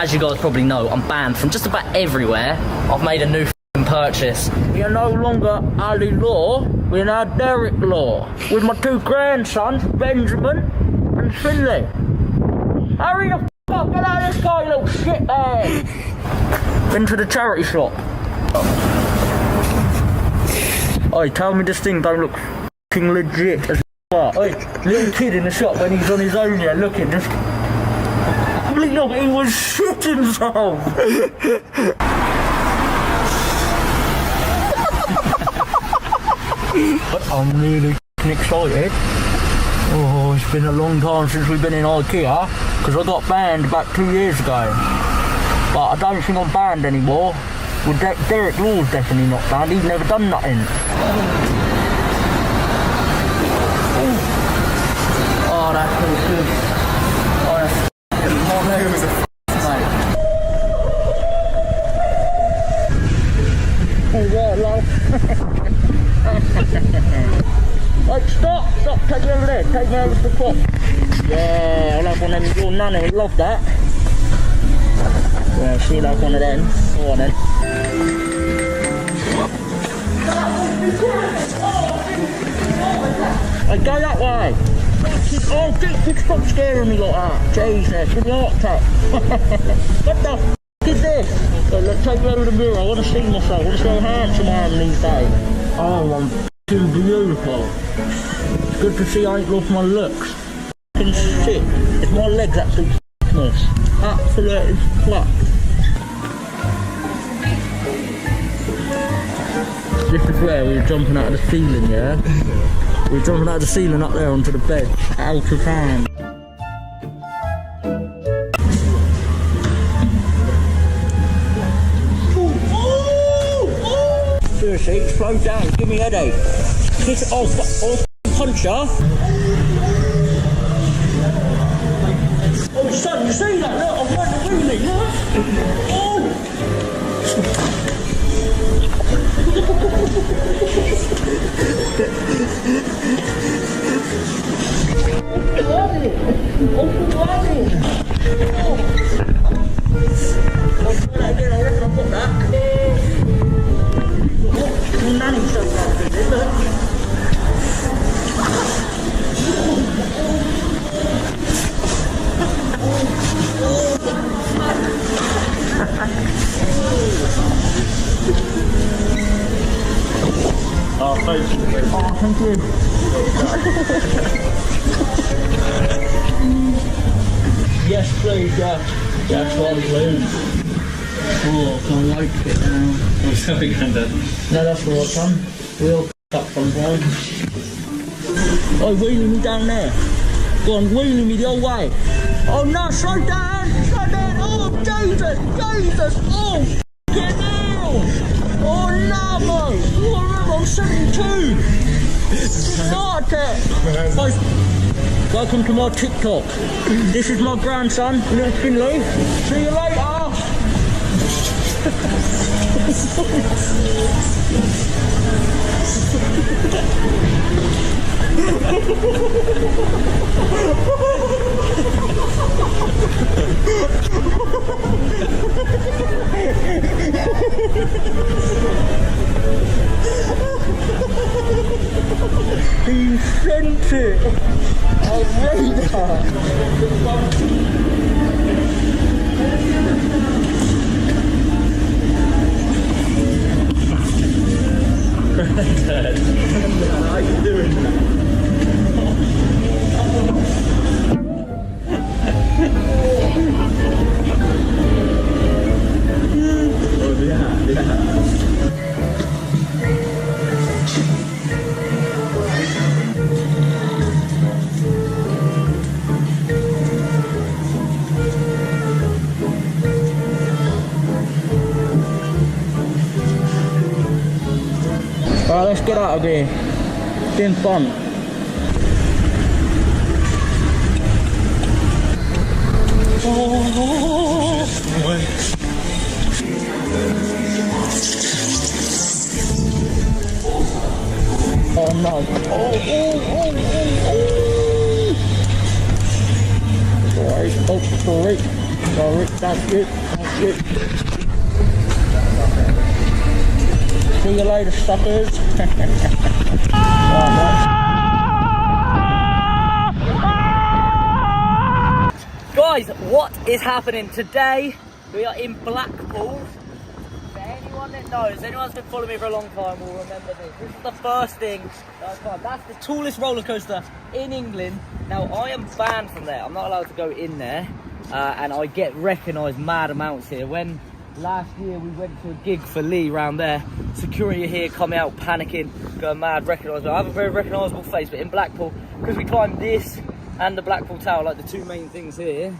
As you guys probably know, I'm banned from just about everywhere. I've made a new purchase. We are no longer Ali Law, we're now Derek Law. With my 2 grandsons, Benjamin and Finley. Hurry the fuck, get out of this guy, you little shithead! Into the charity shop. Oi, tell me this thing don't look f***ing legit as fuck. Oi, little kid in the shop when he's on his own here looking, just... Look, he was shit himself! I'm really excited. Oh, it's been a long time since we've been in IKEA, because I got banned about 2 years ago. But I don't think I'm banned anymore. Well, Derek Law's definitely not banned, he's never done nothing. Oh, that feels good. Oh, that's my nose is a mate. Oh, right, love. Right, stop, take me over there, take me over to the top. Yeah, I'll have one of them, your nanny would love that. Yeah, she'll have one of them. Go on then. Hey, go that way. Oh, Dick, stop scaring me like that. Jesus, give me a heart attack. What the f*** is this? Let's take me over the mirror, I want to see myself, I want to see how handsome I am these days. Oh, I'm too beautiful. It's good to see I ain't lost my looks. F***ing shit. It's my legs that do f***ness. Absolutely fucked. This is where we were jumping out of the ceiling, yeah? We were jumping out of the ceiling up there onto the bed. Out of hand. Seriously, slow down, give me a headache. Kiss it off, or punch ya. Oh son, you see that? Look, I'm running with me, look! Oh! Oh, thank you. Oh, thank you. Yes, please, yeah. Yes, one, please. Oh, I can't like it now. I'm sorry, Grandad. No, that's all right, son. We'll up sometimes. Oh, wheeling me down there. Go on, wheeling me the old way. Oh, no, slow down. Slow down. Oh, Jesus. Jesus. Oh, get out. Oh, no, mate. Oh, I'm 72. Start it. Welcome to my TikTok. This is my grandson, little Finley. See you later. He sent it. I'll read that. Granddad, how are you doing? Oh, yeah. Alright, let's get out of here. It's been fun. Oh no. Alright, oh, sorry. Sorry, that's it. That's it. See you later, suckers. Guys, what is happening today? We are in Blackpool. For anyone that knows, anyone that's been following me for a long time will remember this. This is the first thing that I've got. That's the tallest roller coaster in England. Now, I am banned from there. I'm not allowed to go in there. And I get recognised mad amounts here. When last year we went to a gig for Lee round there, security here coming out panicking, going mad, recognised me. I have a very recognisable face, but in Blackpool, because we climbed this and the Blackpool Tower, like the two main things here,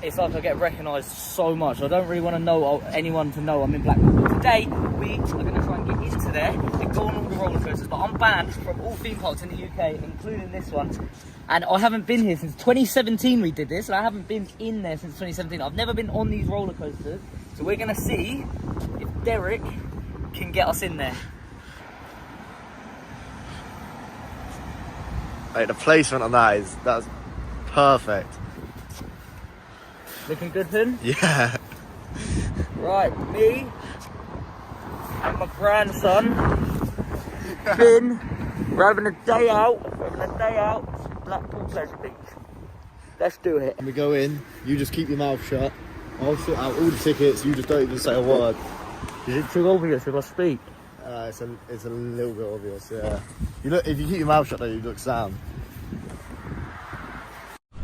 it's like I get recognised so much. I don't really want to know anyone to know I'm in Blackpool. But today, we are going to try and get into there and go on all the roller coasters. But I'm banned from all theme parks in the UK, including this one. And I haven't been here since 2017 we did this, and I haven't been in there since 2017. I've never been on these roller coasters. So we're going to see if Derek can get us in there. Like the placement on that's perfect. Looking good, Finn? Yeah. Right, me and my grandson, Finn, we're having a day out. Blackpool Pleasure Beach. Let's do it. When we go in, you just keep your mouth shut. I'll sort out all the tickets, you just don't even say a word. Is it too obvious if I speak? It's a little bit obvious, yeah. If you keep your mouth shut though, you look sound.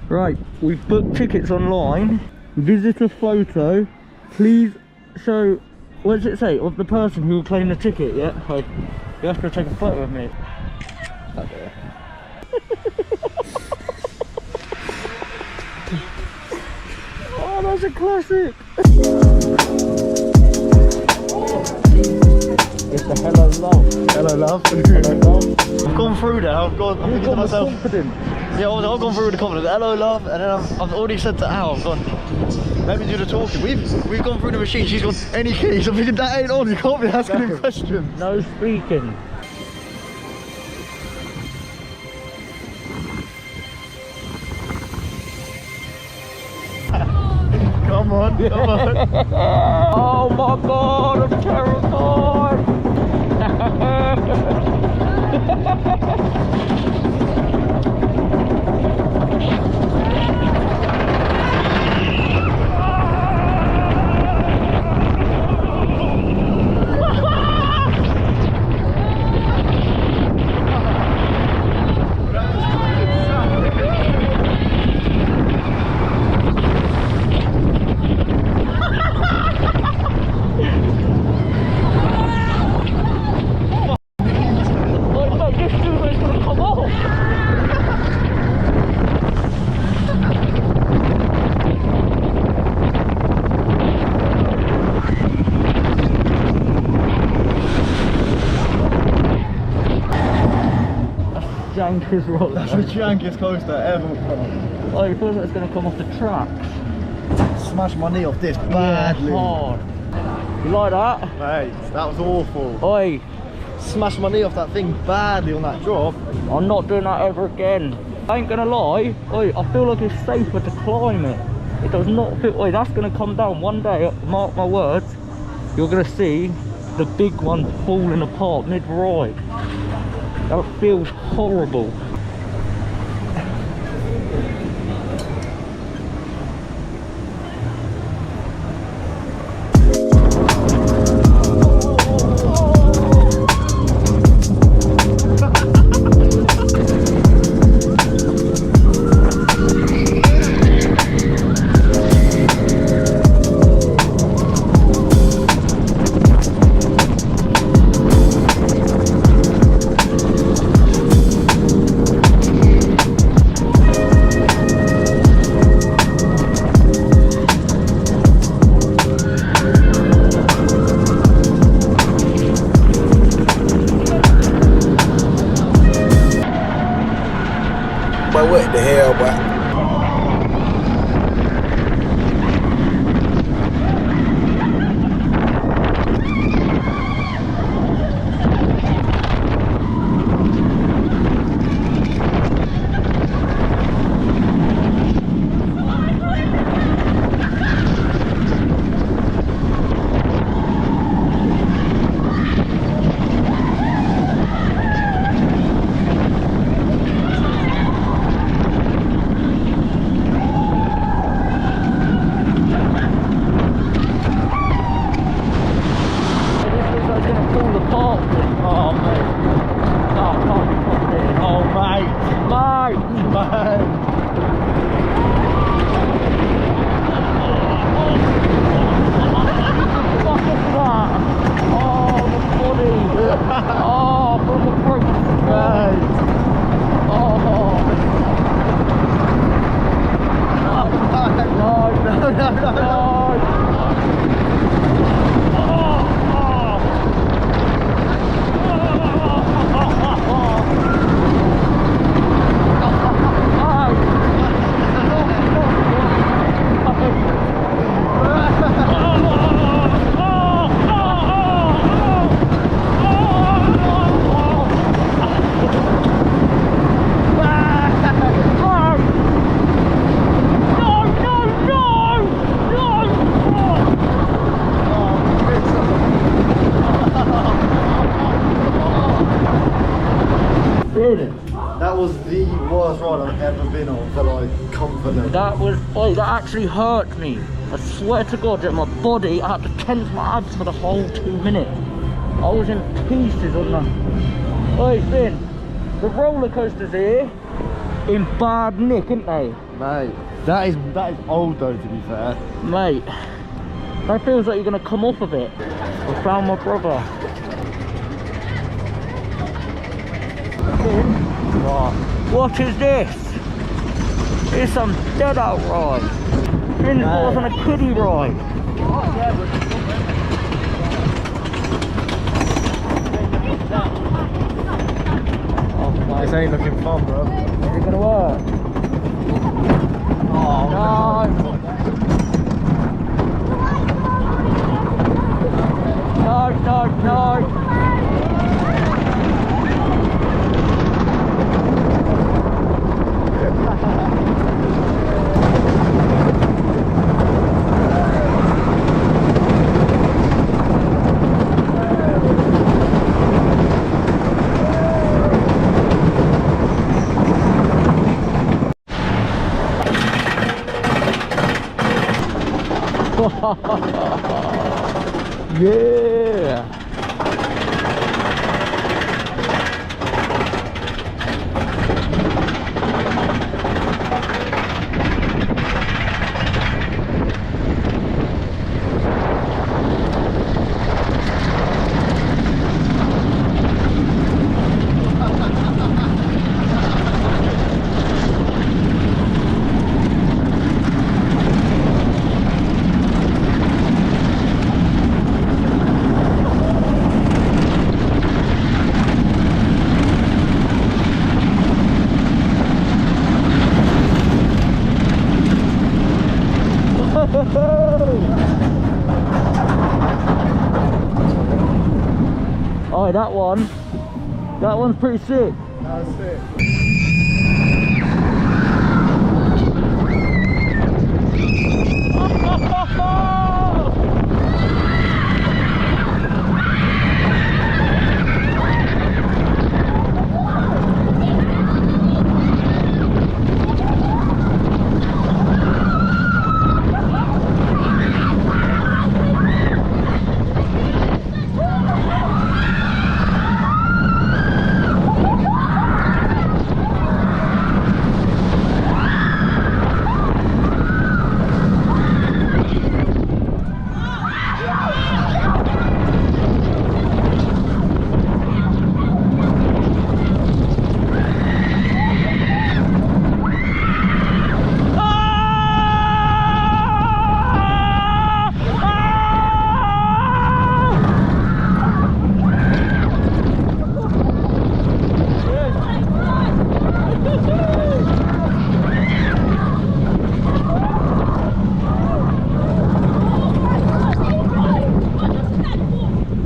Right, we've booked tickets online. Visitor photo. Please show, what does it say? Of the person who will claim the ticket, yeah? Like, you have to take a photo of me. Okay. Oh, that's a classic! It's the hello love. Hello love. Hello love. I've gone through there, I've thinking to myself. Confident. Yeah, I've gone through with the confidence. Hello love, and then I've already said to Al, I've gone, let me do the talking. We've gone through the machine, she's gone, any keys? I'm thinking that ain't on, you can't be asking him questions. No speaking. Come on, come on. Oh my god, I'm terrified! Jankest roller. That's the jankest coaster ever. Oh, you thought it was going to come off the tracks? Smashed my knee off this badly. Yeah, hard. You like that? Mate, that was awful. Oi, Smashed my knee off that thing badly on that drop. I'm not doing that ever again. I ain't gonna lie, oi, I feel like it's safer to climb it. It does not feel, oi, that's gonna come down one day, mark my words, you're gonna see the big one falling apart mid-ride. That feels horrible. been on for like comfort level. That was, oh, that actually hurt me. I swear to God, that my body, I had to tense my abs for the whole 2 minutes. I was in pieces on the... Oi, Finn, the roller coasters here, in bad nick, ain't they? Mate, that is old though, to be fair. Mate, that feels like you're going to come off of it. I found my brother. What is this? It's some dead out ride. Finn's bought on a kiddie ride. This ain't looking fun, bro. Is it gonna work? Oh, No! No! Yeah! Oh, that one's pretty sick. that's it.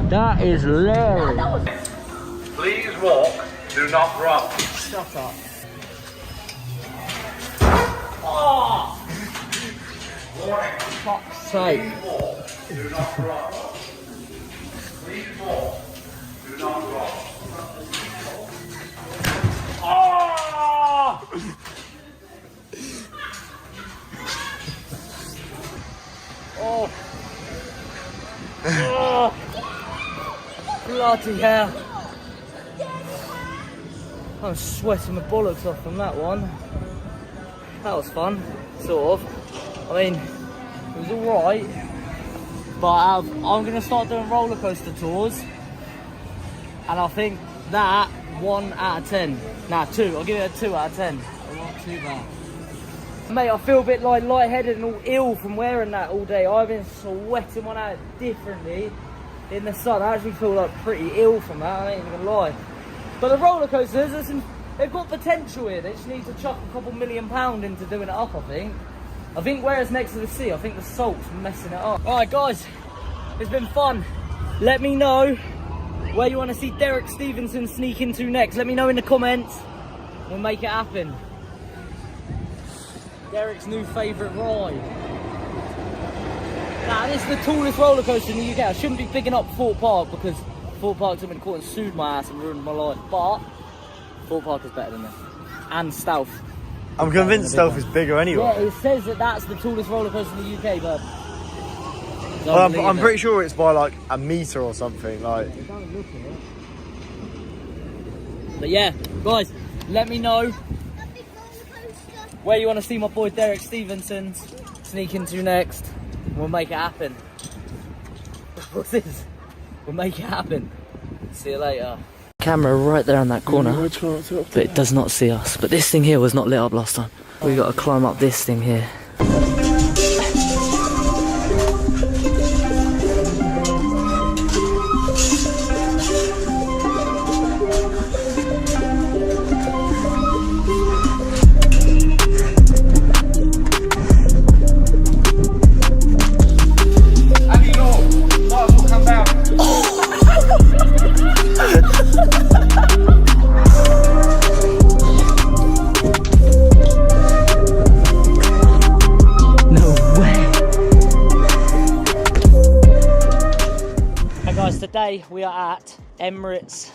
That is hilarious. Please walk, do not run. Shut up. Warning. Fuck's sake. Please walk, do not run. Please walk, do not run. Oh. Oh. Bloody hell. I'm sweating my bollocks off from that one. That was fun, sort of. I mean, it was alright. But I'm going to start doing roller coaster tours. And I think that 1 out of 10. Nah, 2. I'll give it a 2 out of 10. I want 2 bad. Mate, I feel a bit like lightheaded and all ill from wearing that all day. I've been sweating one out differently in the sun. I actually feel like pretty ill from that, I ain't even gonna lie. But the roller coasters, they've got potential here. They just need to chuck a couple £1 million into doing it up, I think. I think where it's next to the sea, I think the salt's messing it up. Alright guys, it's been fun. Let me know where you want to see Derek Stevenson sneak into next. Let me know in the comments. We'll make it happen. Derek's new favourite ride. Nah, this is the tallest roller coaster in the UK. I shouldn't be picking up Fort Park because Fort Park's been caught and sued my ass and ruined my life. But Fort Park is better than this. And Stealth. I'm convinced Stealth is bigger anyway. Yeah, it says that that's the tallest roller coaster in the UK, but Well, I'm pretty sure it's by like a metre or something. Like. But yeah, guys, let me know where you want to see my boy Derek Stevenson sneak into next. We'll make it happen. What's this? We'll make it happen. See you later. Camera right there in that corner, but it does not see us. But this thing here was not lit up last time. We got to climb up this thing here. Today we are at Emirates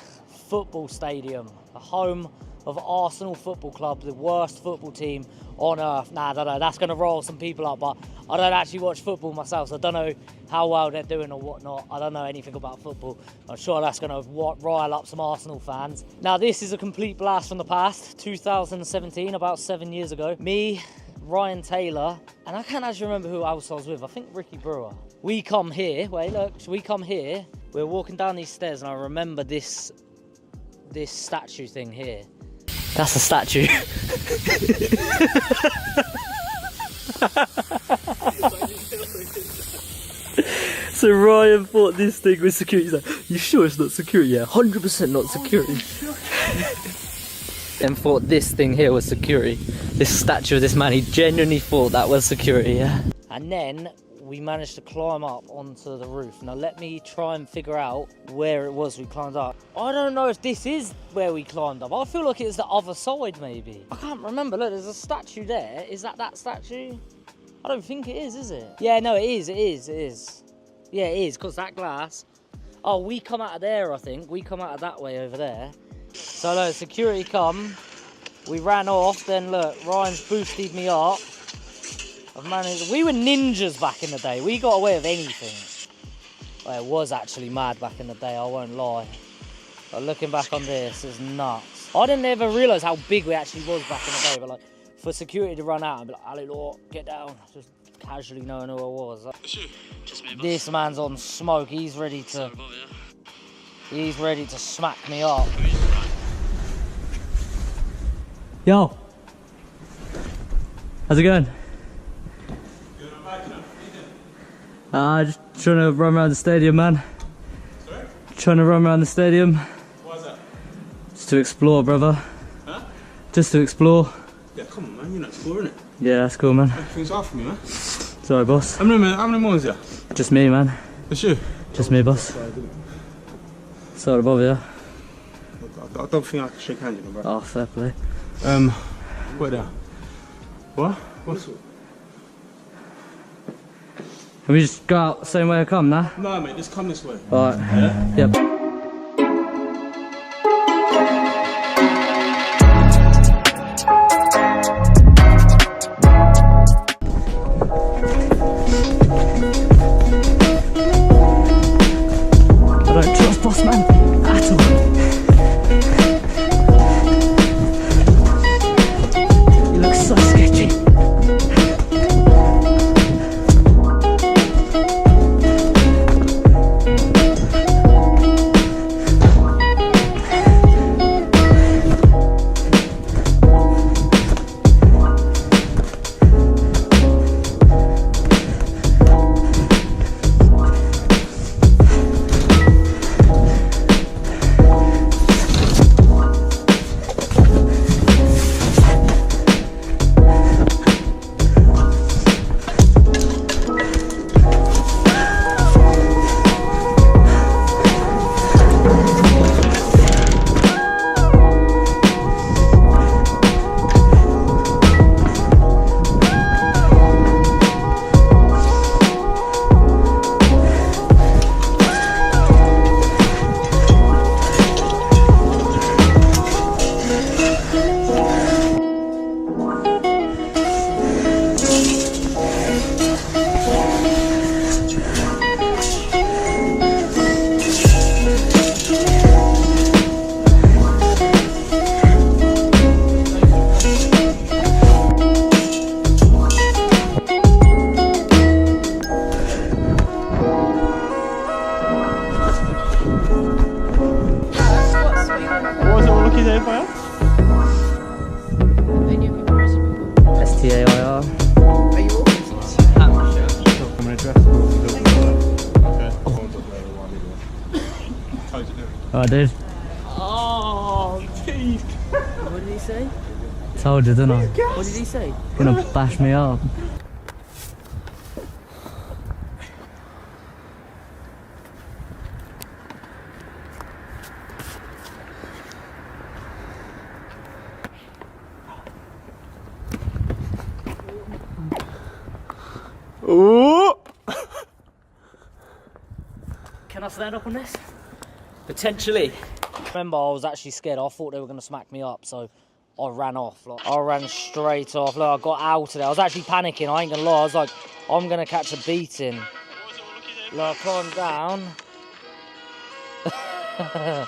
Football Stadium, the home of Arsenal Football Club, the worst football team on earth. Nah, I don't know, that's going to roll some people up, but I don't actually watch football myself, so I don't know how well they're doing or whatnot. I don't know anything about football. I'm sure that's going to rile up some Arsenal fans. Now, this is a complete blast from the past, 2017, about 7 years ago. Me, Ryan Taylor, and I can't actually remember who else I was with. I think Ricky Brewer. We come here, wait, look, we come here. We're walking down these stairs and I remember this statue thing here. That's a statue. So Ryan thought this thing was security. He's like, you sure it's not security? Yeah, 100% not security. And thought this thing here was security. This statue of this man, he genuinely thought that was security, yeah. And then we managed to climb up onto the roof. Now let me try and figure out where it was we climbed up. I don't know if this is where we climbed up. I feel like it's the other side maybe. I can't remember. Look, there's a statue there. Is that statue? I don't think it is it? Yeah, no, it is. Yeah, it is, because that glass. Oh, we come out of there, I think. We come out of that way over there. So look, security come. We ran off, then look, Ryan's boosted me up. I've managed. We were ninjas back in the day. We got away with anything. Well, it was actually mad back in the day, I won't lie. But looking back on this, it's nuts. I didn't ever realise how big we actually was back in the day, but like, for security to run out and be like, Ali Law, get down. Just casually knowing who I was. Just me, boss. This man's on smoke, he's ready to... He's ready to smack me up. Yo! How's it going? Just trying to run around the stadium, man. Sorry? Trying to run around the stadium. Why is that? Just to explore, brother. Huh? Just to explore. Yeah, come on, man. You're not exploring it. Yeah, that's cool, man. Everything's off for me, man. Sorry, boss. How many more is there? Just me, man. It's you? Just me, boss. Sorry to bother you. I don't think I can shake hands, you know, bro. Oh, fair play. What there? What? What's it? Can we just go out the same way I come, nah? No, mate, just come this way. Alright. Yeah? Yep. I don't trust boss man at all. He looks so sketchy. Alright, dude. Oh, teeth. What did he say? Told you, didn't I? What did he say? Gonna bash me up. Ooh. Can I stand up on this? Potentially. Remember, I was actually scared. I thought they were going to smack me up, so I ran off. Like, I ran straight off. Look, I got out of there. I was actually panicking. I ain't going to lie. I was like, I'm going to catch a beating. Look, I climbed down. I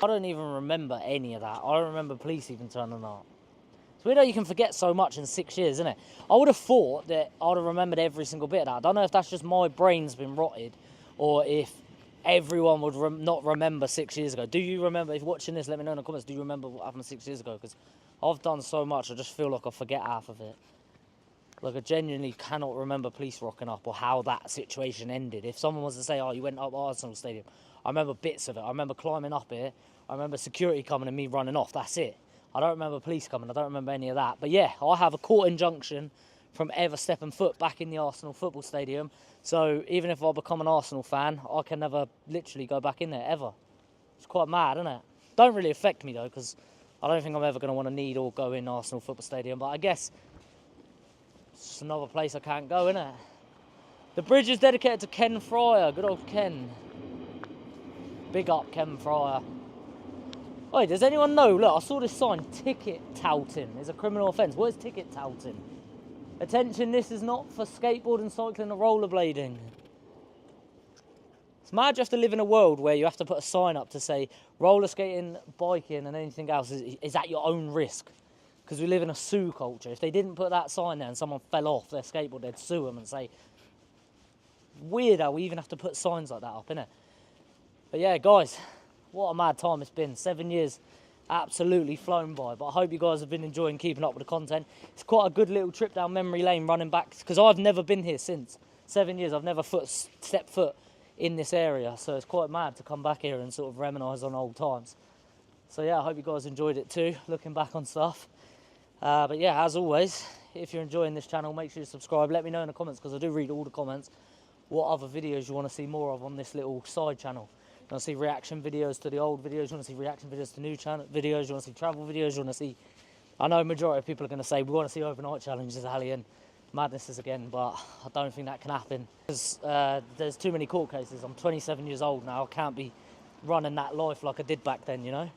don't even remember any of that. I don't remember police even turning up. It's weird how you can forget so much in 6 years, isn't it? I would have thought that I would have remembered every single bit of that. I don't know if that's just my brain's been rotted or if everyone would not remember 6 years ago. Do you remember? If you're watching this, let me know in the comments. Do you remember what happened 6 years ago? Because I've done so much, I just feel like I forget half of it. Like, I genuinely cannot remember police rocking up or how that situation ended. If someone was to say, oh, you went up Arsenal Stadium, I remember bits of it. I remember climbing up it. I remember security coming and me running off. That's it. I don't remember police coming. I don't remember any of that. But yeah, I have a court injunction from ever stepping foot back in the Arsenal football stadium. So even if I become an Arsenal fan, I can never literally go back in there, ever. It's quite mad, isn't it? Don't really affect me, though, because I don't think I'm ever going to want to need or go in Arsenal football stadium. But I guess it's just another place I can't go, isn't it? The bridge is dedicated to Ken Fryer. Good old Ken. Big up Ken Fryer. Wait, does anyone know? Look, I saw this sign, ticket touting is a criminal offence. What is ticket touting? Attention, this is not for skateboarding, cycling or rollerblading. It's mad you have to live in a world where you have to put a sign up to say roller skating, biking and anything else is at your own risk. Because we live in a sue culture. If they didn't put that sign there and someone fell off their skateboard, they'd sue them and say, weird how we even have to put signs like that up, innit? But yeah, guys, what a mad time it's been. 7 years absolutely flown by. But I hope you guys have been enjoying keeping up with the content. It's quite a good little trip down memory lane running back, because I've never been here since 7 years. I've never stepped foot in this area. So it's quite mad to come back here and sort of reminisce on old times. So yeah, I hope you guys enjoyed it too, looking back on stuff. But yeah, as always, if you're enjoying this channel, make sure you subscribe. Let me know in the comments, because I do read all the comments, what other videos you want to see more of on this little side channel. You want to see reaction videos to the old videos, you want to see reaction videos to new videos, you want to see travel videos, you want to see... I know majority of people are going to say, we want to see overnight challenges, Ali, and madnesses again, but I don't think that can happen. Because there's too many court cases. I'm 27 years old now, I can't be running that life like I did back then, you know?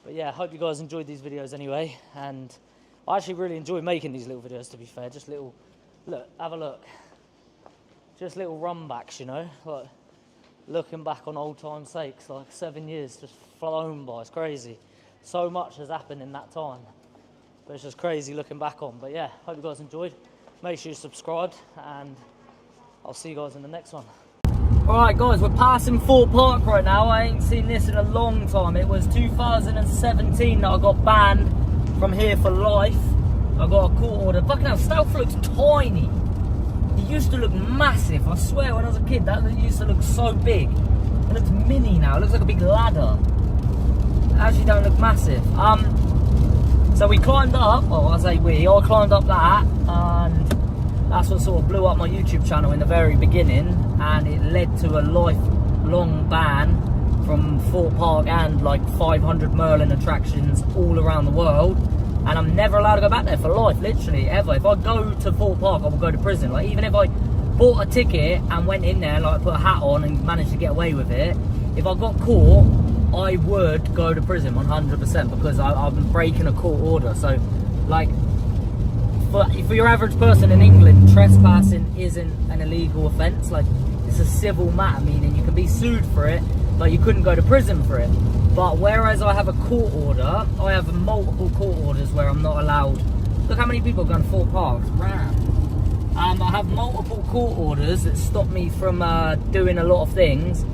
But yeah, I hope you guys enjoyed these videos anyway, and I actually really enjoy making these little videos, to be fair. Just little... Look, have a look. Just little run-backs, you know? Like, looking back on old time's sakes, like 7 years just flown by. It's crazy. So much has happened in that time, but it's just crazy looking back on. But yeah, hope you guys enjoyed. Make sure you subscribed, and I'll see you guys in the next one. Alright guys, we're passing Fort Park right now. I ain't seen this in a long time. It was 2017 that I got banned from here for life. I got a court order. Fucking hell, Stealth looks tiny. It used to look massive. I swear, when I was a kid, that used to look so big. It looks mini now. It looks like a big ladder. It actually don't look massive. So we climbed up. Well, I say we. I climbed up that, and that's what sort of blew up my YouTube channel in the very beginning, and it led to a lifelong ban from Fort Park and like 500 Merlin attractions all around the world. And I'm never allowed to go back there for life, literally, ever. If I go to Fort Park, I will go to prison. Like, even if I bought a ticket and went in there, like, put a hat on and managed to get away with it, if I got caught, I would go to prison 100%, because I'm breaking a court order. So, like, for your average person in England, trespassing isn't an illegal offence. Like, it's a civil matter, meaning you can be sued for it, but you couldn't go to prison for it. But whereas I have a court order, I have multiple court orders where I'm not allowed. Look how many people are going to Fort Park. Ram. I have multiple court orders that stop me from doing a lot of things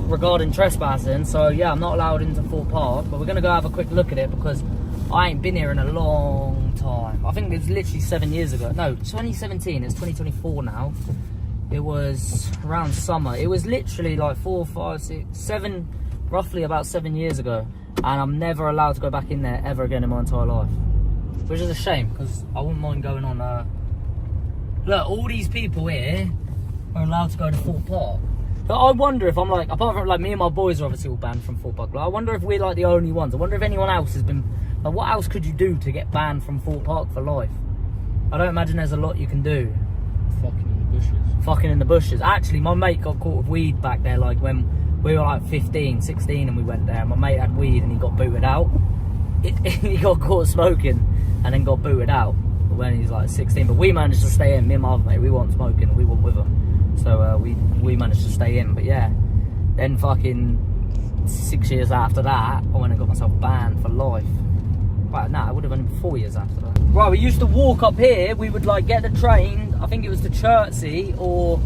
regarding trespassing. So yeah, I'm not allowed into Fort Park, but we're going to go have a quick look at it, because I ain't been here in a long time. I think it's literally 7 years ago. No, 2017, it's 2024 now. It was around summer. It was literally like 4, 5, 6, 7... roughly about 7 years ago, and I'm never allowed to go back in there ever again in my entire life, which is a shame because I wouldn't mind going on. Look, all these people here are allowed to go to Fort Park. But I wonder if I'm like, apart from like me and my boys are obviously all banned from Fort Park. Like, I wonder if we're like the only ones. I wonder if anyone else has been. Like, what else could you do to get banned from Fort Park for life? I don't imagine there's a lot you can do. Fucking in the bushes. Fucking in the bushes. Actually, my mate got caught with weed back there, like when we were like 15, 16 and we went there. My mate had weed and he got booted out. He got caught smoking and then got booted out when he was like 16. But we managed to stay in. Me and my other mate, we weren't smoking, we weren't with him. So we managed to stay in. But yeah, then fucking 6 years after that, I went and got myself banned for life. Well, nah, it would have been 4 years after that. Right, we used to walk up here. We would like get the train, I think it was to Chertsey, or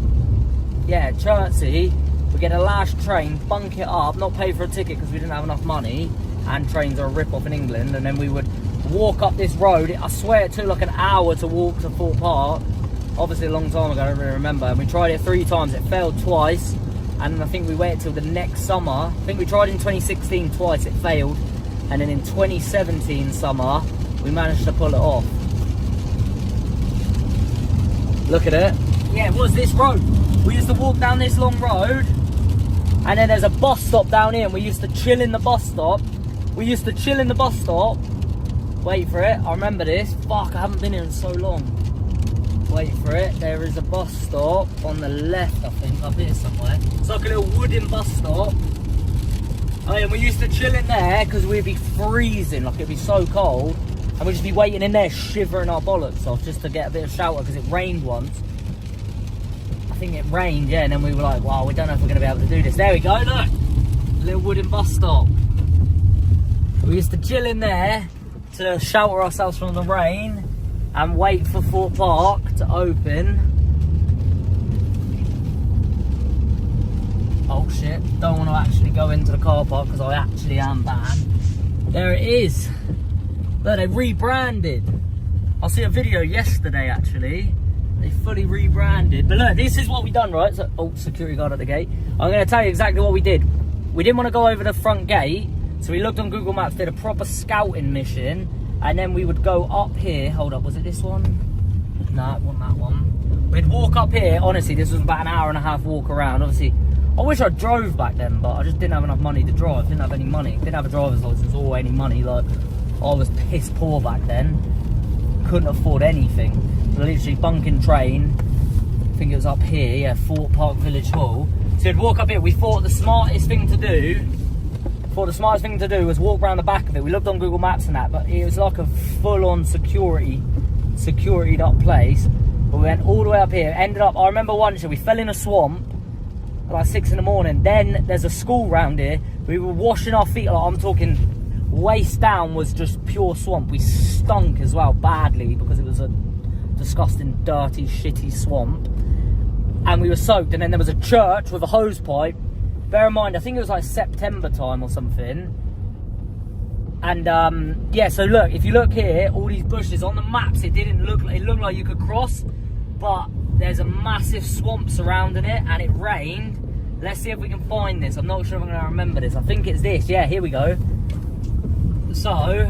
yeah, Chertsey. We get a last train, bunk it up, not pay for a ticket because we didn't have enough money, and trains are a rip-off in England. And then we would walk up this road. I swear it took like an hour to walk to Fort Park. Obviously a long time ago, I don't really remember. And we tried it 3 times, it failed twice. And I think we waited till the next summer. I think we tried in 2016 twice, it failed. And then in 2017 summer, we managed to pull it off. Look at it. Yeah, it was this road. We used to walk down this long road, and then there's a bus stop down here, and we used to chill in the bus stop. Wait for it, I remember this. Fuck, I haven't been here in so long. Wait for it, there is a bus stop on the left, I think, up here somewhere. It's like a little wooden bus stop. Oh yeah, we used to chill in there because we'd be freezing, like it'd be so cold. And we'd just be waiting in there shivering our bollocks off just to get a bit of shelter because it rained once. I think it rained, yeah, and then we were like, wow, we don't know if we're going to be able to do this. There we go, look. Little wooden bus stop. We used to chill in there to shelter ourselves from the rain and wait for Fort Park to open. Oh shit, don't want to actually go into the car park because I actually am banned. There it is. Look, they rebranded. I see a video yesterday actually. They fully rebranded. But look, this is what we done, right? So, oh, security guard at the gate. I'm going to tell you exactly what we did. We didn't want to go over the front gate, so we looked on Google Maps, did a proper scouting mission, and then we would go up here. Hold up, was it this one? No, it wasn't that one. We'd walk up here. Honestly, this was about an hour and a half walk around. Obviously, I wish I drove back then, but I just didn't have enough money to drive. Didn't have any money. Didn't have a driver's license or any money. Like, I was piss poor back then. Couldn't afford anything. So literally bunking train. I think it was up here, yeah, Fort Park Village Hall. So we'd walk up here. We thought the smartest thing to do was walk around the back of it. We looked on Google Maps and that, but it was like a full-on securityed up place. But we went all the way up here. Ended up, I remember once we fell in a swamp at like 6 in the morning. Then there's a school round here. We were washing our feet. Like, I'm talking waist down was just pure swamp. We stunk as well badly because it was a disgusting, dirty, shitty swamp. And we were soaked. And then there was a church with a hose pipe. Bear in mind, I think it was like September time or something. And yeah, so look, if you look here, all these bushes on the maps, it looked like you could cross, but there's a massive swamp surrounding it, and it rained. Let's see if we can find this. I'm not sure if I'm going to remember this. I think it's this. Yeah, here we go. So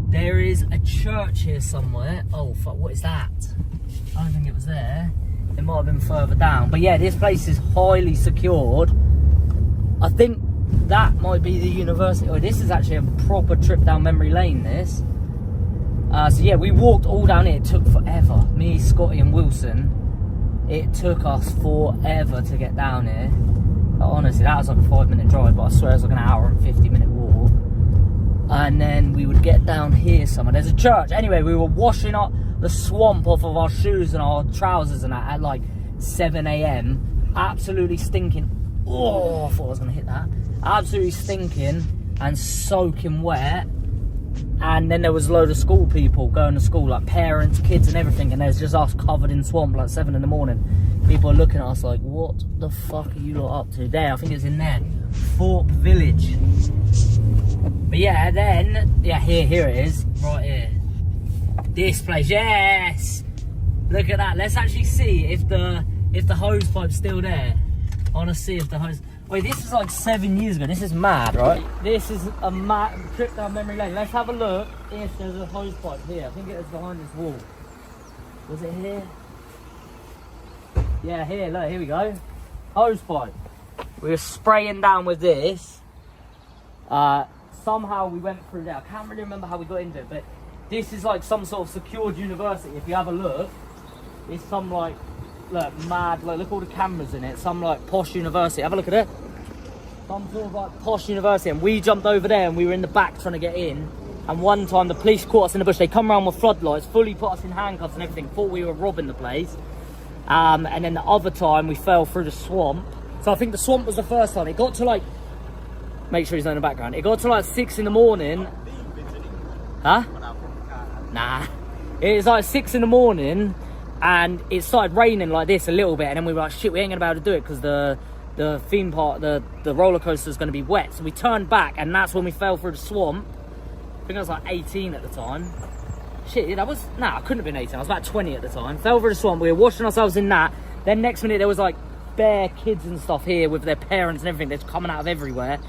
there is a church here somewhere. Oh fuck, what is that? I don't think it was there. It might have been further down. But yeah, this place is highly secured. I think that might be the university. Oh, this is actually a proper trip down memory lane, this. So yeah, we walked all down here. It took forever. Me, Scotty and Wilson. It took us forever to get down here. But honestly, that was like a 5-minute drive, but I swear it was like an hour and 50-minute walk. And then we would get down here somewhere. There's a church. Anyway, we were washing up the swamp off of our shoes and our trousers and that at like 7 AM. Absolutely stinking. Oh, I thought I was going to hit that. Absolutely stinking and soaking wet. And then there was a load of school people going to school, like parents, kids and everything. And there's just us covered in swamp like 7 in the morning. People are looking at us like, what the fuck are you lot up to? There, I think it's in there. Thorpe Village. But yeah, then, yeah, here it is. Right here. This place, yes! Look at that. Let's actually see if the hose pipe's still there. I want to see if the hose... Wait, this is like 7 years ago. This is mad, right? This is a mad trip down memory lane. Let's have a look if there's a hose pipe here. I think it was behind this wall. Was it here? Yeah, here, look, here we go. Hose pipe. We were spraying down with this. Somehow we went through there. I can't really remember how we got into it, but this is like some sort of secured university. If you have a look, it's some like, look, mad, like, look at all the cameras in it. Some like posh university. Have a look at it. Some sort of like posh university. And we jumped over there and we were in the back trying to get in. And one time the police caught us in the bush. They come around with floodlights, fully put us in handcuffs and everything. Thought we were robbing the place. And then the other time we fell through the swamp. So I think the swamp was the first time. It got to like, make sure he's not in the background. It got to like 6 in the morning. Huh? Nah. It was like 6 in the morning and it started raining like this a little bit. And then we were like, shit, we ain't gonna be able to do it because the theme park, the roller coaster is gonna be wet. So we turned back and that's when we fell through the swamp. I think I was like 18 at the time. Shit, yeah, that was, nah, I couldn't have been 18. I was about 20 at the time. Fell through the swamp. We were washing ourselves in that. Then next minute there was like bare kids and stuff here with their parents and everything. They're coming out of everywhere.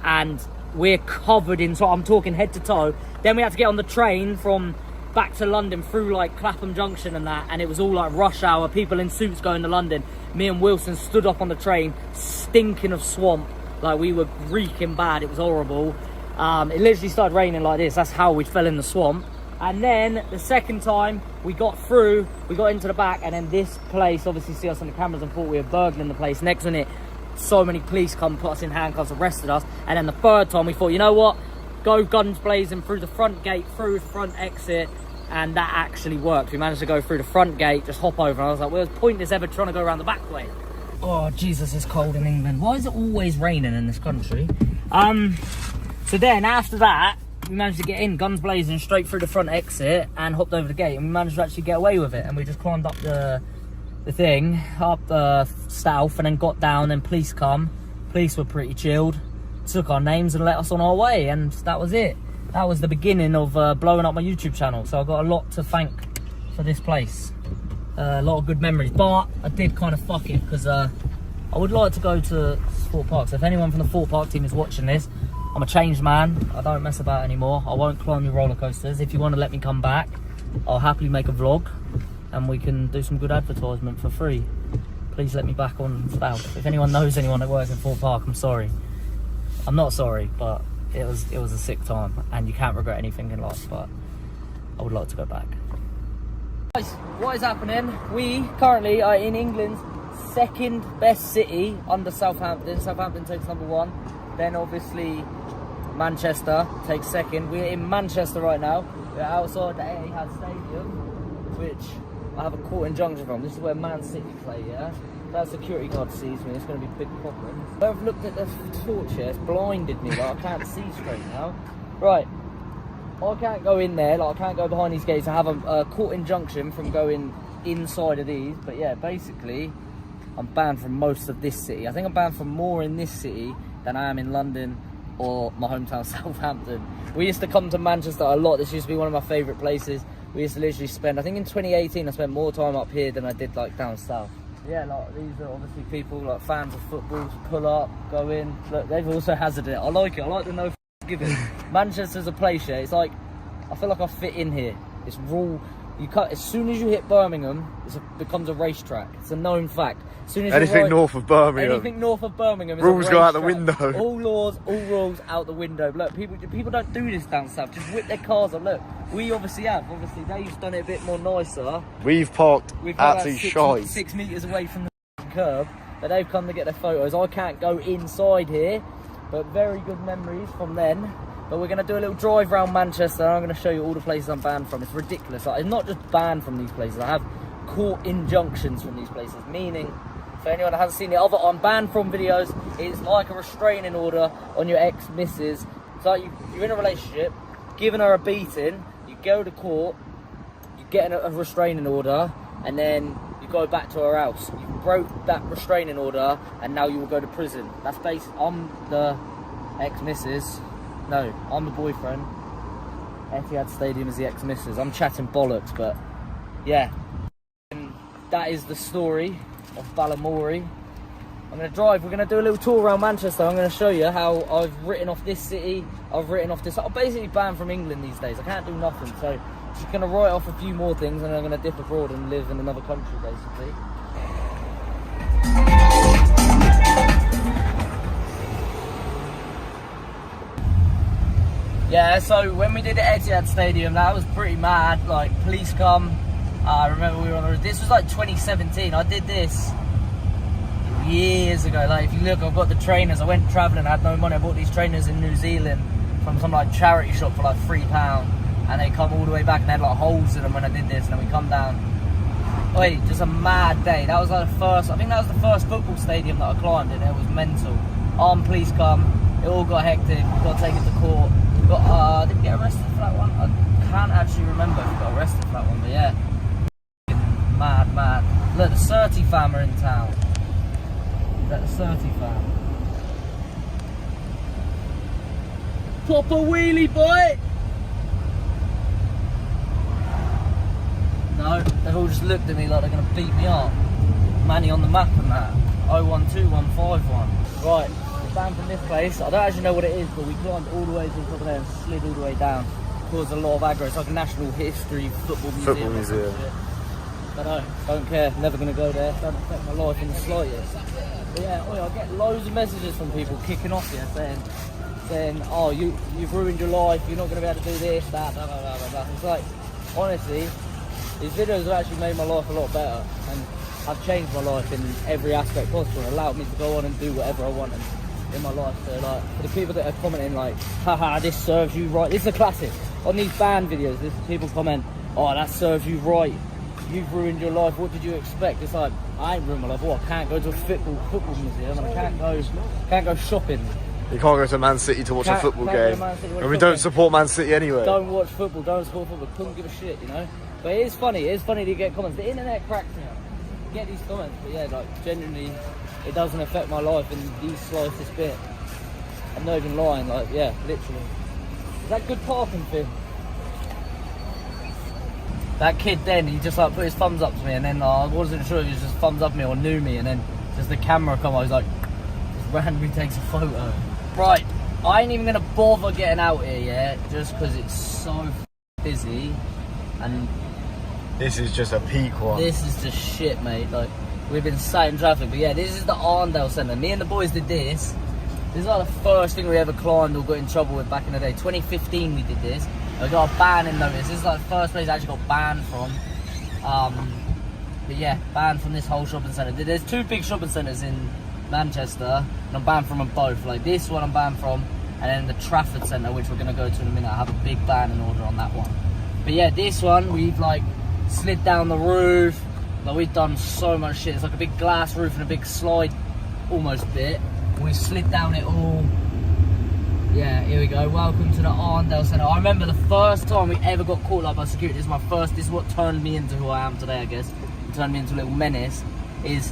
And we're covered in, so I'm talking head to toe. Then we had to get on the train from back to London through like Clapham Junction and that. And it was all like rush hour. People in suits going to London. Me and Wilson stood up on the train, stinking of swamp. Like we were reeking bad. It was horrible. It literally started raining like this. That's how we fell in the swamp. And then the second time we got through, we got into the back, and then this place obviously see us on the cameras and thought we were burgling the place. Next minute, so many police come, put us in handcuffs, arrested us. And then the third time we thought, you know what? Go guns blazing through the front gate, through the front exit. And that actually worked. We managed to go through the front gate, just hop over. And I was like, well, it's pointless ever trying to go around the back way. Oh, Jesus, it's cold in England. Why is it always raining in this country? So then after that, we managed to get in, guns blazing, straight through the front exit and hopped over the gate. And we managed to actually get away with it. And we just climbed up the thing, up the south, and then got down, and police come. Police were pretty chilled, took our names and let us on our way. And that was it. That was the beginning of blowing up my YouTube channel. So I got a lot to thank for this place. A lot of good memories. But I did kind of fuck it because I would like to go to Fort Park. So if anyone from the Fort Park team is watching this, I'm a changed man. I don't mess about anymore. I won't climb your roller coasters. If you want to let me come back, I'll happily make a vlog and we can do some good advertisement for free. Please let me back on Spout. If anyone knows anyone that works in Fort Park, I'm sorry. I'm not sorry, but it was a sick time and you can't regret anything in life, but I would like to go back. Guys, what is happening? We currently are in England's second best city under Southampton. Southampton takes number 1. Then obviously Manchester takes second. We're in Manchester right now. We're outside the Etihad Stadium, which I have a court injunction from. This is where Man City play, yeah? That security guard sees me, it's going to be a big problem. I've looked at the torch here, it's blinded me, like I can't see straight now. Right, I can't go in there, like I can't go behind these gates. I have a court injunction from going inside of these, but yeah, basically, I'm banned from most of this city. I think I'm banned from more in this city than I am in London or my hometown Southampton. We used to come to Manchester a lot. This used to be one of my favourite places. We used to literally spend, I think in 2018 I spent more time up here than I did like down south. Yeah, like these are obviously people like fans of football, pull up, go in. Look, they've also hazarded it. I like it. I like the no giving. Manchester's a place, yeah. It's like, I feel like I fit in here. It's rule. You cut as soon as you hit Birmingham, it becomes a racetrack. It's a known fact. As soon as anything north of Birmingham. Anything north of Birmingham. Rules go out the window. All laws, all rules out the window. Look, people don't do this down south. Just whip their cars up. Look, we obviously have. Obviously, they've done it a bit more nicer. We've parked absolutely shite. 6 metres away from the curb, but they've come to get their photos. I can't go inside here, but very good memories from then. But we're going to do a little drive around Manchester and I'm going to show you all the places I'm banned from. It's ridiculous. Like, I'm not just banned from these places. I have court injunctions from these places. Meaning, for anyone that hasn't seen the other I'm banned from videos, it's like a restraining order on your ex-missus. It's like you're in a relationship, giving her a beating, you go to court, you get a restraining order, and then you go back to her house. You broke that restraining order and now you will go to prison. That's basically, I'm the ex-missus. No, I'm the boyfriend. Etihad Stadium is the ex-missus. I'm chatting bollocks, but yeah. And that is the story of Balamory. I'm going to drive. We're going to do a little tour around Manchester. I'm going to show you how I've written off this city. I've written off this. I'm basically banned from England these days. I can't do nothing. So just going to write off a few more things, and then I'm going to dip abroad and live in another country, basically. Yeah, so when we did the Etihad Stadium, that was pretty mad. Like, police come. I remember we were on this was like 2017. I did this years ago. Like, if you look, I've got the trainers. I went travelling, I had no money. I bought these trainers in New Zealand from some like charity shop for like £3, and they come all the way back and they had like holes in them when I did this. And then we come down. Wait, just a mad day. That was like the first. I think that was the first football stadium that I climbed in. It was mental. Armed police come. It all got hectic. We got taken to court. Did we get arrested for that one? I can't actually remember if we got arrested for that one, but yeah. Mad. Look, the Surrey fam are in town. Look, the Surrey fam. Proper wheelie, boy! No, they've all just looked at me like they're going to beat me up. Manny on the map and that. 012151. Right. Banned from this place. I don't actually know what it is, but we climbed all the way to the top of there and slid all the way down. Caused a lot of aggro. It's like a national history football museum. Don't care. Never going to go there. Don't affect my life in the slightest. But yeah, I get loads of messages from people kicking off here saying, oh, you've ruined your life. You're not going to be able to do this, that, blah, blah, blah, blah. It's like, honestly, these videos have actually made my life a lot better, and I've changed my life in every aspect possible and allowed me to go on and do whatever I want in my life. So like, for the people that are commenting like, haha, this serves you right. This is a classic. On these band videos, people comment, oh, that serves you right. You've ruined your life. What did you expect? It's like, I ain't ruined my life. What? I can't go to a football museum, and I can't go shopping. You can't go to Man City to watch a football game. And we don't support Man City anyway. Don't watch football. Don't support football. Couldn't give a shit, you know. But it is funny. It is funny to get comments. The internet cracks me up. You get these comments, but yeah, like genuinely, it doesn't affect my life in the slightest bit. I'm not even lying. Like, yeah, literally. Is that good parking, Finn? That kid then, he just like put his thumbs up to me, and then I wasn't sure if he was just thumbs up me or knew me, and then just the camera come on, I was like, just randomly takes a photo. Right, I ain't even gonna bother getting out here yet, just because it's so busy, and this is just a peak one. This is just shit, mate. Like, we've been sat in traffic, but yeah, this is the Arndale Centre. Me and the boys did this. This is like the first thing we ever climbed or got in trouble with back in the day. 2015 we did this. I got a banning notice. This is like the first place I actually got banned from. But yeah, banned from this whole shopping centre. There's two big shopping centres in Manchester, and I'm banned from them both. Like this one I'm banned from, and then the Trafford Centre, which we're going to go to in a minute. I have a big banning order on that one. But yeah, this one, we've like slid down the roof. Like, we've done so much shit. It's like a big glass roof and a big slide almost bit. We slid down it all. Yeah, here we go. Welcome to the Arndale Centre. I remember the first time we ever got caught up by security. This is what turned me into who I am today, I guess. It turned me into a little menace. Is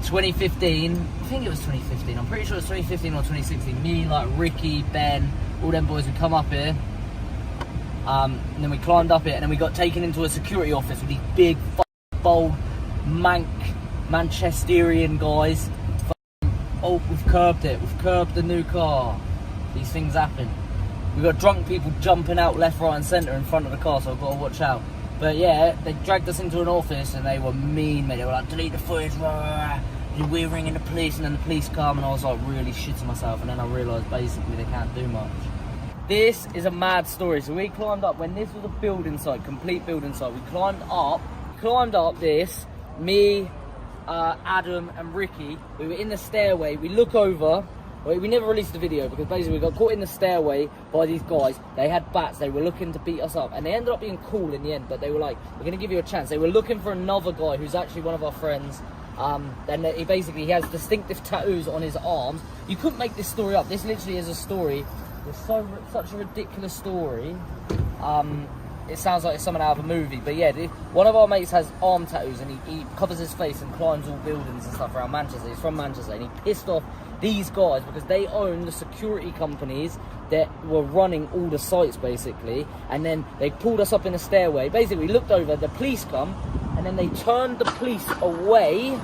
2015. I think it was 2015. I'm pretty sure it was 2015 or 2016. Me, like Ricky, Ben, all them boys would come up here. And then we climbed up it, and then we got taken into a security office with these big, bold, Manchesterian guys. Oh, we've curbed it. We've curbed the new car. These things happen. We've got drunk people jumping out left, right and centre in front of the car, so I've got to watch out. But yeah, they dragged us into an office and they were mean, mate. They were like, delete the footage, we're ringing the police, and then the police come, and I was like really shitting myself, and then I realised basically they can't do much. This is a mad story. So we climbed up, when this was a building site, complete building site, we climbed up this, me, Adam and Ricky, we were in the stairway, we look over. We never released the video because basically we got caught in the stairway by these guys. They had bats, they were looking to beat us up, and they ended up being cool in the end, but they were like, we're going to give you a chance. They were looking for another guy who's actually one of our friends. Then he has distinctive tattoos on his arms. You couldn't make this story up. This literally is a story. It's such a ridiculous story. It sounds like it's something out of a movie, but yeah, one of our mates has arm tattoos, and he covers his face and climbs all buildings and stuff around Manchester. He's from Manchester, and he pissed off these guys because they own the security companies that were running all the sites basically, and then they pulled us up in the stairway. Basically, we looked over, the police come, and then they turned the police away,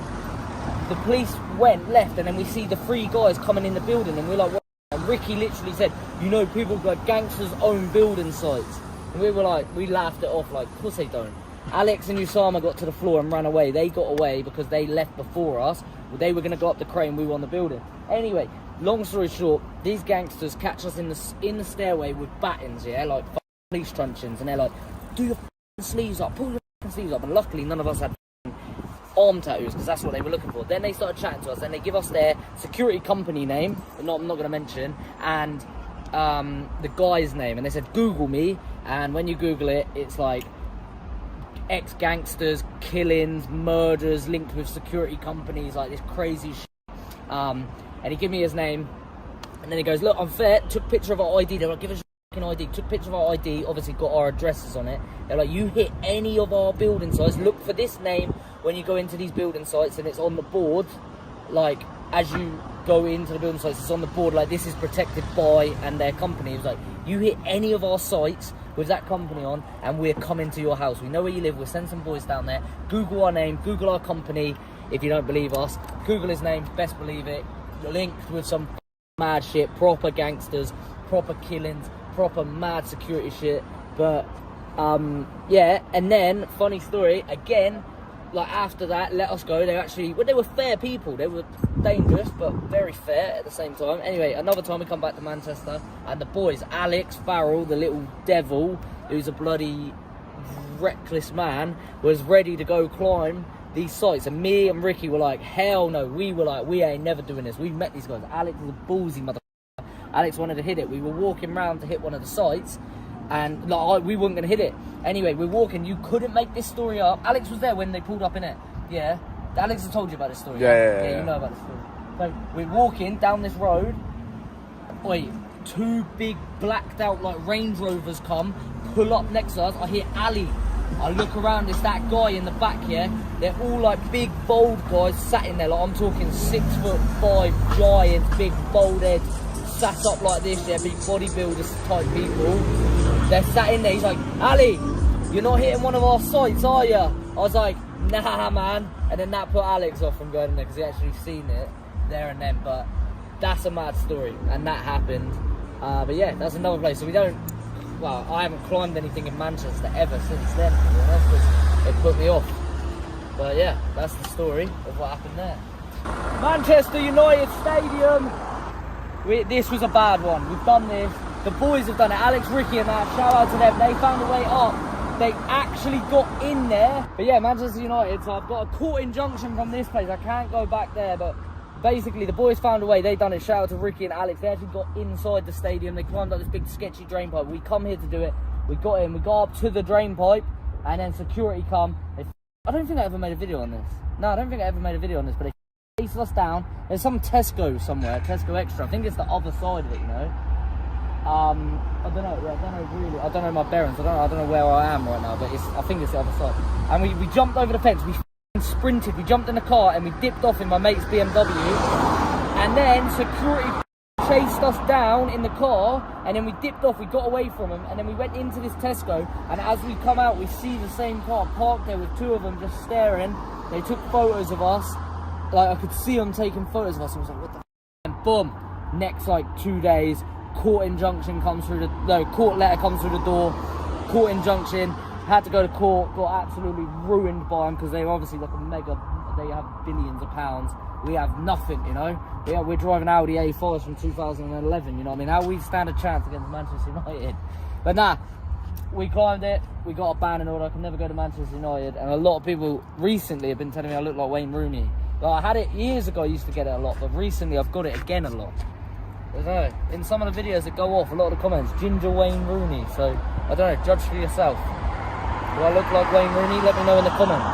the police left, and then we see the 3 guys coming in the building, and we're like, what? And Ricky literally said, you know, people like gangsters own building sites. And we were like, we laughed it off, like, of course they don't. Alex and Usama got to the floor and ran away. They got away because they left before us. They were going to go up the crane, we were on the building. Anyway, long story short, these gangsters catch us in the stairway with battens, yeah, like police truncheons, and they're like, do your sleeves up, pull your sleeves up. And luckily none of us had arm tattoos, because that's what they were looking for. Then they started chatting to us, and they give us their security company name, I'm not going to mention, and the guy's name, and they said Google me, and when you Google it, it's like ex-gangsters, killings, murders linked with security companies, like this crazy shit. And he gave me his name, and then he goes, look, I'm fair, took a picture of our ID, they were like, give us your ID, took a picture of our ID, obviously got our addresses on it. They're like, you hit any of our building sites, look for this name when you go into these building sites, and it's on the board, like, as you go into the building sites, it's on the board, like, this is protected by, and their company. It was like, you hit any of our sites with that company on, and we're coming to your house. We know where you live, we'll send some boys down there, Google our name, Google our company, if you don't believe us, Google his name, best believe it, linked with some mad shit, proper gangsters, proper killings, proper mad security shit. But yeah, and then funny story again, like after that, let us go. They actually, well, they were fair people. They were dangerous but very fair at the same time. Anyway, another time we come back to Manchester, and the boys, Alex Farrell, the little devil who's a bloody reckless man, was ready to go climb these sites, and me and Ricky were like, hell no. We were like, we ain't never doing this. We've met these guys. Alex is a ballsy mother. Alex wanted to hit it. We were walking round to hit one of the sites, and like, we weren't going to hit it. Anyway, we're walking. You couldn't make this story up. Alex was there when they pulled up in it. Yeah. Alex has told you about this story. Yeah, you know about this story. So we're walking down this road. Wait, 2 big blacked out like Range Rovers come, pull up next to us. I hear Ali. I look around, it's that guy in the back here. They're all like big, bold guys sat in there. Like, I'm talking 6'5" giants, big, bold heads, sat up like this. They're big bodybuilders type people. They're sat in there. He's like, Ali, you're not hitting one of our sites, are you? I was like, nah, man. And then that put Alex off from going in there because he actually seen it there and then. But that's a mad story, and that happened. But yeah, that's another place. So we don't. Well, I haven't climbed anything in Manchester ever since then, to be honest, because it put me off. But yeah, that's the story of what happened there. Manchester United Stadium. This was a bad one. We've done this. The boys have done it. Alex, Ricky and that, shout out to them. They found a way up. They actually got in there. But yeah, Manchester United, so I've got a court injunction from this place. I can't go back there, but basically the boys found a way. They done it. Shout out to Ricky and Alex. They actually got inside the stadium. They climbed up this big sketchy drain pipe. We come here to do it. We got in. We got up to the drain pipe, and then security come. I don't think I ever made a video on this. No, I don't think I ever made a video on this, but they chased us down. There's some Tesco somewhere, Tesco Extra. I think it's the other side of it, you know. I don't know. Yeah, I don't know really. I don't know my bearings. I don't know where I am right now, but I think it's the other side. And we jumped over the fence. We sprinted. We jumped in the car and we dipped off in my mate's BMW. And then security chased us down in the car, and then we dipped off. We got away from them, and then we went into this Tesco. And as we come out, we see the same car parked there with 2 of them just staring. They took photos of us. Like, I could see them taking photos of us. I was like, what the f***? And boom, next like 2 days, court injunction comes through court letter comes through the door, court injunction, had to go to court, got absolutely ruined by them because they're obviously like they have billions of pounds. We have nothing, you know. We're driving Audi A4s from 2011, you know what I mean? How we stand a chance against Manchester United? But nah, we climbed it, we got a ban in order. I can never go to Manchester United, and a lot of people recently have been telling me I look like Wayne Rooney. But I had it years ago, I used to get it a lot, but recently I've got it again a lot. I don't know, in some of the videos that go off, a lot of the comments, Ginger Wayne Rooney, so I don't know, judge for yourself. Do I look like Wayne Rooney? Let me know in the comments.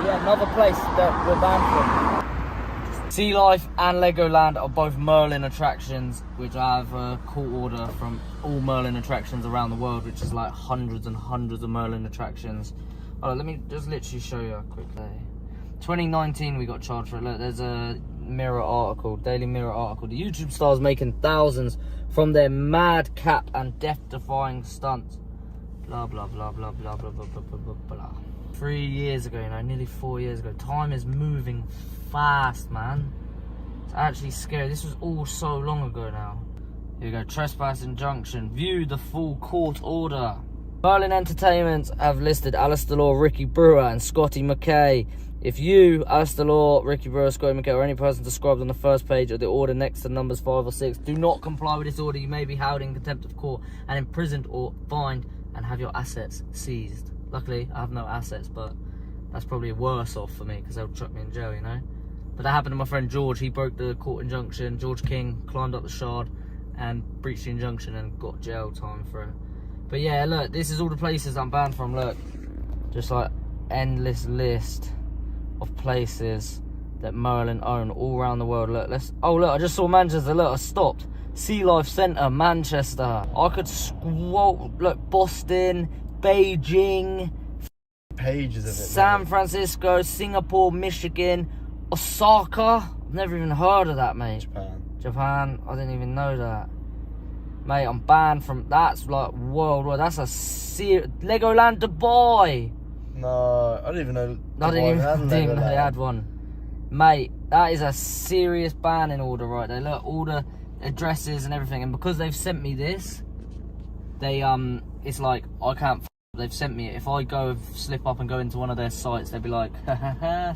Yeah, another place that we're banned from. Sea Life and Legoland are both Merlin attractions, which I have a court order from all Merlin attractions around the world, which is like hundreds and hundreds of Merlin attractions. Alright, let me just literally show you quickly. 2019 we got charged for it. Look, there's a Mirror article, Daily Mirror article. The YouTube stars making thousands from their mad cap and death-defying stunts. Blah blah blah blah blah blah blah blah blah blah blah. 3 years ago, you know, nearly 4 years ago. Time is moving fast, man. It's actually scary. This was all so long ago now. Here we go, trespass injunction. View the full court order. Merlin Entertainment have listed Alistair Law, Ricky Brewer and Scotty McKay. If you, Alistair Law, Ricky Brewer, Scotty McKay, or any person described on the first page of the order next to numbers 5 or 6 do not comply with this order, you may be held in contempt of court and imprisoned or fined and have your assets seized. Luckily, I have no assets, but that's probably worse off for me because they'll chuck me in jail, you know. But that happened to my friend George. He broke the court injunction. George King climbed up the shard and breached the injunction and got jail time for it. But yeah, look, this is all the places I'm banned from. Look, just like endless list of places that Merlin own all around the world. Look, oh look, I just saw Manchester. Look, I stopped. Sea Life Centre, Manchester. I could scroll. Look, Boston, Beijing, Pages of it. San Francisco, Singapore, Michigan, Osaka. I've never even heard of that, mate. Japan. I didn't even know that. Mate, I'm banned from... That's like worldwide. That's a Legoland Dubai. No, I didn't even know. I didn't even think they had one. Mate, that is a serious banning order right there. Look, all the addresses and everything. And because they've sent me this, they, it's like, I can't... They've sent me it. If I go slip up and go into one of their sites, they'd be like, ha ha ha.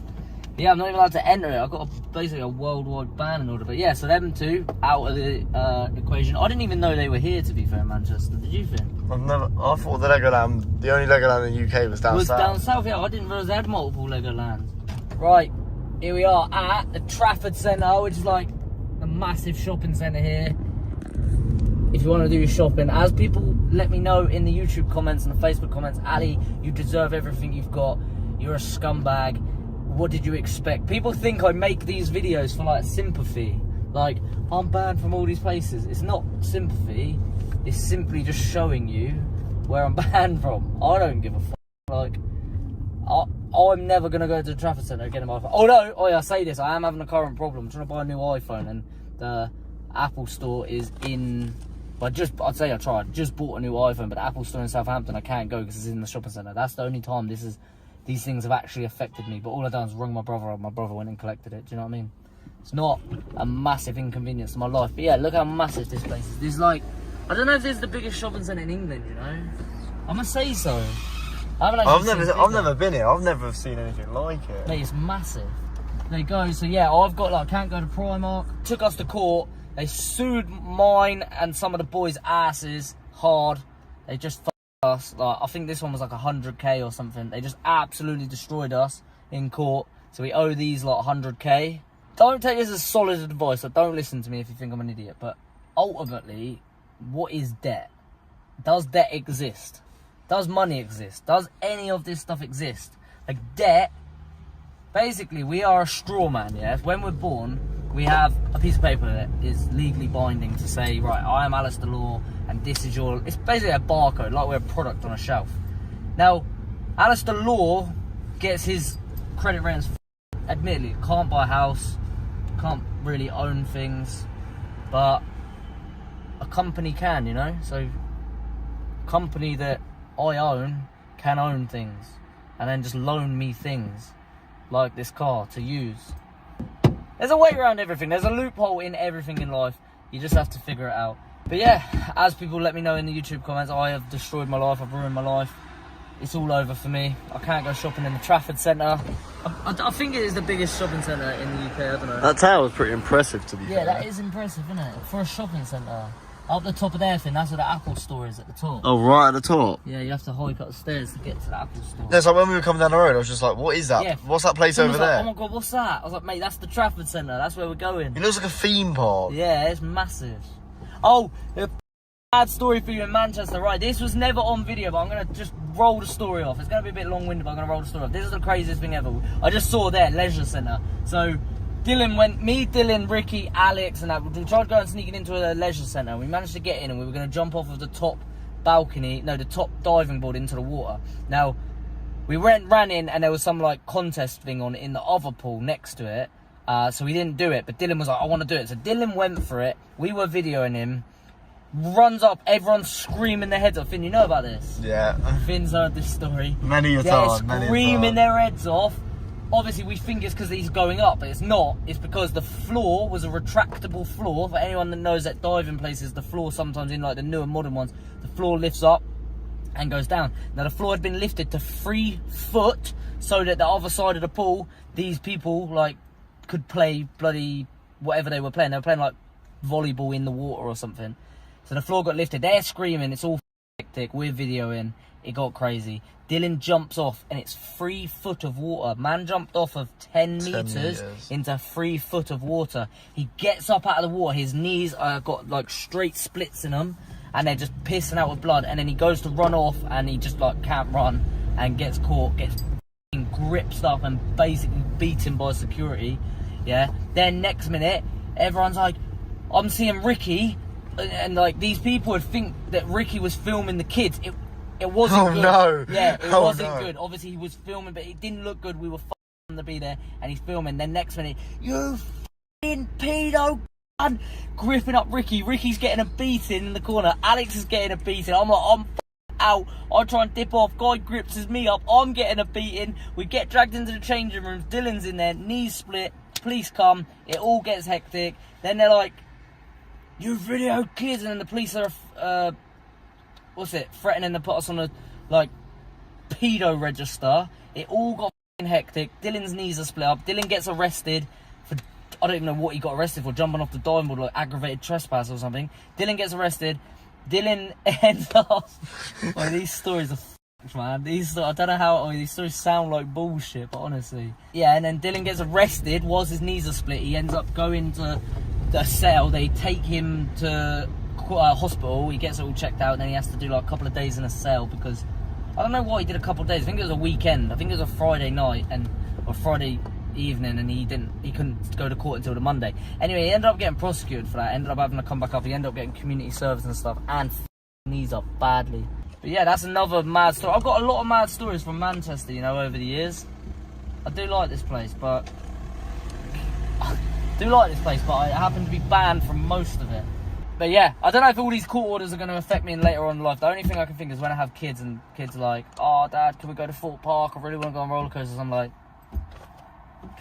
Yeah, I'm not even allowed to enter it. I've got basically a worldwide banning order. But yeah, so them two out of the equation. I didn't even know they were here, to be fair, in Manchester. Did you think? I thought the Legoland, the only Legoland in the UK was down south. Down south, yeah. I didn't realise they had multiple Legolands. Right, here we are at the Trafford Centre, which is like a massive shopping centre here. If you want to do your shopping, as people let me know in the YouTube comments and the Facebook comments, Ali, you deserve everything you've got. You're a scumbag. What did you expect? People think I make these videos for like sympathy. Like, I'm banned from all these places. It's not sympathy. It's simply just showing you where I'm banned from. I don't give a fuck. Like, I'm never going to go to the Trafford Centre again in my phone. Oh no, oh yeah, I say this. I am having a current problem. I'm trying to buy a new iPhone and the Apple store is in... I'd say I tried. Just bought a new iPhone, but the Apple store in Southampton, I can't go because it's in the shopping centre. That's the only time these things have actually affected me. But all I've done is rung my brother up. My brother went and collected it. Do you know what I mean? It's not a massive inconvenience to my life. But yeah, look how massive this place is. There's like, I don't know if this is the biggest shopping centre in England, you know? I'm going to say so. I've never been here. I've never seen anything like it. Mate, it's massive. There you go. So yeah, I've got like, can't go to Primark. Took us to court. They sued mine and some of the boys' asses hard. They just fucked us. Like, I think this one was like 100k or something. They just absolutely destroyed us in court. So we owe these like 100k. Don't take this as solid advice. So don't listen to me if you think I'm an idiot. But ultimately, what is debt? Does debt exist? Does money exist? Does any of this stuff exist? Like debt, basically we are a straw man, yeah? When we're born, we have a piece of paper that is legally binding to say, right, I am Alistair Law, and this is your... It's basically a barcode, like we're a product on a shelf. Now, Alistair Law gets his credit ratings, admittedly, can't buy a house, can't really own things, but a company can, you know? So, a company that I own can own things, and then just loan me things, like this car, to use. There's a way around everything. There's a loophole in everything in life. You just have to figure it out. But yeah, as people let me know in the YouTube comments, I have destroyed my life. I've ruined my life. It's all over for me. I can't go shopping in the Trafford Centre. I think it is the biggest shopping centre in the UK. I don't know. That tower was pretty impressive, to be fair. Yeah, that is impressive, isn't it? For a shopping centre. Up the top of their thing, that's where the Apple store is at the top. Oh, right at the top? Yeah, you have to hike up the stairs to get to the Apple store. Yeah, so when we were coming down the road, I was just like, what is that? Yeah. What's that place over there? Oh my God, what's that? I was like, mate, that's the Trafford Centre. That's where we're going. It looks like a theme park. Yeah, it's massive. Oh, a bad story for you in Manchester, right? This was never on video, but I'm going to just roll the story off. It's going to be a bit long-winded, but I'm going to roll the story off. This is the craziest thing ever. I just saw there, Leisure Centre. So... Dylan, Ricky, Alex and that, we tried going sneaking into a leisure centre. We managed to get in and we were going to jump off of the top balcony, no, the top diving board into the water. Now, we ran in and there was some like contest thing on in the other pool next to it. So we didn't do it, but Dylan was like, I want to do it. So Dylan went for it. We were videoing him. runs up, everyone's screaming their heads off. Finn, you know about this? Yeah. Finn's heard this story. Many a They're time, many a screaming time. their heads off. Obviously, we think it's because he's going up, but it's not. It's because the floor was a retractable floor. For anyone that knows at diving places, the floor sometimes in like the newer modern ones, the floor lifts up and goes down. Now, the floor had been lifted to 3 foot so that the other side of the pool, these people like could play bloody whatever they were playing. They were playing like volleyball in the water or something. So the floor got lifted. They're screaming. It's all hectic. We're videoing. It got crazy. Dylan jumps off and it's 3 foot of water. Man jumped off of 10 meters into 3 foot of water. He gets up out of the water. His knees got like straight splits in them and they're just pissing out with blood. And then he goes to run off and he just like can't run and gets caught, gets gripped up and basically beaten by security. Yeah. Then next minute, everyone's like, I'm seeing Ricky. And like these people would think that Ricky was filming the kids. It wasn't good. No. Yeah, it wasn't good. Obviously he was filming, but it didn't look good. We were f***ing to be there, and he's filming. Then next minute, you f***ing pedo, gun, gripping up Ricky. Ricky's getting a beating in the corner. Alex is getting a beating. I'm like, I'm out. I try and dip off. Guy grips me up. I'm getting a beating. We get dragged into the changing rooms. Dylan's in there. Knees split. Police come. It all gets hectic. Then they're like, you video kids, and then the police are threatening to put us on a like pedo register. It all got f***ing hectic. Dylan's knees are split up. Dylan gets arrested for, I don't even know what he got arrested for, jumping off the diving board, like aggravated trespass or something. Dylan gets arrested. Dylan ends up these stories are f***ed, man. I don't know how these stories sound like bullshit, but honestly, yeah. And then Dylan gets arrested whilst his knees are split. He ends up going to the cell. They take him to hospital. He gets it all checked out, and then he has to do like a couple of days in a cell because I don't know what he did a couple of days. I think it was a weekend. I think it was a Friday night or Friday evening, and he couldn't go to court until the Monday. Anyway, he ended up getting prosecuted for that. Ended up having to come back up. He ended up getting community service and stuff, and knees up badly. But yeah, that's another mad story. I've got a lot of mad stories from Manchester, you know, over the years. I do like this place, but I happen to be banned from most of it. But yeah, I don't know if all these court orders are going to affect me later on in life. The only thing I can think is when I have kids and kids are like, oh, Dad, can we go to Fort Park? I really want to go on roller coasters. I'm like,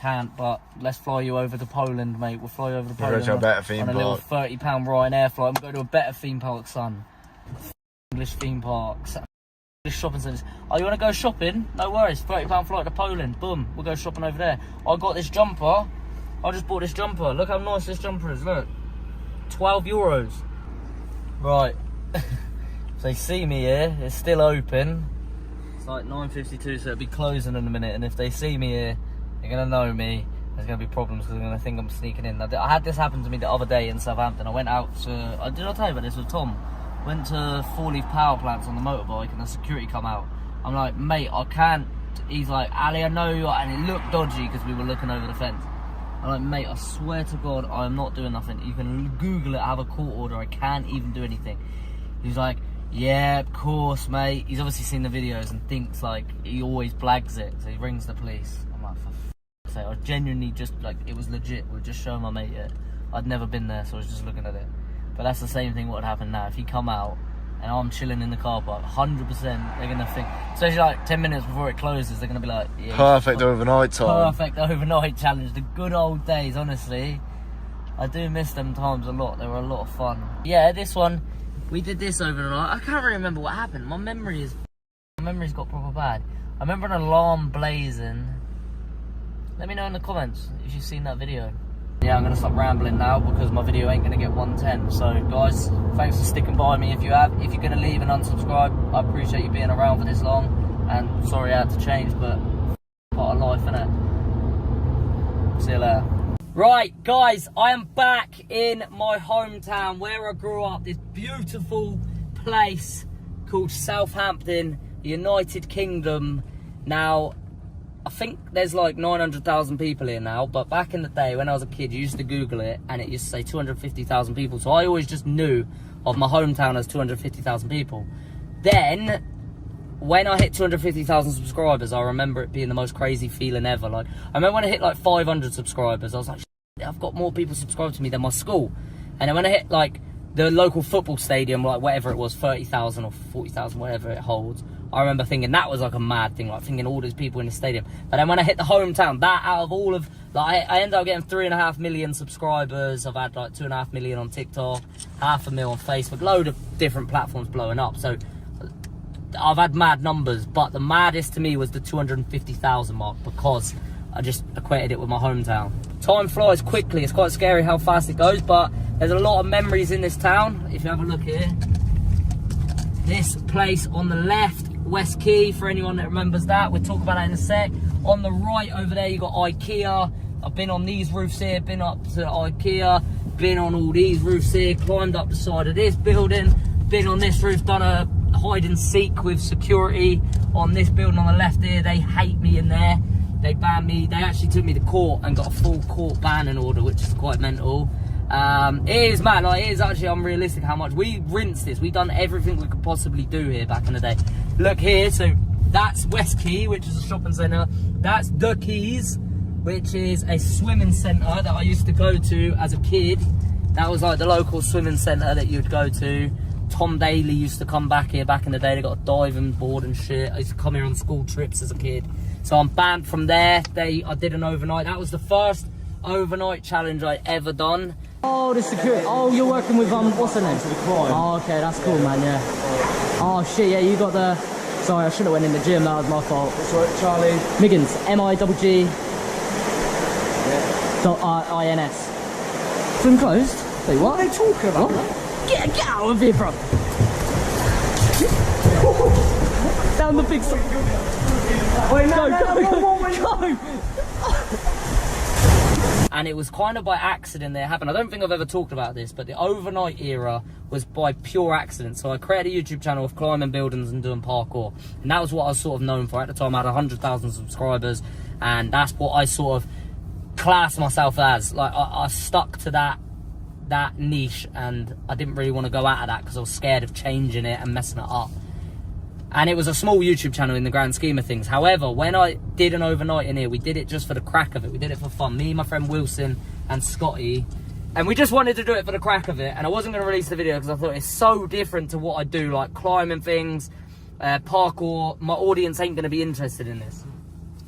can't, but let's fly you over to Poland, mate. We'll fly you over to Poland to a better theme on a little park. £30 Ryanair flight. We'll go to a better theme park, son. English theme parks. English shopping centres. Oh, you want to go shopping? No worries. £30 flight to Poland. Boom. We'll go shopping over there. I got this jumper. I just bought this jumper. Look how nice this jumper is. Look. €12. Right. If they see me here, it's still open. It's like 9:52, so it'll be closing in a minute. And if they see me here, they're gonna know me. There's gonna be problems because they're gonna think I'm sneaking in. I had this happen to me the other day in Southampton. I went out to. Did I tell you about this with Tom? Went to 4-leaf power plants on the motorbike, and the security come out. I'm like, mate, I can't. He's like, Ali, I know you are, and it looked dodgy because we were looking over the fence. I'm like, mate, I swear to God, I am not doing nothing. You can Google it, I have a court order, I can't even do anything. He's like, yeah, of course, mate. He's obviously seen the videos and thinks, like, he always blags it. So he rings the police. I'm like, for f***ing sake. I was genuinely just, like, it was legit. We were just showing my mate it. I'd never been there, so I was just looking at it. But that's the same thing what would happen now. If he come out and I'm chilling in the car park, 100% they're going to think, especially like 10 minutes before it closes, they're going to be like, yeah, perfect overnight time. Perfect overnight challenge. The good old days, honestly. I do miss them times a lot. They were a lot of fun. Yeah, this one, we did this over the night. I can't really remember what happened. My memory's got proper bad. I remember an alarm blazing. Let me know in the comments if you've seen that video. Yeah, I'm going to stop rambling now because my video ain't going to get 110. So, guys, thanks for sticking by me if you have. If you're going to leave and unsubscribe, I appreciate you being around for this long. And sorry I had to change, but part of life, innit? See you later. Right, guys, I am back in my hometown where I grew up. This beautiful place called Southampton, United Kingdom. Now, I think there's like 900,000 people here now, but back in the day when I was a kid, you used to Google it and it used to say 250,000 people. So I always just knew of my hometown as 250,000 people. Then, when I hit 250,000 subscribers, I remember it being the most crazy feeling ever. Like, I remember when I hit like 500 subscribers, I was like, I've got more people subscribed to me than my school. And then when I hit like the local football stadium, like whatever it was, 30,000 or 40,000, whatever it holds. I remember thinking that was like a mad thing, like thinking all these people in the stadium. But then when I hit the hometown, that out of all of, like I ended up getting 3.5 million subscribers. I've had like 2.5 million on TikTok, 500,000 on Facebook, load of different platforms blowing up. So I've had mad numbers, but the maddest to me was the 250,000 mark, because I just equated it with my hometown. Time flies quickly. It's quite scary how fast it goes, but there's a lot of memories in this town. If you have a look here, this place on the left, West Quay, for anyone that remembers that, we'll talk about that in a sec. On the right over there, you got IKEA. I've been on these roofs here, been up to IKEA, been on all these roofs here, climbed up the side of this building, been on this roof, done a hide and seek with security on this building on the left here. They hate me in there. They banned me. They actually took me to court and got a full court banning order, which is quite mental. It is, man, like, it is actually unrealistic how much we rinsed this. We've done everything we could possibly do here back in the day. Look here, so that's West Quay, which is a shopping centre. That's The Keys, which is a swimming centre that I used to go to as a kid. That was like the local swimming centre that you'd go to. Tom Daly used to come back here back in the day. They got a diving board and shit. I used to come here on school trips as a kid. So I'm banned from there. I did an overnight. That was the first overnight challenge I ever done. Oh, the security. Oh, you're working with, what's her name? Oh, okay, that's cool, man, yeah. Oh, shit, yeah, you got the... Sorry, I should have went in the gym. That was my fault. That's right, Charlie. Miggins, M-I-G-G... Yeah. I-N-S. Swim closed? Wait, what? What are they talking about? What? Get out of here, bro. Down the big side. Wait, Go. And it was kind of by accident that it happened. I don't think I've ever talked about this, but the overnight era was by pure accident. So I created a YouTube channel of climbing buildings and doing parkour. And that was what I was sort of known for. At the time, I had 100,000 subscribers. And that's what I sort of classed myself as. Like, I stuck to that niche, and I didn't really want to go out of that because I was scared of changing it and messing it up. And it was a small YouTube channel in the grand scheme of things. However, when I did an overnight in here, we did it just for the crack of it. We did it for fun. Me, my friend Wilson and Scotty. And we just wanted to do it for the crack of it. And I wasn't going to release the video because I thought it's so different to what I do, like climbing things, parkour. My audience ain't going to be interested in this.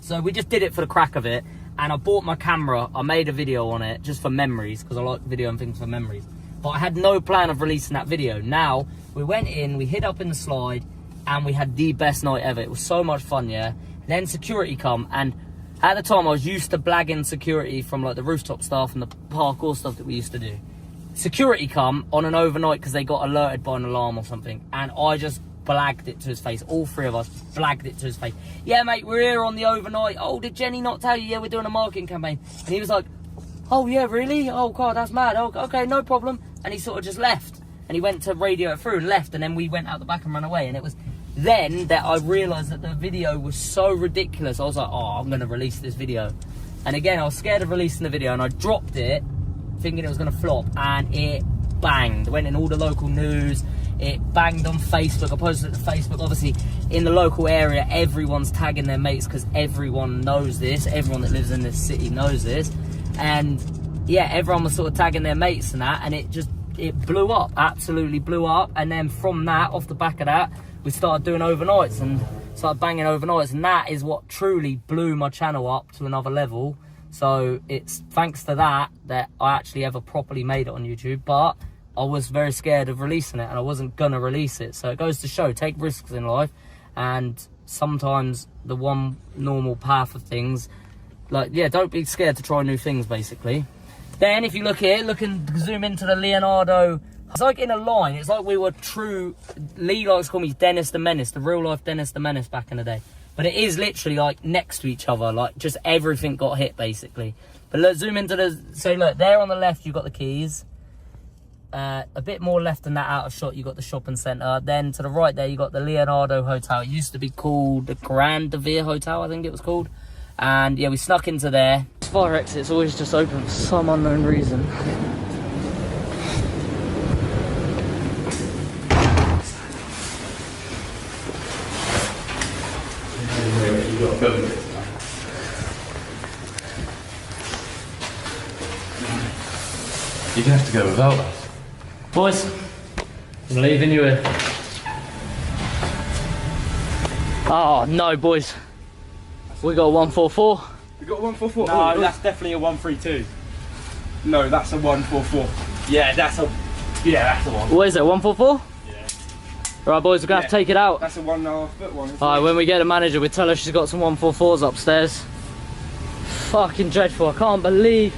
So we just did it for the crack of it. And I bought my camera. I made a video on it just for memories, because I like videoing things for memories. But I had no plan of releasing that video. Now, we went in, we hid up in the slide, and we had the best night ever. It was so much fun, yeah. Then security come, and at the time I was used to blagging security from like the rooftop stuff and the parkour stuff that we used to do. Security come on an overnight because they got alerted by an alarm or something, and I just blagged it to his face. All three of us blagged it to his face. Yeah, mate, we're here on the overnight. Oh, did Jenny not tell you? Yeah, we're doing a marketing campaign. And he was like, oh yeah, really? Oh god, that's mad. Oh, okay, no problem. And he sort of just left. And he went to radio it through and left, and then we went out the back and ran away. And it was then that I realised that the video was so ridiculous. I was like, oh, I'm going to release this video. And again, I was scared of releasing the video, and I dropped it thinking it was going to flop, and it banged. It went in all the local news. It banged on Facebook. I posted it to Facebook. Obviously, in the local area, everyone's tagging their mates because everyone knows this. Everyone that lives in this city knows this. And yeah, everyone was sort of tagging their mates and that, and it blew up, absolutely blew up. And then from that, off the back of that, we started doing overnights and started banging overnights, and that is what truly blew my channel up to another level. So it's thanks to that I actually ever properly made it on YouTube. But I was very scared of releasing it, and I wasn't gonna release it. So it goes to show, take risks in life, and sometimes the one normal path of things, like, yeah, don't be scared to try new things, basically. Then if you look here, zoom into the Leonardo. It's like in a line. It's like we were true. Lee likes to call me Dennis the Menace, the real life Dennis the Menace back in the day. But it is literally like next to each other, like just everything got hit basically. But let's zoom into so look, there on the left you've got the Keys. A bit more left than that out of shot, you got the shopping centre. Then to the right there, you got the Leonardo Hotel. It used to be called the Grand Devere Hotel, I think it was called. And yeah, we snuck into there. Fire exit's always just open for some unknown reason. You're gonna have to go without us. Boys, I'm leaving you here. Oh no, boys. We got a 144. We got a 144. No, that's definitely a 132. No, that's a 144. Yeah, that's a one. What is it, 144? Yeah. Right, boys, we're gonna have to take it out. That's a 1.5 foot one. Alright, when we get a manager, we tell her she's got some 144s upstairs. Fucking dreadful, I can't believe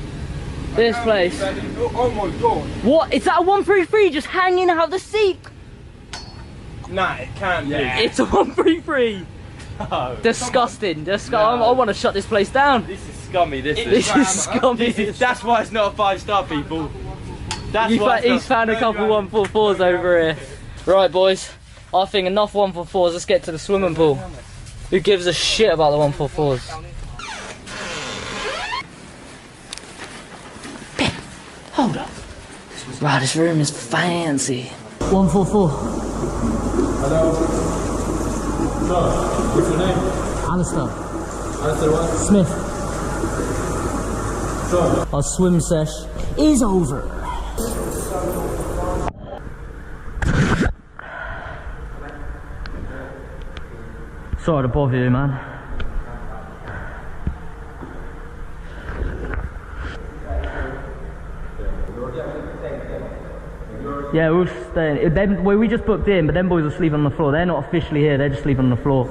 this place. Oh my god. What? Is that a 133 just hanging out the seat? Nah, it can't be. It's a 133. Oh, Disgusting. I want to shut this place down. this is scummy. This This is scummy. That's why it's not a 5-star, people. That's why He's found a couple 144s over here. Right, boys. I think enough 144s. Let's get to the swimming pool. Who gives a shit about the 144s? Hold up. Right, this room is fancy. 144. Hello. Sure. What's your name? Alistair. Alistair what? Smith. Sure. Our swim sesh is over. Sorry to bother you, man. Yeah, we'll stay. We just booked in, but them boys are sleeping on the floor. They're not officially here, they're just sleeping on the floor.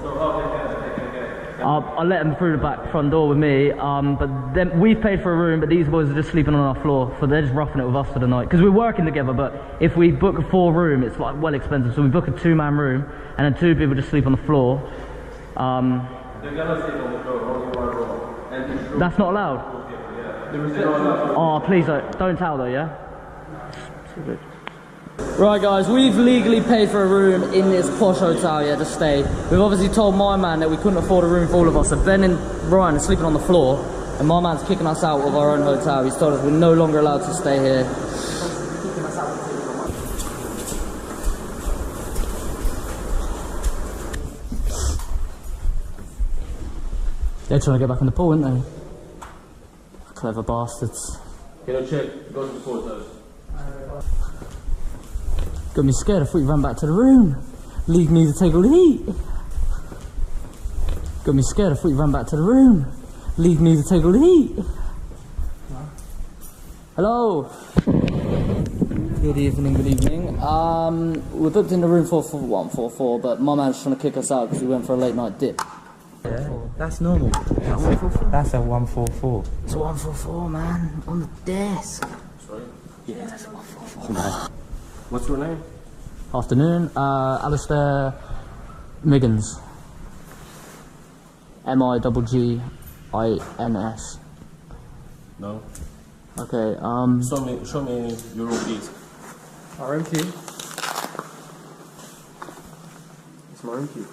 I'll let them through the back front door with me, but we've paid for a room, but these boys are just sleeping on our floor, so they're just roughing it with us for the night. Because we're working together, but if we book a 4-room, it's like well expensive, so we book a 2-man room, and then 2 people just sleep on the floor. They're gonna sleep on the floor, only one room. And this room. That's not allowed? Oh, please don't tell though, yeah? Right guys, we've legally paid for a room in this posh hotel, yeah, to stay. We've obviously told my man that we couldn't afford a room for all of us, so Ben and Ryan are sleeping on the floor, and my man's kicking us out of our own hotel. He's told us we're no longer allowed to stay here. They're trying to get back in the pool, aren't they? Clever bastards. Can you check? Go to the photos. Got me scared. I thought you ran back to the room. Leave me to take all the heat. Got me scared. I thought you ran back to the room. Leave me to take all the heat. Hello. Good evening. Good evening. We're booked in the room for 144, but my man's trying to kick us out because we went for a late night dip. Yeah, that's normal. That's a 144. It's a 144, man. On the desk. Sorry? Yeah, that's a 144. What's your name? Afternoon. Alistair Miggins. Miggins. No. Okay, Show me your room, please. Our room key. It's my room key.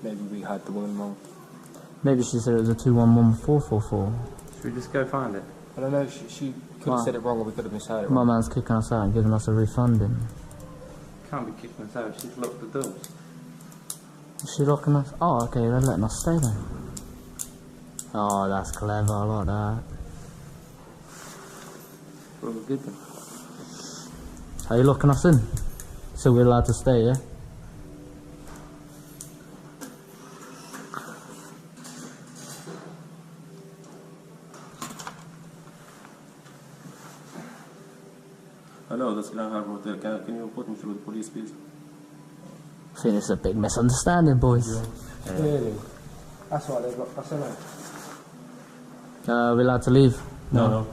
Maybe we had the one wrong. maybe she said it was a 211444. Should we just go find it? I don't know, she could have said it wrong or we could have misheard it My wrong. man's kicking us out and giving us a refunding. Can't be kicking us out. She's locked the doors. Is she locking us? Oh, okay, they're letting us stay then. Oh, that's clever, I like that. Well, we're good then. Are you locking us in? So we're allowed to stay, yeah? Hello, that's Grand Harbor Hotel. Can you put me through the police, please? I think it's a big misunderstanding, boys. Really? That's why they've locked us in there. We're allowed to leave? No.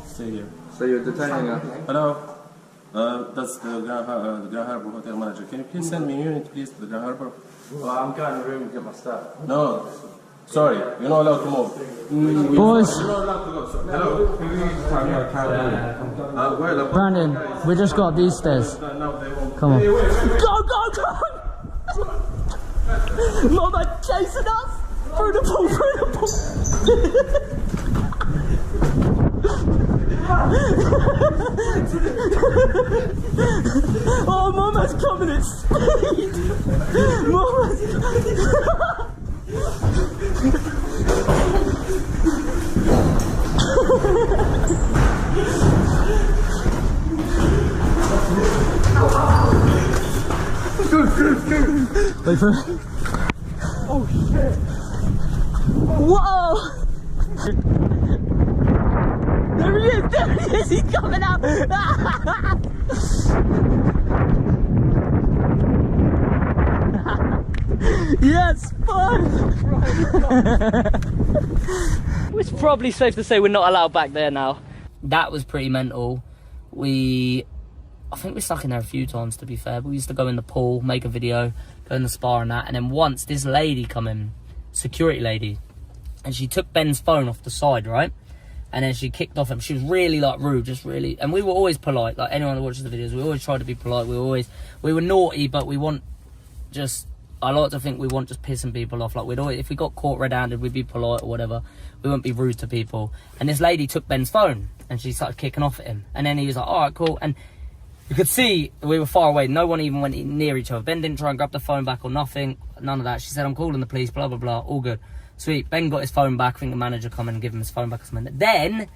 Stay here. So you're detaining her? Hello. That's the Grand Harbor Hotel manager. Can you please send me a unit, please, to the Grand Harbor? Well, I'm going to the room and get my stuff. No. Sorry, you're not allowed to move. Boys, You're not allowed to go. Hello. Well, Brandon, we just got these stairs. Come on. Go! My man chasing us! Through the pool, Oh, my man's coming at speed! My man's Wait for it. Oh shit! Whoa! There he is! He's coming out! Yes, fun! It's probably safe to say we're not allowed back there now. That was pretty mental. I think we stuck in there a few times, to be fair, but we used to go in the pool, make a video, go in the spa and that, and then once this lady come in, security lady, and she took Ben's phone off the side, right? And then she kicked off him. She was really like rude, just really, and we were always polite, like anyone that watches the videos, we always try to be polite, we were naughty, but we want just, I like to think we want just pissing people off, like we'd always, if we got caught red-handed, we'd be polite or whatever, we wouldn't be rude to people. And this lady took Ben's phone, and she started kicking off at him, and then he was like, alright, cool, and you could see we were far away. No one even went near each other. Ben didn't try and grab the phone back or nothing. None of that. She said, I'm calling the police, blah, blah, blah. All good. Sweet. Ben got his phone back. I think the manager come in and give him his phone back or something. Then, a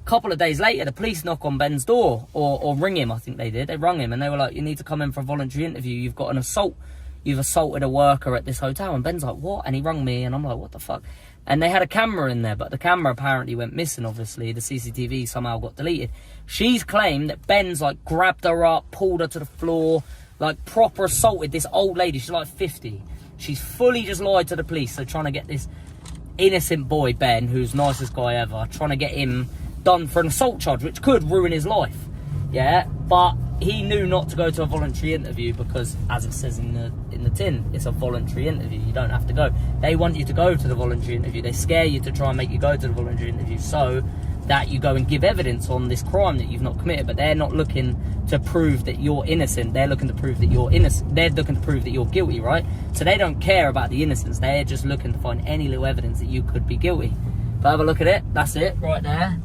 couple of days later, the police knock on Ben's door. Or ring him, I think they did. They rung him and they were like, you need to come in for a voluntary interview. You've got an assault. You've assaulted a worker at this hotel. And Ben's like, what? And he rung me and I'm like, what the fuck? And they had a camera in there, but the camera apparently went missing, obviously. The CCTV somehow got deleted. She's claimed that Ben's, like, grabbed her up, pulled her to the floor, like, proper assaulted this old lady. She's, like, 50. She's fully just lied to the police. So trying to get this innocent boy, Ben, who's the nicest guy ever, trying to get him done for an assault charge, which could ruin his life. Yeah? But he knew not to go to a voluntary interview because, as it says in the tin, it's a voluntary interview. You don't have to go. They want you to go to the voluntary interview. They scare you to try and make you go to the voluntary interview so that you go and give evidence on this crime that you've not committed. But they're not looking to prove that you're innocent. They're looking to prove that you're innocent. They're looking to prove that you're guilty, right? So they don't care about the innocence. They're just looking to find any little evidence that you could be guilty. But have a look at it. That's it right there.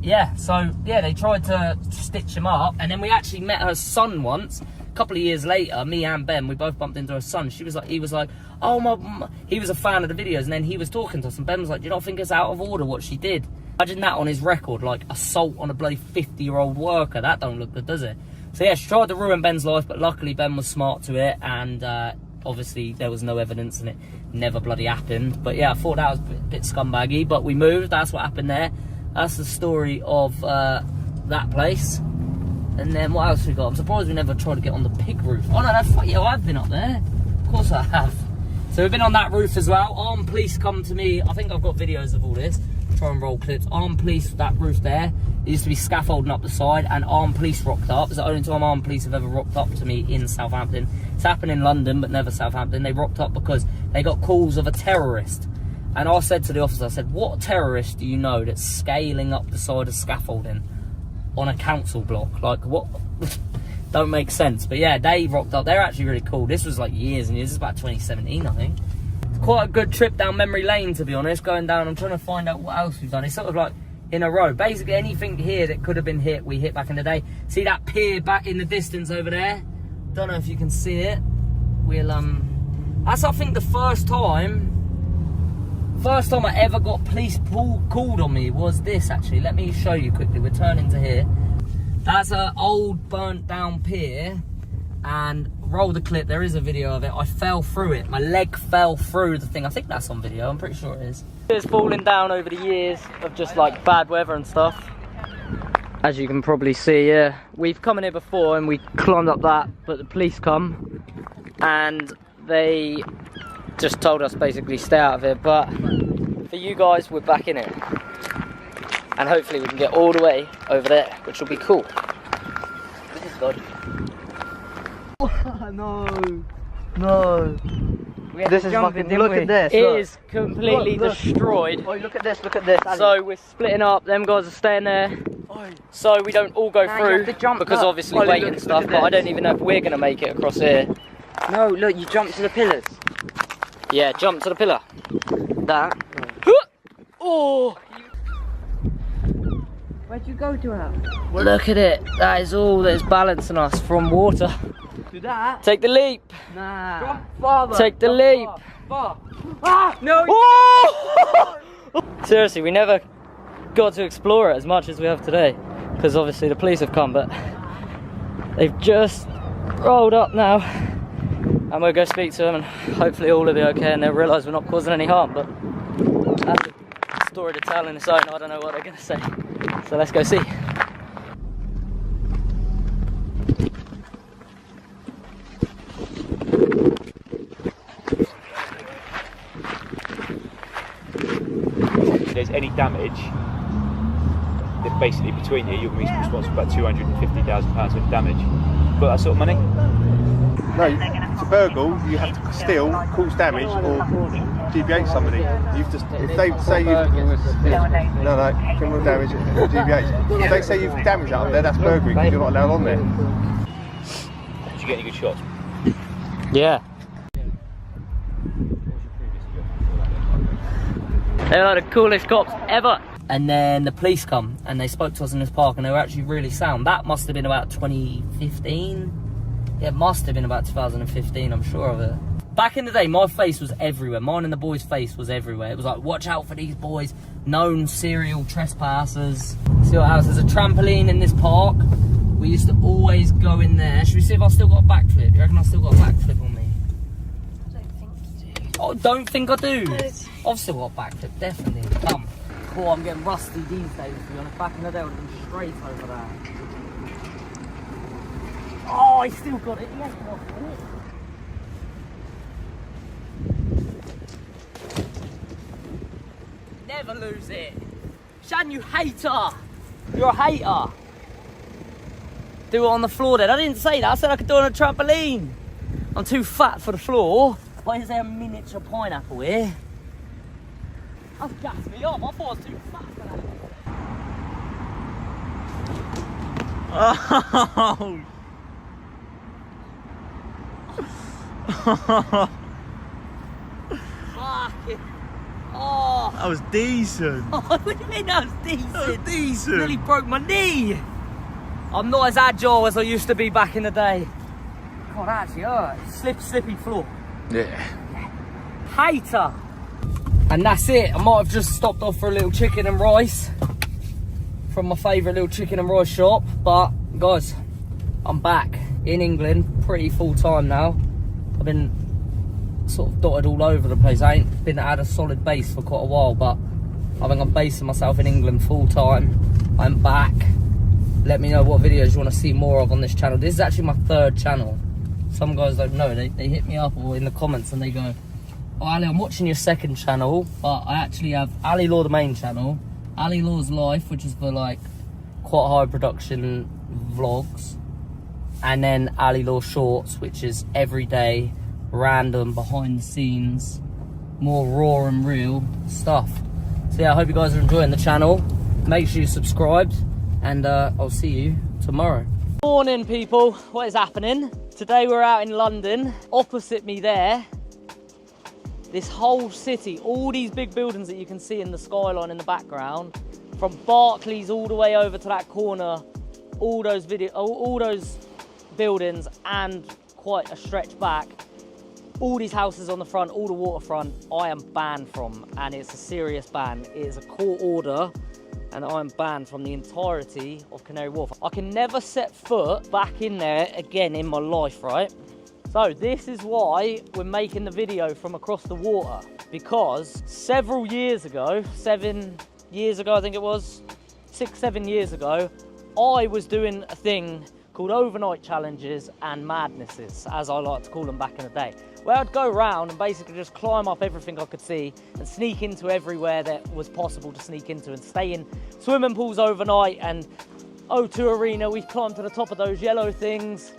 Yeah, so, yeah, they tried to stitch him up, and then we actually met her son once. A couple of years later, me and Ben, we both bumped into her son. He was like, oh, he was a fan of the videos, and then he was talking to us, and Ben was like, do you not think it's out of order what she did? Imagine that on his record, like, assault on a bloody 50-year-old worker. That don't look good, does it? So, yeah, she tried to ruin Ben's life, but luckily Ben was smart to it, and obviously there was no evidence, and it never bloody happened. But, yeah, I thought that was a bit scumbaggy, but we moved. That's what happened there. That's the story of that place. And then what else we got? I'm surprised we never tried to get on the pig roof. Oh no, that's funny. Yeah, I've been up there. Of course I have. So we've been on that roof as well. Armed police come to me. I think I've got videos of all this. Try and roll clips. Armed police, that roof there. There used to be scaffolding up the side, and armed police rocked up. It's the only time armed police have ever rocked up to me in Southampton. It's happened in London, but never Southampton. They rocked up because they got calls of a terrorist. And I said to the officer, I said, what terrorist do you know that's scaling up the side of scaffolding on a council block? Like, what? Don't make sense. But yeah, they rocked up. They're actually really cool. This was like years and years. This is about 2017, I think. It's quite a good trip down memory lane, to be honest. Going down, I'm trying to find out what else we've done. It's sort of like in a row. Basically, anything here that could have been hit, we hit back in the day. See that pier back in the distance over there? Don't know if you can see it. We'll, that's, I think, the first time I ever got police called on me was this, actually. Let me show you quickly. We're turning to here. That's an old burnt down pier, and roll the clip. There is a video of it. I fell through it. My leg fell through the thing. I think that's on video. I'm pretty sure it is. It's falling down over the years of just like bad weather and stuff. As you can probably see, yeah. We've come in here before and we climbed up that, but the police come and they just told us basically stay out of it. But for you guys, we're back in it, and hopefully we can get all the way over there, which will be cool. This is good. No. This is fucking, look at this. It is completely destroyed. Oh, look at this, Ali. So we're splitting up, them guys are staying there. So we don't all go through, because obviously weight and stuff, but I don't even know if we're going to make it across here. No, look, you jump to the pillars. Yeah, jump to the pillar. That. Oh! Where'd you go to out? Look at it. That is all that is balancing us from water. To that? Take the leap. Nah. Jump farther. Take the leap. Far. Ah! No! Oh! Seriously, we never got to explore it as much as we have today, because obviously the police have come, but they've just rolled up now. And we'll go speak to them, and hopefully all will be okay and they'll realise we're not causing any harm. But that's a story to tell in its own. I don't know what they're going to say. So let's go see. If there's any damage, then basically between you, you'll be responsible for about £250,000 worth of damage. Got that sort of money? No, to burgle, you have to steal, cause damage, or deviate somebody. You've just, if they say you've criminal damage, or deviate. If they say you've damaged out there, that's burglary because you're not allowed on there. Did you get any good shots? Yeah. They're like the coolest cops ever. And then the police come and they spoke to us in this park and they were actually really sound. That must have been about 2015. Yeah, it must have been about 2015, I'm sure of it. Back in the day, my face was everywhere. Mine and the boys' face was everywhere. It was like, watch out for these boys, known serial trespassers. See what else? There's a trampoline in this park. We used to always go in there. Should we see if I've still got a backflip? Do you reckon I've still got a backflip on me? I don't think you do. Oh, don't think I do. I've still got a backflip, definitely. Come. Oh, I'm getting rusty these days, to be honest. Back in the day, I would have been straight over that. Oh, he still got it. He hasn't lost it. Never lose it. Shan, you hater. You're a hater. Do it on the floor then. I didn't say that. I said I could do it on a trampoline. I'm too fat for the floor. Why is there a miniature pineapple here? That's gassed me up. I thought I was too fat for that. Oh! Fucking. Oh. That was decent. What do you mean that was decent? That was decent. Nearly broke my knee. I'm not as agile as I used to be back in the day. God, that actually hurt. Slippy floor. Yeah. Hater. And that's it. I might have just stopped off for a little chicken and rice from my favourite little chicken and rice shop. But guys, I'm back in England, pretty full time now. I've been sort of dotted all over the place. I ain't been at a solid base for quite a while, but I think I'm basing myself in England full time. I'm back. Let me know what videos you want to see more of on this channel. This is actually my 3rd channel. Some guys don't know. They hit me up or in the comments and they go, oh, Ali, I'm watching your 2nd channel, but I actually have Ali Law, the main channel, Ali Law's Life, which is for like quite high production vlogs, and then Ali Law Shorts, which is everyday, random, behind the scenes, more raw and real stuff. So yeah, I hope you guys are enjoying the channel. Make sure you subscribed, and I'll see you tomorrow. Morning people, what is happening? Today we're out in London. Opposite me there, this whole city, all these big buildings that you can see in the skyline in the background, from Barclays all the way over to that corner, all those buildings and quite a stretch back, all these houses on the front, all the waterfront, I am banned from, and it's a serious ban. It is a court order, and I'm banned from the entirety of Canary Wharf. I can never set foot back in there again in my life, right? So this is why we're making the video from across the water, because several years ago, 7 years ago, I think it was, 6, 7 years ago, I was doing a thing called overnight challenges and madnesses, as I like to call them back in the day, where I'd go around and basically just climb up everything I could see and sneak into everywhere that was possible to sneak into and stay in swimming pools overnight. And O2 Arena, we climbed to the top of those yellow things,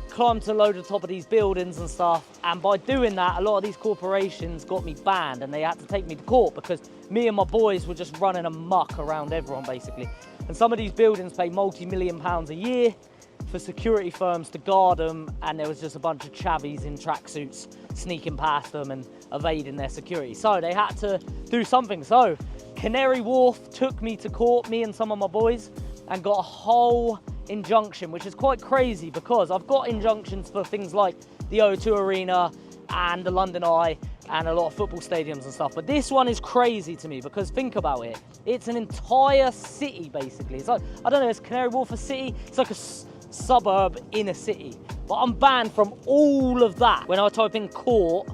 climbed to load the top of these buildings and stuff, and by doing that a lot of these corporations got me banned and they had to take me to court because me and my boys were just running amok around everyone basically. And some of these buildings pay multi-million pounds a year for security firms to guard them, and there was just a bunch of chavvies in tracksuits sneaking past them and evading their security. So they had to do something. So Canary Wharf took me to court, me and some of my boys, and got a whole injunction, which is quite crazy because I've got injunctions for things like the O2 Arena and the London Eye and a lot of football stadiums and stuff, but this one is crazy to me because think about it, it's an entire city basically. It's like, I don't know, is Canary Wharf a city? It's like a suburb in a city, But I'm banned from all of that. When I type in court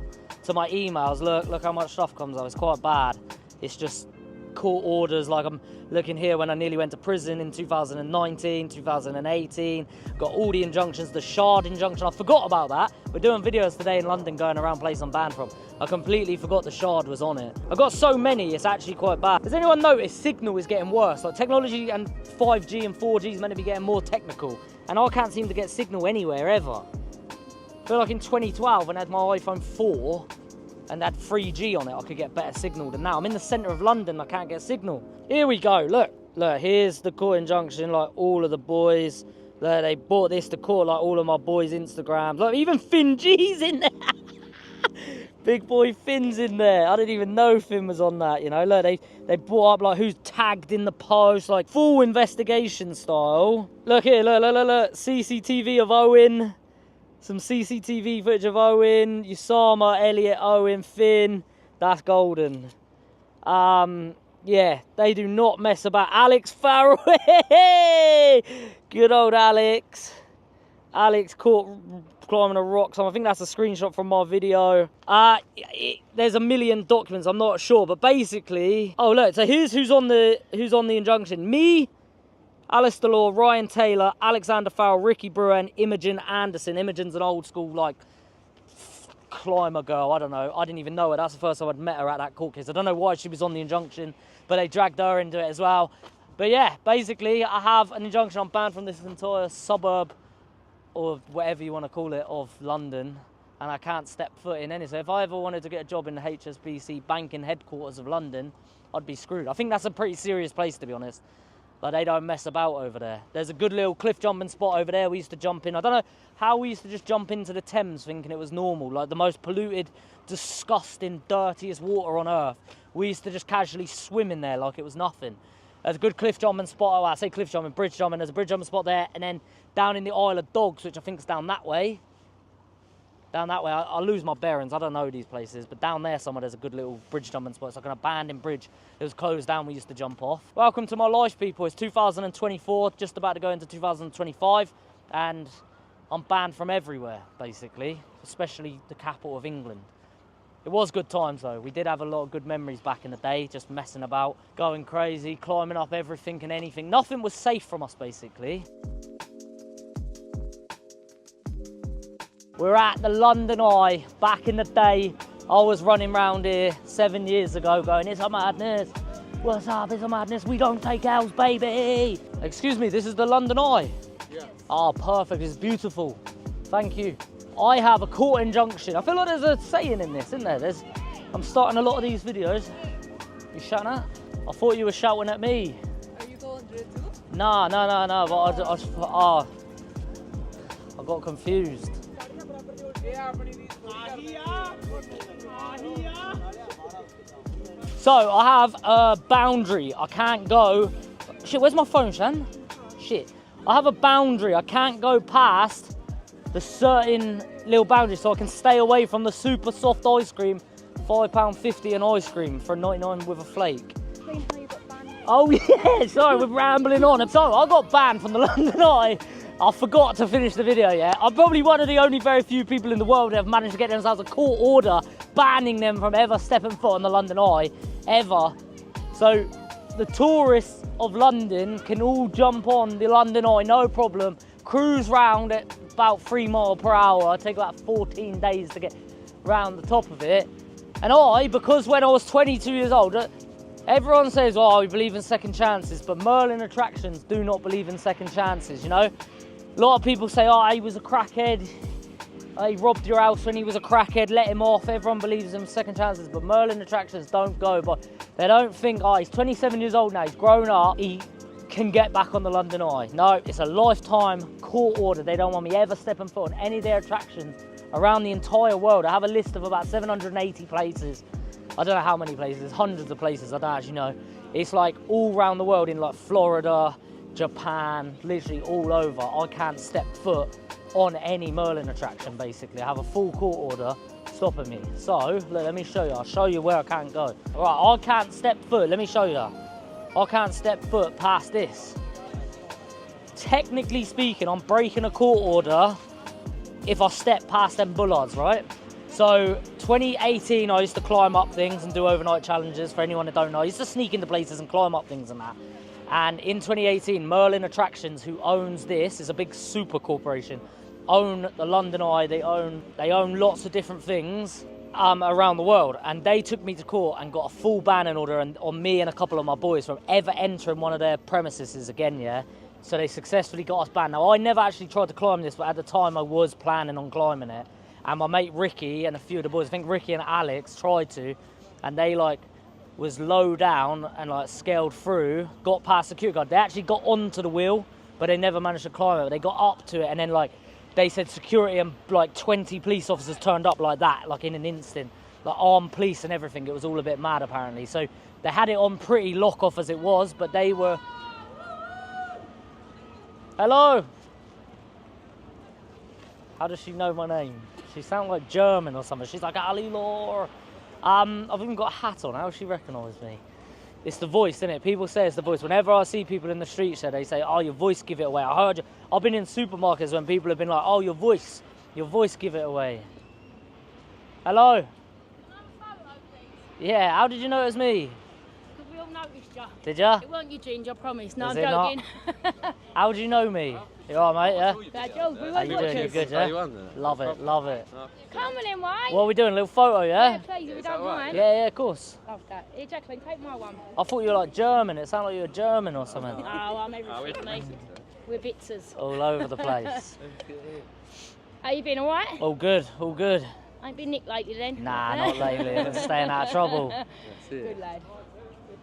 to my emails, look how much stuff comes up. It's quite bad. It's just court orders. Like I'm looking here when I nearly went to prison in 2019, 2018. Got all the injunctions, the Shard injunction. I forgot about that. We're doing videos today in London going around places I'm banned from. I completely forgot the Shard was on it. I got so many, it's actually quite bad. Has anyone noticed Signal is getting worse? Like technology and 5G and 4G is meant to be getting more technical. And I can't seem to get Signal anywhere ever. I feel like in 2012 when I had my iPhone 4 and had 3G on it, I could get better signal than now. I'm in the centre of London, I can't get signal. Here we go, look, here's the court injunction, like all of the boys. Look, they brought this to court, like all of my boys' Instagrams. Look, even Finn G's in there. Big boy Finn's in there. I didn't even know Finn was on that, you know. Look, they brought up like who's tagged in the post, like full investigation style. Look here, look. CCTV of Owen. Some CCTV footage of Owen, Usama, Elliot, Owen, Finn. That's golden. Yeah, they do not mess about. Alex Farrell. Good old Alex. Alex caught climbing a rock. So I think that's a screenshot from my video. There's a million documents, I'm not sure, but basically, oh look, so here's who's on the injunction. Me, Alistair Law, Ryan Taylor, Alexander Farrell, Ricky Brewer, and Imogen Anderson. Imogen's an old school like climber girl. I don't know. I didn't even know her. That's the first time I'd met her at that court case. I don't know why she was on the injunction, but they dragged her into it as well. But yeah, basically, I have an injunction. I'm banned from this entire suburb, or whatever you want to call it, of London, and I can't step foot in any. So if I ever wanted to get a job in the HSBC banking headquarters of London, I'd be screwed. I think that's a pretty serious place, to be honest. Like, they don't mess about over there. There's a good little cliff jumping spot over there we used to jump in. I don't know how we used to just jump into the Thames thinking it was normal, like the most polluted, disgusting, dirtiest water on earth. We used to just casually swim in there like it was nothing. There's a good cliff jumping spot. Oh, I say cliff jumping, bridge jumping. There's a bridge jumping spot there, and then down in the Isle of Dogs, which I think is down that way. Down that way, I lose my bearings. I don't know these places, but down there somewhere there's a good little bridge jumping spot. It's like an abandoned bridge. It was closed down. We used to jump off. Welcome to my life, people. It's 2024, just about to go into 2025, and I'm banned from everywhere, basically, especially the capital of England. It was good times though. We did have a lot of good memories back in the day, just messing about, going crazy, climbing up everything and anything. Nothing was safe from us, basically. We're at the London Eye. Back in the day, I was running around here 7 years ago going, it's a madness. What's up, it's a madness. We don't take L's, baby. Excuse me, this is the London Eye? Yeah. Oh, perfect, it's beautiful. Thank you. I have a court injunction. I feel like there's a saying in this, isn't there? I'm starting a lot of these videos. You shouting at? I thought you were shouting at me. Are you going to do it too? No, but I got confused. So I have a boundary. I can't go. Shit, where's my phone, Shan? Shit. I have a boundary. I can't go past the certain little boundary, so I can stay away from the super soft ice cream, £5.50 an ice cream for 99 with a flake. Oh yeah, sorry, we're rambling on. So I got banned from the London Eye. I forgot to finish the video, yeah. I'm probably one of the only very few people in the world that have managed to get themselves a court order banning them from ever stepping foot on the London Eye, ever. So the tourists of London can all jump on the London Eye, no problem, cruise round at about 3 miles per hour. Take about 14 days to get round the top of it. And I, because when I was 22 years old, everyone says, oh, we believe in second chances, but Merlin Attractions do not believe in second chances, you know? A lot of people say, oh, he was a crackhead. He robbed your house when he was a crackhead, let him off. Everyone believes in second chances, but Merlin Attractions don't go. But they don't think, oh, he's 27 years old now, he's grown up, he can get back on the London Eye. No, it's a lifetime court order. They don't want me ever stepping foot on any of their attractions around the entire world. I have a list of about 780 places. I don't know how many places, hundreds of places, I don't actually know. It's like all around the world in like Florida, Japan, literally all over. I can't step foot on any Merlin attraction, basically. I have a full court order stopping me. So, look, let me show you. I'll show you where I can't go. All right, I can't step foot. Let me show you. I can't step foot past this. Technically speaking, I'm breaking a court order if I step past them bullards, right? So 2018, I used to climb up things and do overnight challenges. For anyone that don't know, I used to sneak into places and climb up things and that. And in 2018, Merlin Attractions, who owns this, is a big super corporation, own the London Eye. They own lots of different things around the world, and they took me to court and got a full banning order on me and a couple of my boys from ever entering one of their premises again, yeah? So they successfully got us banned. Now, I never actually tried to climb this, but at the time I was planning on climbing it. And my mate Ricky and a few of the boys, I think Ricky and Alex tried to, and they like was low down and like scaled through, got past the security guard. They actually got onto the wheel, but they never managed to climb it. They got up to it, and then like they said security and like 20 police officers turned up like that, like in an instant, like armed police and everything. It was all a bit mad apparently. So they had it on pretty lock off as it was, but they were... Hello? How does she know my name? She sounds like German or something. She's like, Ali Law. I've even got a hat on. How does she recognise me? It's the voice, isn't it? People say it's the voice. Whenever I see people in the streets, they say, oh, your voice give it away. I heard you. I've been in supermarkets when people have been like, oh, your voice give it away. Hello? Yeah, how did you know it was me? Because we all noticed you. Did ya? It weren't you, Ginger, I promise. No, Is I'm it joking. How do you know me? You alright, mate, yeah? We How you doing? You good, yeah? Love it, love it. Come on in, mate. What are we doing? A little photo, yeah? Yeah, please, if you don't mind. Yeah, of course. Love that. Here, Jacqueline, take my one. I thought you were like German. It sounded like you were German or something. Oh, I'm everything, mate. We're bitzers. All over the place. How you been, alright? All good, all good. Ain't been nicked lately then? Nah, not lately. I'm staying out of trouble. Good lad.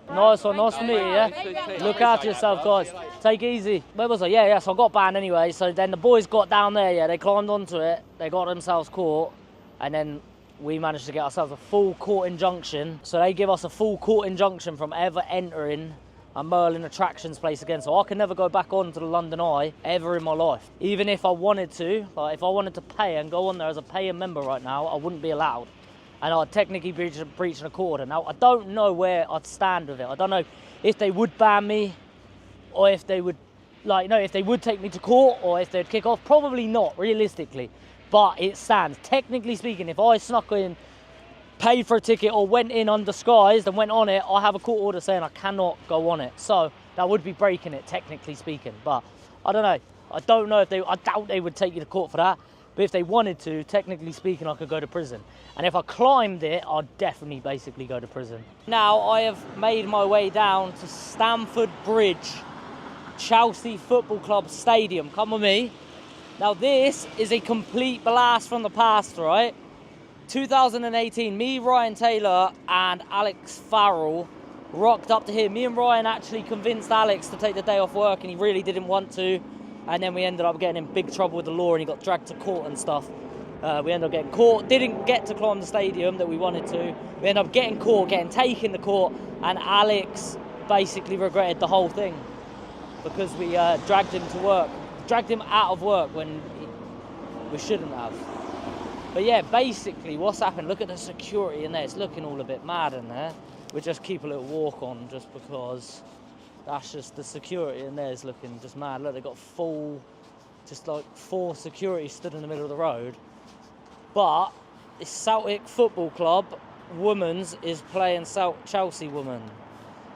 Nice one, nice to meet you, yeah? Look after yourself, guys. Take it easy. Where was I? Yeah, so I got banned anyway. So then the boys got down there, yeah, they climbed onto it. They got themselves caught. And then we managed to get ourselves a full court injunction. So they give us a full court injunction from ever entering a Merlin Attractions place again. So I can never go back on to the London Eye ever in my life. Even if I wanted to, like if I wanted to pay and go on there as a paying member right now, I wouldn't be allowed. And I'd technically breach an accord. Now, I don't know where I'd stand with it. I don't know if they would ban me or if they would, if they would take me to court or if they'd kick off. Probably not, realistically. But it stands. Technically speaking, if I snuck in, paid for a ticket or went in undisguised and went on it, I have a court order saying I cannot go on it. So that would be breaking it, technically speaking. But I don't know. I don't know if I doubt they would take you to court for that. But if they wanted to, technically speaking, I could go to prison. And if I climbed it, I'd definitely basically go to prison. Now I have made my way down to Stamford Bridge, Chelsea Football Club Stadium. Come with me. Now this is a complete blast from the past, right? 2018, me, Ryan Taylor and Alex Farrell rocked up to here. Me and Ryan actually convinced Alex to take the day off work and he really didn't want to. And then we ended up getting in big trouble with the law and he got dragged to court and stuff. We ended up getting caught, didn't get to climb the stadium that we wanted to. We ended up getting caught, getting taken to court, and Alex basically regretted the whole thing because we dragged him to work, dragged him out of work when we shouldn't have. But yeah, basically what's happened, look at the security in there, it's looking all a bit mad in there. We just keep a little walk on just because that's just the security in there is looking just mad. Look, they've got just like 4 security stood in the middle of the road. But it's Celtic Football Club, women's, is playing Chelsea women.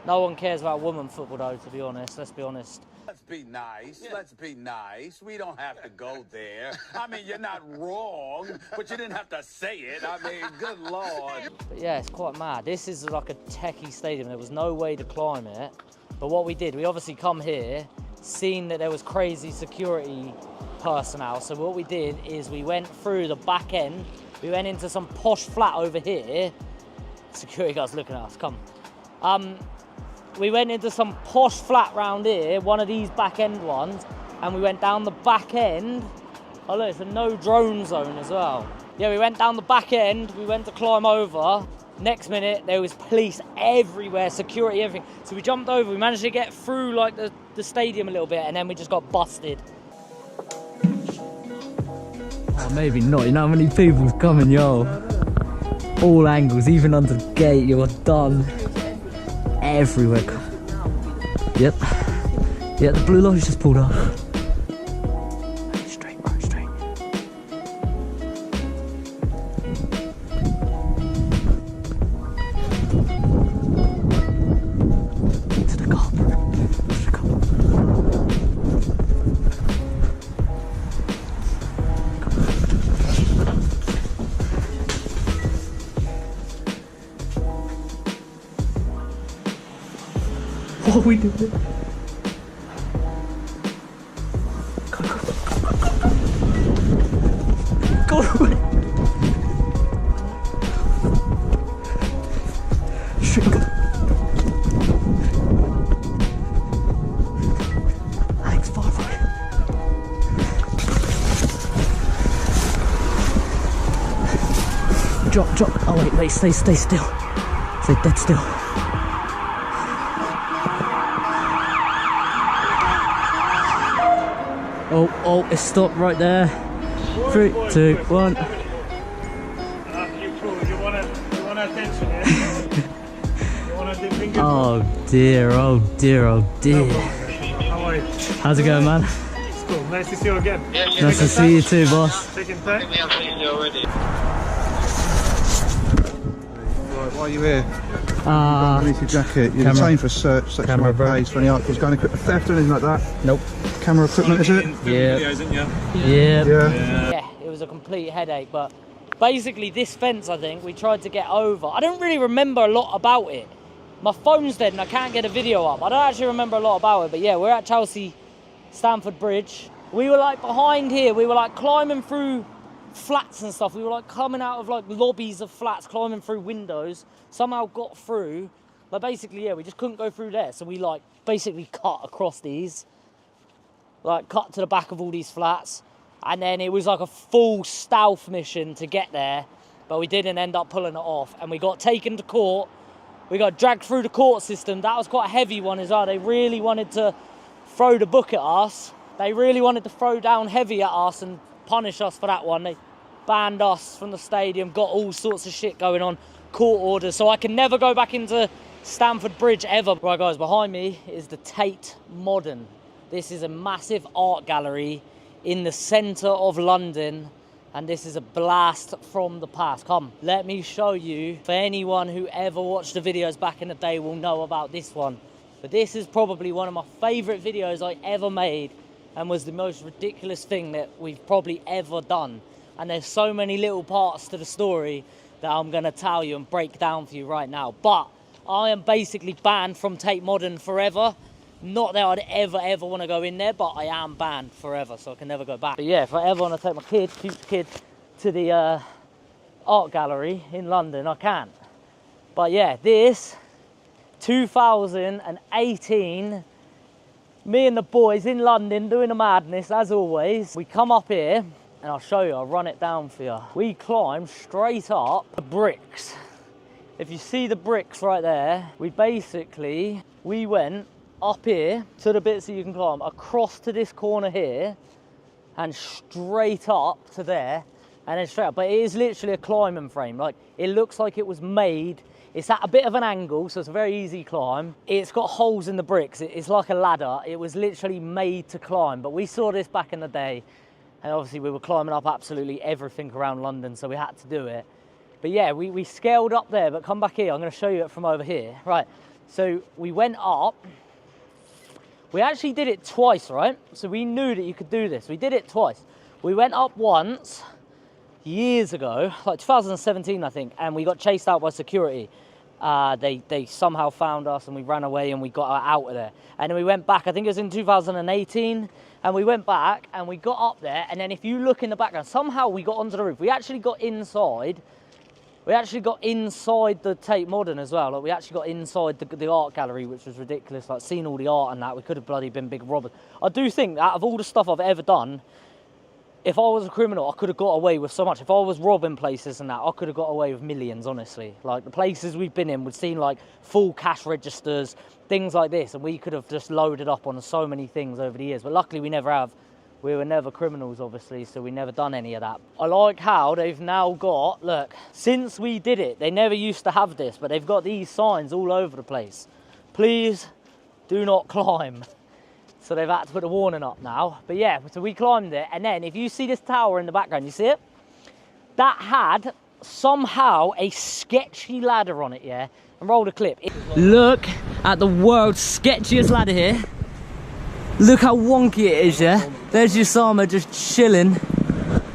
No one cares about women football though, to be honest, let's be honest. Let's be nice, let's be nice. We don't have to go there. I mean, you're not wrong, but you didn't have to say it. I mean, good Lord. But yeah, it's quite mad. This is like a techie stadium. There was no way to climb it. But what we did, we obviously come here, seen that there was crazy security personnel. So what we did is we went through the back end. We went into some posh flat over here. Security guards looking at us, come. We went into some posh flat round here, one of these back end ones, and we went down the back end. Oh look, it's a no drone zone as well. Yeah, we went down the back end, we went to climb over. Next minute, there was police everywhere, security, everything. So we jumped over, we managed to get through like the stadium a little bit, and then we just got busted. Oh, maybe not, you know how many people's coming, yo. All angles, even under the gate, you're done. Everywhere. Yep. Yeah, the blue lorry's just pulled up. Straight, bro, straight. What are we doing? Go away. Shrink. Thanks, Barbara. Drop. Oh wait, stay still. Stay dead still. Oh, it stopped right there. 3, 2, 1. You want attention, yeah? You want a finger? Oh dear. How are you? How's it going, man? It's cool. Nice to see you again. Nice to see you too, boss. Taking time? Right, why are you here? Underneath your jacket. You're detained for search, section 1 page for any articles going to theft or anything like that? Nope. Camera equipment, is it? Yeah. Yeah, it was a complete headache, but basically this fence, I think, we tried to get over. I don't really remember a lot about it. My phone's dead and I can't get a video up. I don't actually remember a lot about it, but yeah, we're at Chelsea Stamford Bridge. We were like behind here, we were like climbing through flats and stuff. We were like coming out of like lobbies of flats, climbing through windows, somehow got through. But basically, yeah, we just couldn't go through there. So we like basically cut across these, like cut to the back of all these flats. And then it was like a full stealth mission to get there, but we didn't end up pulling it off. And we got taken to court. We got dragged through the court system. That was quite a heavy one as well. They really wanted to throw the book at us. They really wanted to throw down heavy at us and punish us for that one. They banned us from the stadium, got all sorts of shit going on, court orders. So I can never go back into Stamford Bridge ever. Right guys, behind me is the Tate Modern. This is a massive art gallery in the centre of London, and this is a blast from the past. Come, let me show you. For anyone who ever watched the videos back in the day will know about this one. But this is probably one of my favourite videos I ever made, and was the most ridiculous thing that we've probably ever done. And there's so many little parts to the story that I'm going to tell you and break down for you right now. But I am basically banned from Tate Modern forever. Not that I'd ever want to go in there, but I am banned forever, so I can never go back. But yeah, if I ever want to take my future kid, to the art gallery in London, I can. But yeah, this 2018, me and the boys in London doing a madness as always. We come up here, and I'll show you, I'll run it down for you. We climb straight up the bricks. If you see the bricks right there, we went up here to the bits that you can climb, across to this corner here, and straight up to there, and then straight up. But it is literally a climbing frame. Like, it looks like it was made, it's at a bit of an angle, so it's a very easy climb. It's got holes in the bricks, it's like a ladder. It was literally made to climb. But we saw this back in the day, and obviously we were climbing up absolutely everything around London, so we had to do it. But yeah, we scaled up there, but come back here, I'm gonna show you it from over here. Right, so we went up. We actually did it twice, right? So we knew that you could do this. We did it twice. We went up once, years ago, like 2017, I think, and we got chased out by security. They somehow found us and we ran away and we got out of there. And then we went back, I think it was in 2018, and we went back and we got up there, and then if you look in the background, somehow we got onto the roof. We actually got inside. We actually got inside the Tate Modern as well. Like, we actually got inside the art gallery, which was ridiculous. Like, seeing all the art and that, we could have bloody been big robbers. I do think, out of all the stuff I've ever done, if I was a criminal, I could have got away with so much. If I was robbing places and that, I could have got away with millions, honestly. Like, the places we've been in, we've seen, like, full cash registers, things like this, and we could have just loaded up on so many things over the years. But luckily, we never have. We were never criminals, obviously, so we never done any of that. I like how they've now got, look, since we did it, they never used to have this, but they've got these signs all over the place. Please do not climb. So they've had to put a warning up now. But yeah, so we climbed it, and then if you see this tower in the background, you see it? That had somehow a sketchy ladder on it, yeah? And roll the clip. Look at the world's sketchiest ladder here. Look how wonky it is, yeah? There's Usama just chilling.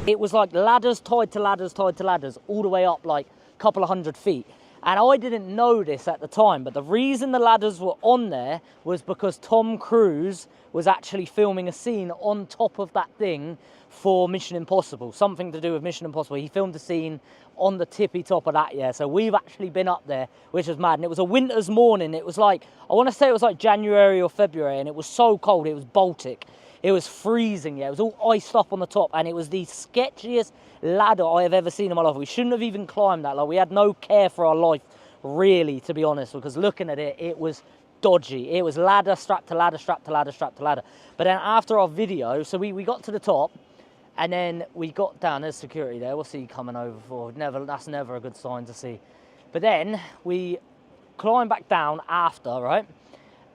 It was like ladders tied to ladders tied to ladders all the way up like a couple of 100 feet. And I didn't know this at the time, but the reason the ladders were on there was because Tom Cruise was actually filming a scene on top of that thing for Mission Impossible. Something to do with Mission Impossible. He filmed a scene on the tippy top of that, yeah. So we've actually been up there, which was mad. And it was a winter's morning. It was like, I want to say it was like January or February, and it was so cold. It was Baltic. It was freezing, yeah. It was all iced up on the top, and it was the sketchiest ladder I have ever seen in my life. We shouldn't have even climbed that. Like, we had no care for our life, really, to be honest, because looking at it, it was dodgy. It was ladder, strap to ladder, strap to ladder, strap to ladder. But then after our video, so we got to the top, and then we got down. There's security there. What's he coming over for? That's never a good sign to see. But then we climbed back down after, right?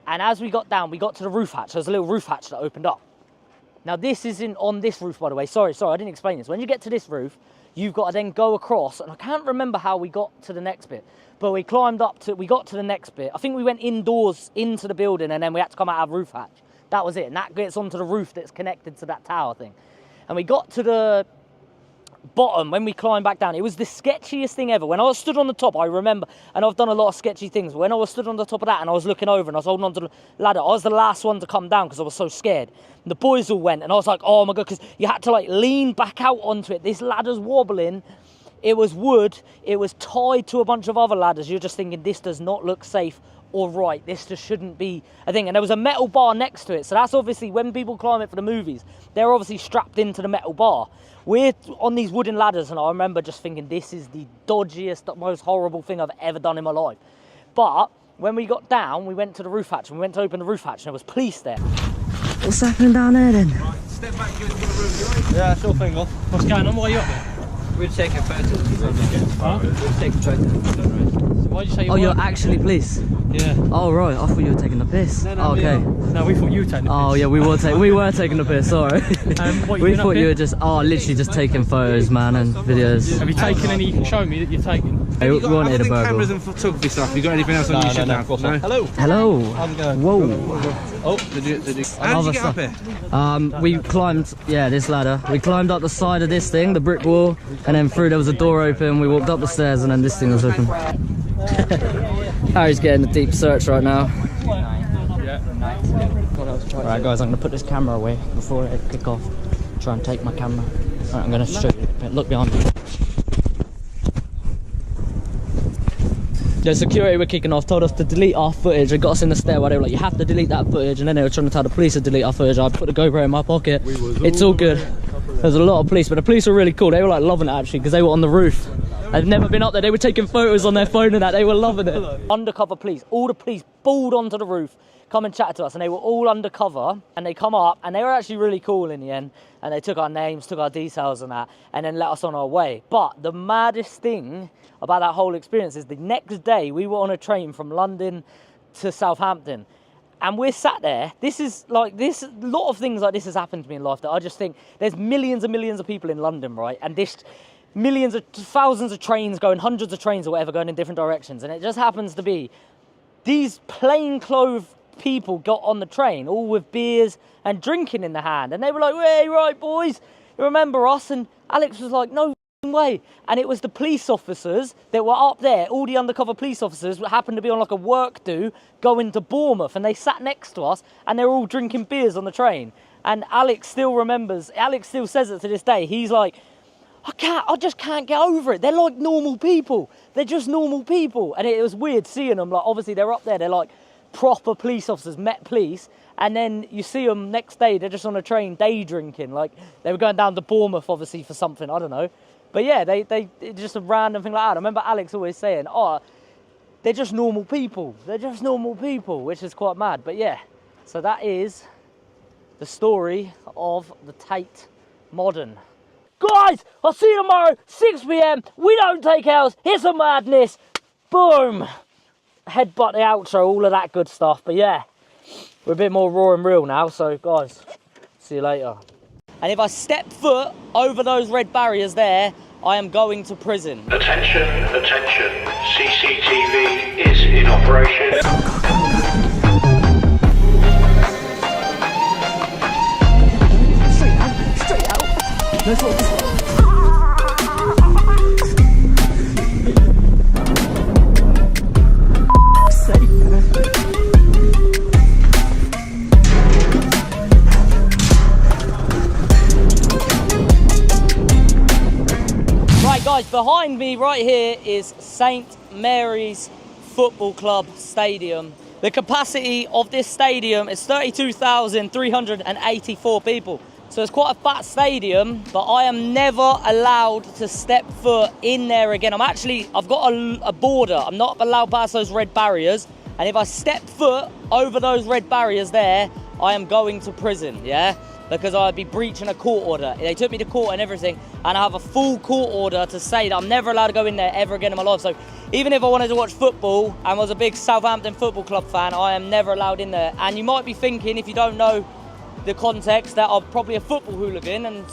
And as we got down, we got to the roof hatch. There's a little roof hatch that opened up. Now, this isn't on this roof, by the way. Sorry, I didn't explain this. When you get to this roof, you've got to then go across, and I can't remember how we got to the next bit, but we got to the next bit. I think we went indoors into the building, and then we had to come out of roof hatch. That was it, and that gets onto the roof that's connected to that tower thing. And we got to the bottom when we climbed back down. It was the sketchiest thing ever. When I was stood on the top, I remember, and I've done a lot of sketchy things, but when I was stood on the top of that and I was looking over and I was holding on to the ladder, I was the last one to come down because I was so scared. And the boys all went, and I was like, oh my God, because you had to like lean back out onto it. This ladder's wobbling. It was wood. It was tied to a bunch of other ladders. You're just thinking, this does not look safe or right. This just shouldn't be a thing. And there was a metal bar next to it. So that's obviously, when people climb it for the movies, they're obviously strapped into the metal bar. We're on these wooden ladders, and I remember just thinking, this is the dodgiest, most horrible thing I've ever done in my life. But when we got down, we went to the roof hatch, and we went to open the roof hatch, and there was police there. What's happening down there then? Right, step back, you into the room, you Yeah, sure thing, off. What's going on? Why are you up there? We're taking photos. Huh? We're taking photos. Why'd you say you Oh, you're actually police? Yeah. Oh, right. I thought you were taking the piss. No, oh, okay. No, we thought you were taking the piss. Oh, yeah, we were taking the piss, sorry. What, we thought you were just, literally just taking photos, man, and videos. Have you taken any you can show me that you're taking? Hey, we wanted a burger. Cameras and photography stuff. You got anything else on your ship now? No. Hello. Hello. How's it going? Whoa. Oh, did you? How did you get up here? We climbed, this ladder. We climbed up the side of this thing, the brick wall, and then through, there was a door open. We walked up the stairs, and then this thing was open. Harry's getting a deep search right now. Alright guys, I'm going to put this camera away before I kick off. Try and take my camera. Alright, I'm going to show you. Look behind me. The security were kicking off, told us to delete our footage. They got us in the stairwell. They were like, you have to delete that footage. And then they were trying to tell the police to delete our footage. I put the GoPro in my pocket. It's all good. There's a lot of police, but the police were really cool. They were like loving it actually, because they were on the roof. They've never been up there. They were taking photos on their phone and that. They were loving it. Undercover police. All the police balled onto the roof, come and chat to us, and they were all undercover, and they come up, and they were actually really cool in the end, and they took our names, took our details and that, and then let us on our way. But the maddest thing about that whole experience is the next day we were on a train from London to Southampton, and we're sat there. This is like this. A lot of things like this has happened to me in life that I just think there's millions and millions of people in London, right? And this millions of thousands of trains going, hundreds of trains or whatever going in different directions, and it just happens to be these plainclothes people got on the train, all with beers and drinking in the hand, and they were like, hey, right boys, you remember us? And Alex was like, no way. And it was the police officers that were up there, all the undercover police officers happened to be on like a work do going to Bournemouth, and they sat next to us and they were all drinking beers on the train. And Alex still remembers, Alex still says it to this day, he's like, I just can't get over it. They're like normal people. They're just normal people. And it was weird seeing them. Like, obviously they're up there, they're like proper police officers, Met Police, and then you see them next day, they're just on a train day drinking. Like, they were going down to Bournemouth obviously for something, I don't know. But yeah, they just a random thing like that. I remember Alex always saying, oh, they're just normal people. They're just normal people, which is quite mad. But yeah, so that is the story of the Tate Modern. Guys, I'll see you tomorrow, 6 PM. We don't take L's. Here's some madness. Boom. Headbutt the outro, all of that good stuff. But yeah, we're a bit more raw and real now. So guys, see you later. And if I step foot over those red barriers there, I am going to prison. Attention, attention. CCTV is in operation. Straight out. Let's walk this way. behind me right here is St Mary's Football Club Stadium. The capacity of this stadium is 32,384 people. So it's quite a fat stadium, but I am never allowed to step foot in there again. I've got a border. I'm not allowed past those red barriers. And if I step foot over those red barriers there, I am going to prison, yeah? Because I'd be breaching a court order. They took me to court and everything, and I have a full court order to say that I'm never allowed to go in there ever again in my life. So even if I wanted to watch football and was a big Southampton Football Club fan, I am never allowed in there. And you might be thinking, if you don't know the context, that I'm probably a football hooligan and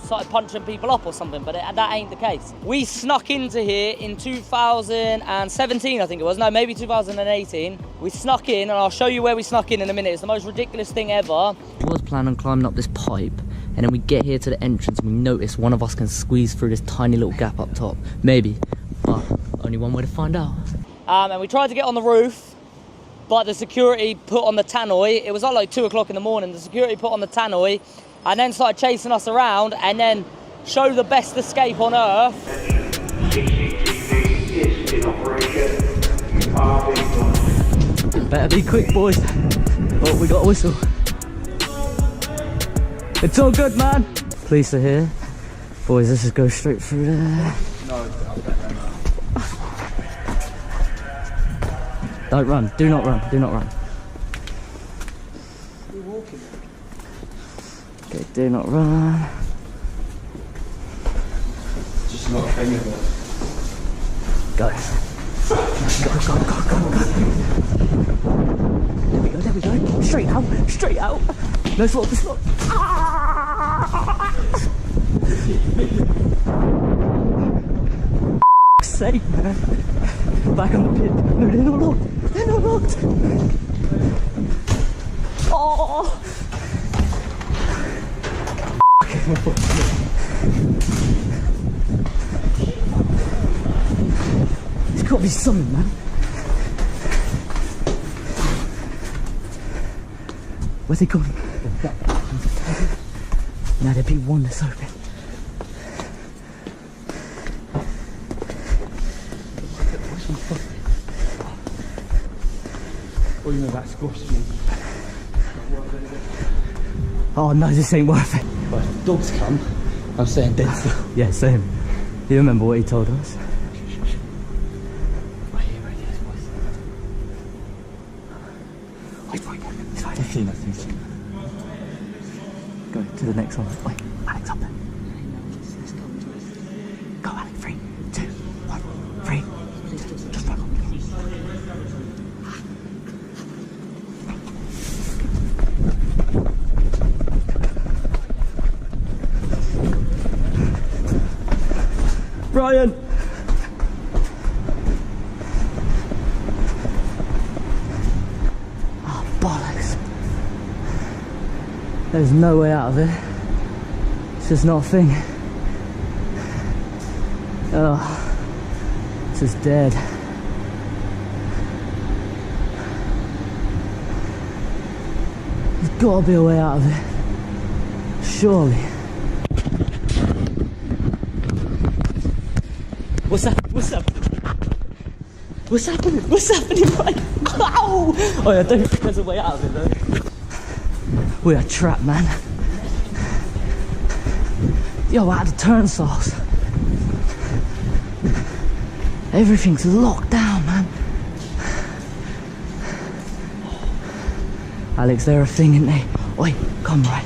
started punching people up or something, but that ain't the case. We snuck into here in 2017, I think it was. No, maybe 2018. We snuck in, and I'll show you where we snuck in a minute. It's the most ridiculous thing ever. I was planning on climbing up this pipe, and then we get here to the entrance and we notice one of us can squeeze through this tiny little gap up top. Maybe, but only one way to find out. And we tried to get on the roof, but the security put on the tannoy. It was like 2 o'clock in the morning. The security put on the tannoy and then started chasing us around and then show the best escape on earth. Better be quick, boys. Oh, we got a whistle. It's all good, man. Police are here. Boys, let's just go straight through there. Don't run. Do not run. Do not run. Okay, do not run. Just not a thing of it. Go. Go. There we go. Straight out. Straight out. No slot. No slot. Sake, man. Back on the pit. No, they're not locked. They're not locked. Oh. There's got to be something, man. Where's he gone? No, there'd be one that's open. Oh, you know that squashed me. Oh no, this ain't worth it. But if dogs come, I'm saying dead still. Yeah, same. You remember what he told us? Wait. I've seen that. Go to the next one. Wait, Alex up there. Go, Alex. 3, 2, 1, 3. Just run. Brian! Oh, bollocks. There's no way out of it. It's just not a thing. Oh, it's just dead. There's got to be a way out of it. Surely. What's up? What's up? What's happening? What's happening right now? Oh, I don't think there's a way out of it though. We are trapped, man. Yo, out of the turnstiles. Everything's locked down, man. Alex, they're a thing, ain't they? Oi, come right.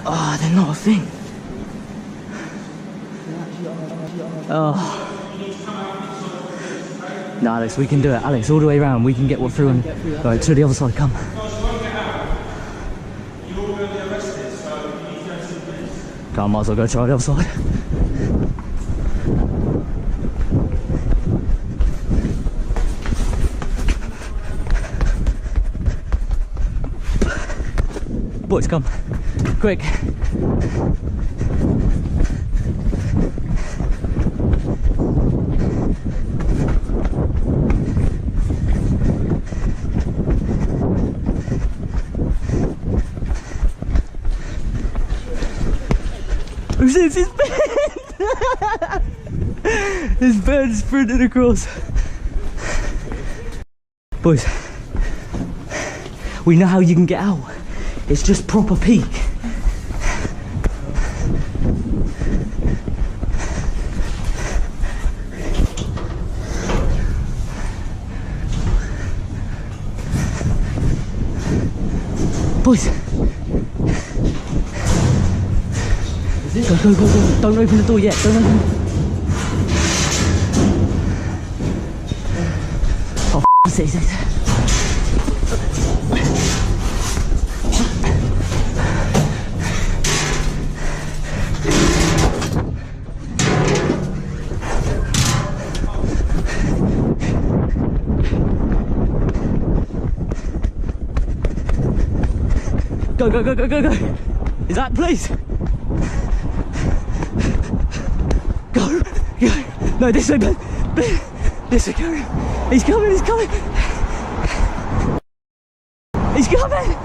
Oh, they're not a thing. Oh. No, Alex, we can do it. Alex, all the way around. We can get through and go to the other side. Come. Come, might as well go try the other side. Boys, come. Quick. shit, it's Ben! It's Ben sprinting across. Boys, we know how you can get out. It's just proper peak. Boys, go, go, go, go. Don't open the door yet, don't open it. Oh, it's it. Go, go, go, go, go, go. Is that please? Go, go. No, this way, Ben. Ben. This way, carry him. He's coming, he's coming. He's coming.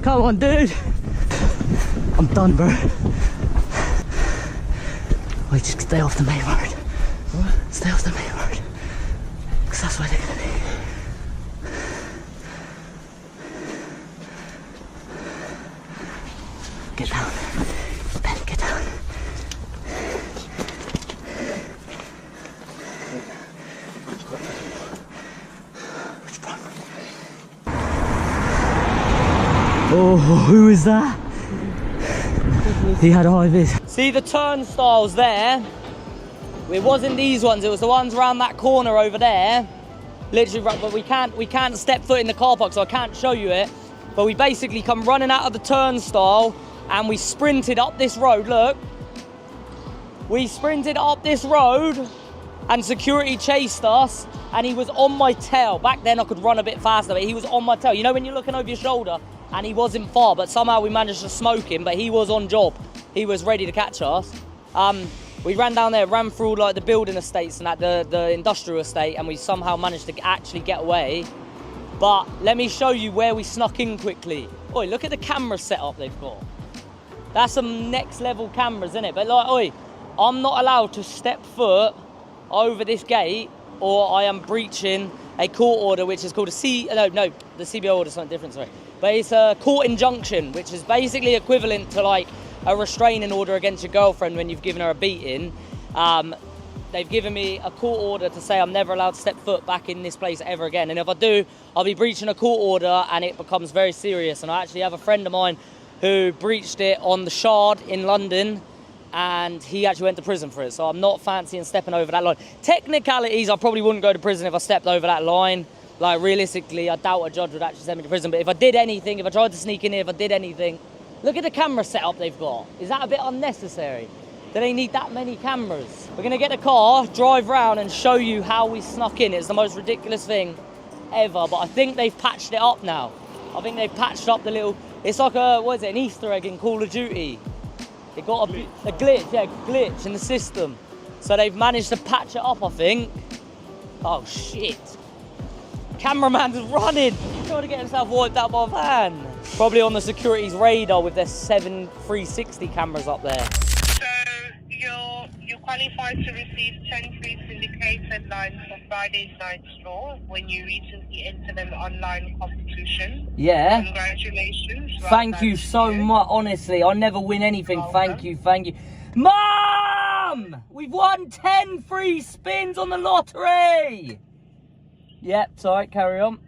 Come on, dude. I'm done, bro. Wait, just stay off the main road. What? Stay off the main road. Because that's where they're going to be. Get down. Ben, get down. Which one? Oh, who is that? He had a high vis. See the turnstiles there? It wasn't these ones, it was the ones around that corner over there. Literally, but we can't step foot in the car park, so I can't show you it. But we basically come running out of the turnstile and we sprinted up this road, look. We sprinted up this road and security chased us and he was on my tail. Back then I could run a bit faster, but he was on my tail. You know when you're looking over your shoulder and he wasn't far, but somehow we managed to smoke him, but he was on job. He was ready to catch us. We ran down there, ran through like the building estates and at the industrial estate, and we somehow managed to actually get away. But let me show you where we snuck in quickly. Oi, look at the camera setup they've got. That's some next level cameras, isn't it? But like, oi, I'm not allowed to step foot over this gate or I am breaching a court order, which is called the CBO order is something different, sorry. But it's a court injunction, which is basically equivalent to like a restraining order against your girlfriend when you've given her a beating. They've given me a court order to say I'm never allowed to step foot back in this place ever again. And if I do, I'll be breaching a court order and it becomes very serious. And I actually have a friend of mine who breached it on the Shard in London and he actually went to prison for it. So I'm not fancying stepping over that line. Technicalities, I probably wouldn't go to prison if I stepped over that line. Like realistically, I doubt a judge would actually send me to prison. But if I did anything, if I tried to sneak in here, if I did anything, look at the camera setup they've got. Is that a bit unnecessary? Do they need that many cameras? We're gonna get a car, drive around and show you how we snuck in. It's the most ridiculous thing ever, but I think they've patched it up now. I think they've patched up the little, it's like a, what is it, an Easter egg in Call of Duty. They got a glitch, yeah, glitch in the system. So they've managed to patch it up, I think. Oh shit. Cameraman's running, trying to get himself wiped out by a van. Probably on the security's radar with their 7 360 cameras up there. So you qualify to receive 10 free syndicated lines for Friday's night store when you recently entered an online competition. Yeah. Congratulations. Thank you so much, honestly. I never win anything. Thank you, thank you. Mom! We've won 10 free spins on the lottery! Yep, sorry, carry on.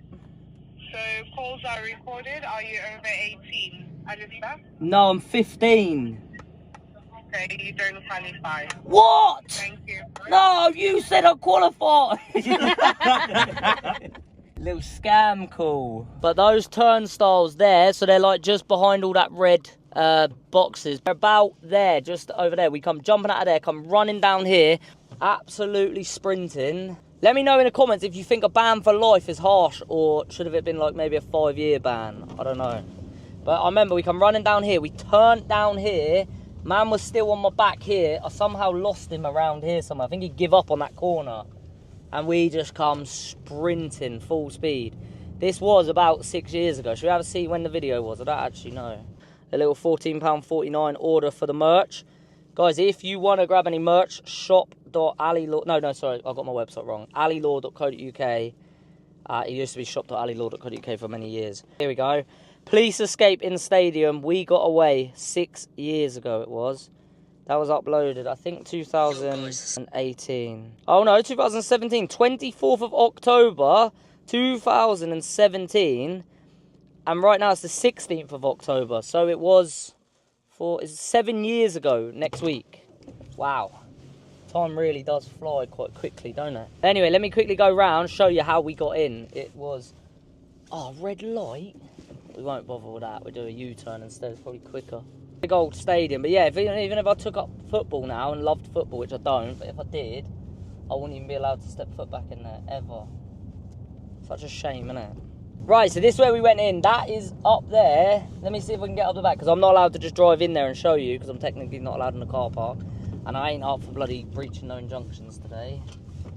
So calls are recorded. Are you over 18? Understand? No, I'm 15. Okay, you don't qualify. What? Thank you. No, you said I qualified. Little scam call. But those turnstiles there, so they're like just behind all that red boxes. They're about there, just over there. We come jumping out of there, come running down here, absolutely sprinting. Let me know in the comments if you think a ban for life is harsh, or should have it been like maybe a 5-year ban. I don't know. But I remember we come running down here. We turned down here. Man was still on my back here. I somehow lost him around here somewhere. I think he give up on that corner. And we just come sprinting full speed. This was about 6 years ago. Should we have a see when the video was? I don't actually know. A little £14.49 order for the merch. Guys, if you want to grab any merch, shop.allylaw... No, sorry, I got my website wrong. allylaw.co.uk. It used to be shop.allylaw.co.uk for many years. Here we go. Police escape in stadium. We got away 6 years ago it was. That was uploaded, I think, 2018. Oh, no, 2017. 24th of October, 2017. And right now it's the 16th of October. So it was... It's 7 years ago next week. Wow. Time really does fly quite quickly, don't it? Anyway, let me quickly go round, show you how we got in. It was... Oh, red light? We won't bother with that. We'll do a U-turn instead. It's probably quicker. Big old stadium. But yeah, even if I took up football now and loved football, which I don't, but if I did, I wouldn't even be allowed to step foot back in there, ever. Such a shame, isn't it? Right, so this is where we went in. That is up there. Let me see if I can get up the back, because I'm not allowed to just drive in there and show you, because I'm technically not allowed in the car park. And I ain't up for bloody breaching no injunctions today.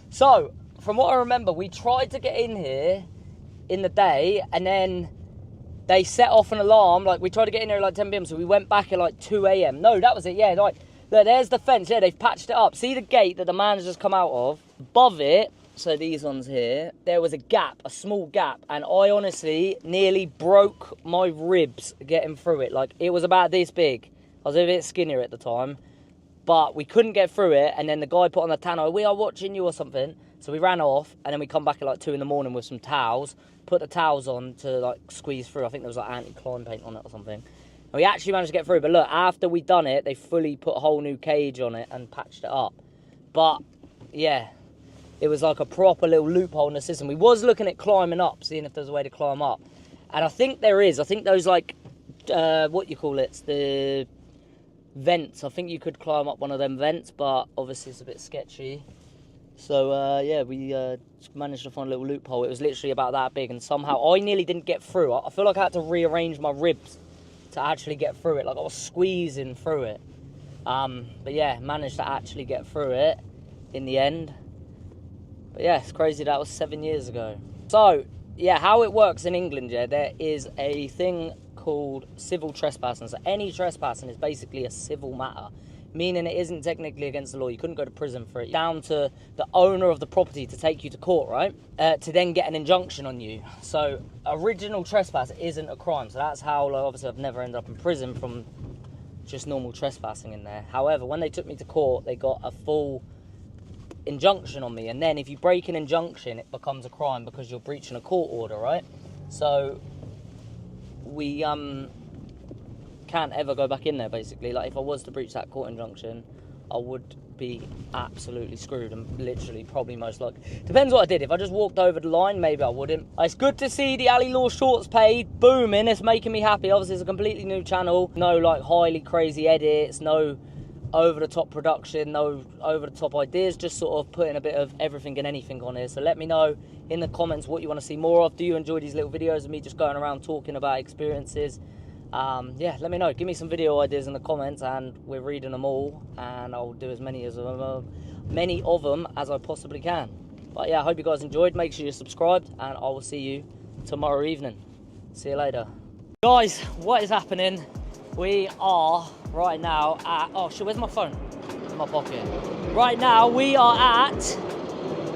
So, from what I remember, we tried to get in here in the day, and then they set off an alarm. Like, we tried to get in here at like 10 p.m, so we went back at like 2 a.m. No, that was it, yeah. Like, look, there's the fence. Yeah, they've patched it up. See the gate that the man's just come out of? Above it, so these ones here, there was a gap, a small gap, and I honestly nearly broke my ribs getting through it. Like, it was about this big. I was a bit skinnier at the time, but we couldn't get through it, and then the guy put on the tannoy, "We are watching you," or something. So we ran off, and then we come back at like 2 in the morning with some towels, put the towels on to like squeeze through. I think there was like anti-climb paint on it or something. And we actually managed to get through, but look, after we done it, they fully put a whole new cage on it and patched it up. But, yeah. It was like a proper little loophole in the system. We was looking at climbing up, seeing if there's a way to climb up. And I think there is. I think those, like, what you call it, the vents. I think you could climb up one of them vents, but obviously it's a bit sketchy. So, yeah, we managed to find a little loophole. It was literally about that big, and somehow I nearly didn't get through. I feel like I had to rearrange my ribs to actually get through it. Like, I was squeezing through it. But, yeah, managed to actually get through it in the end. But yeah, it's crazy that was 7 years ago. So, yeah, how it works in England, yeah, there is a thing called civil trespassing. So any trespassing is basically a civil matter, meaning it isn't technically against the law. You couldn't go to prison for it. Down to the owner of the property to take you to court, right? To then get an injunction on you. So original trespass isn't a crime. So that's how, like, obviously I've never ended up in prison from just normal trespassing in there. However, when they took me to court, they got a full injunction on me, and then if you break an injunction, it becomes a crime because you're breaching a court order, right? So we can't ever go back in there, basically. Like, if I was to breach that court injunction, I would be absolutely screwed, and literally probably most likely, depends what I did. If I just walked over the line, maybe I wouldn't. It's good to see the Ally Law shorts page booming. It's making me happy. Obviously it's a completely new channel, no like highly crazy edits, no over-the-top production, no over-the-top ideas, just sort of putting a bit of everything and anything on here. So let me know in the comments what you want to see more of. Do you enjoy these little videos of me just going around talking about experiences? Yeah, let me know. Give me some video ideas in the comments, and we're reading them all, and I'll do as many of them as I possibly can. But yeah, I hope you guys enjoyed. Make sure you're subscribed, and I will see you tomorrow evening. See you later. Guys, what is happening? We are right now at, oh shit, where's my phone? In my pocket. Right now we are at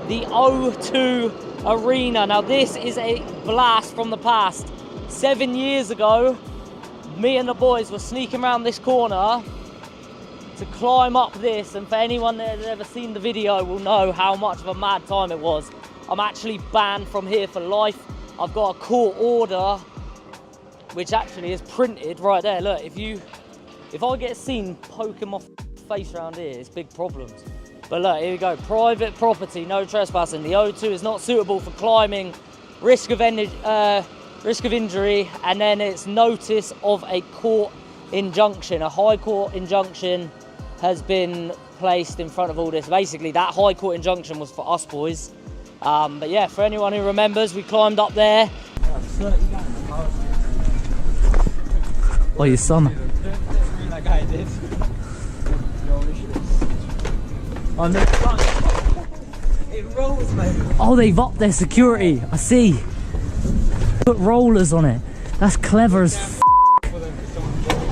the O2 Arena. Now this is a blast from the past. 7 years ago, me and the boys were sneaking around this corner to climb up this, and for anyone that has ever seen the video will know how much of a mad time it was. I'm actually banned from here for life. I've got a court order which actually is printed right there. Look, if I get seen poking my face around here, it's big problems. But look, here we go. Private property, no trespassing. The O2 is not suitable for climbing, risk of injury, and then it's notice of a court injunction. A high court injunction has been placed in front of all this. Basically, that high court injunction was for us boys. But yeah, for anyone who remembers, we climbed up there. Oh, your son. That guy did. It rolls, mate. Oh, they've upped their security. I see. Put rollers on it. That's clever as f.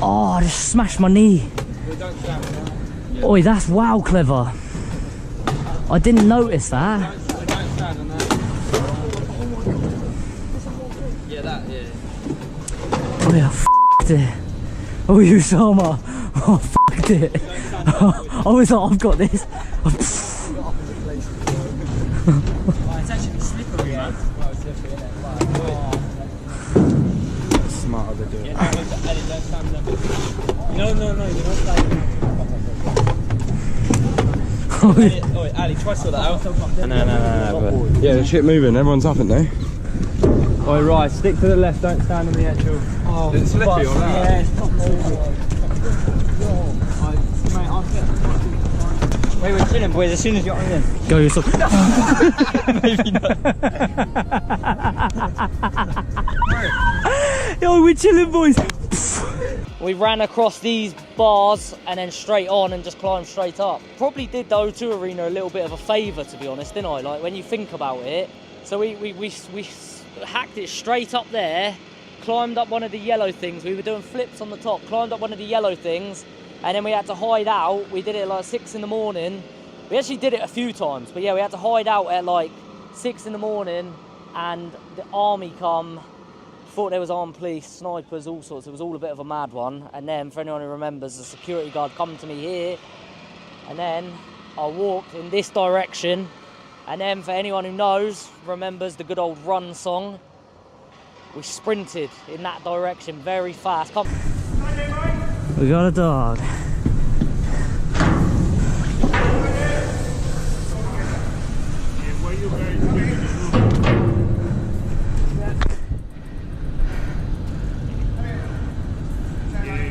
Oh, I just smashed my knee. Oi, that's wow clever. I didn't notice that. Yeah, that, yeah. Oh yeah, f***ed it. Oh, you saw my. Oh, f***ed it. I was like, I've got this. It's actually slippery, man. Smart of the doing. No, you're not playing. Oh, Ali, try to sort that out. No. Yeah, the shit moving. Everyone's up, aren't they? Oh, right, stick to the left, don't stand on the actual. Oh, it's slippery on that. Yeah, it's not moving. Wait, we're chilling, boys. As soon as you're on in. Go yourself. Maybe not. Yo, we're chilling, boys. We ran across these bars and then straight on and just climbed straight up. Probably did the O2 Arena a little bit of a favour, to be honest, didn't I? Like, when you think about it. So we hacked it straight up there, climbed up one of the yellow things. We were doing flips on the top, climbed up one of the yellow things, and then we had to hide out. We did it at like 6 in the morning. We actually did it a few times, but yeah, we had to hide out at like 6 in the morning, and the army come. Thought there was armed police, snipers, all sorts. It was all a bit of a mad one. And then, for anyone who remembers, the security guard come to me here, and then I walked in this direction. And then, for anyone who knows, remembers the good old Run song, we sprinted in that direction very fast. Come. We got a dog.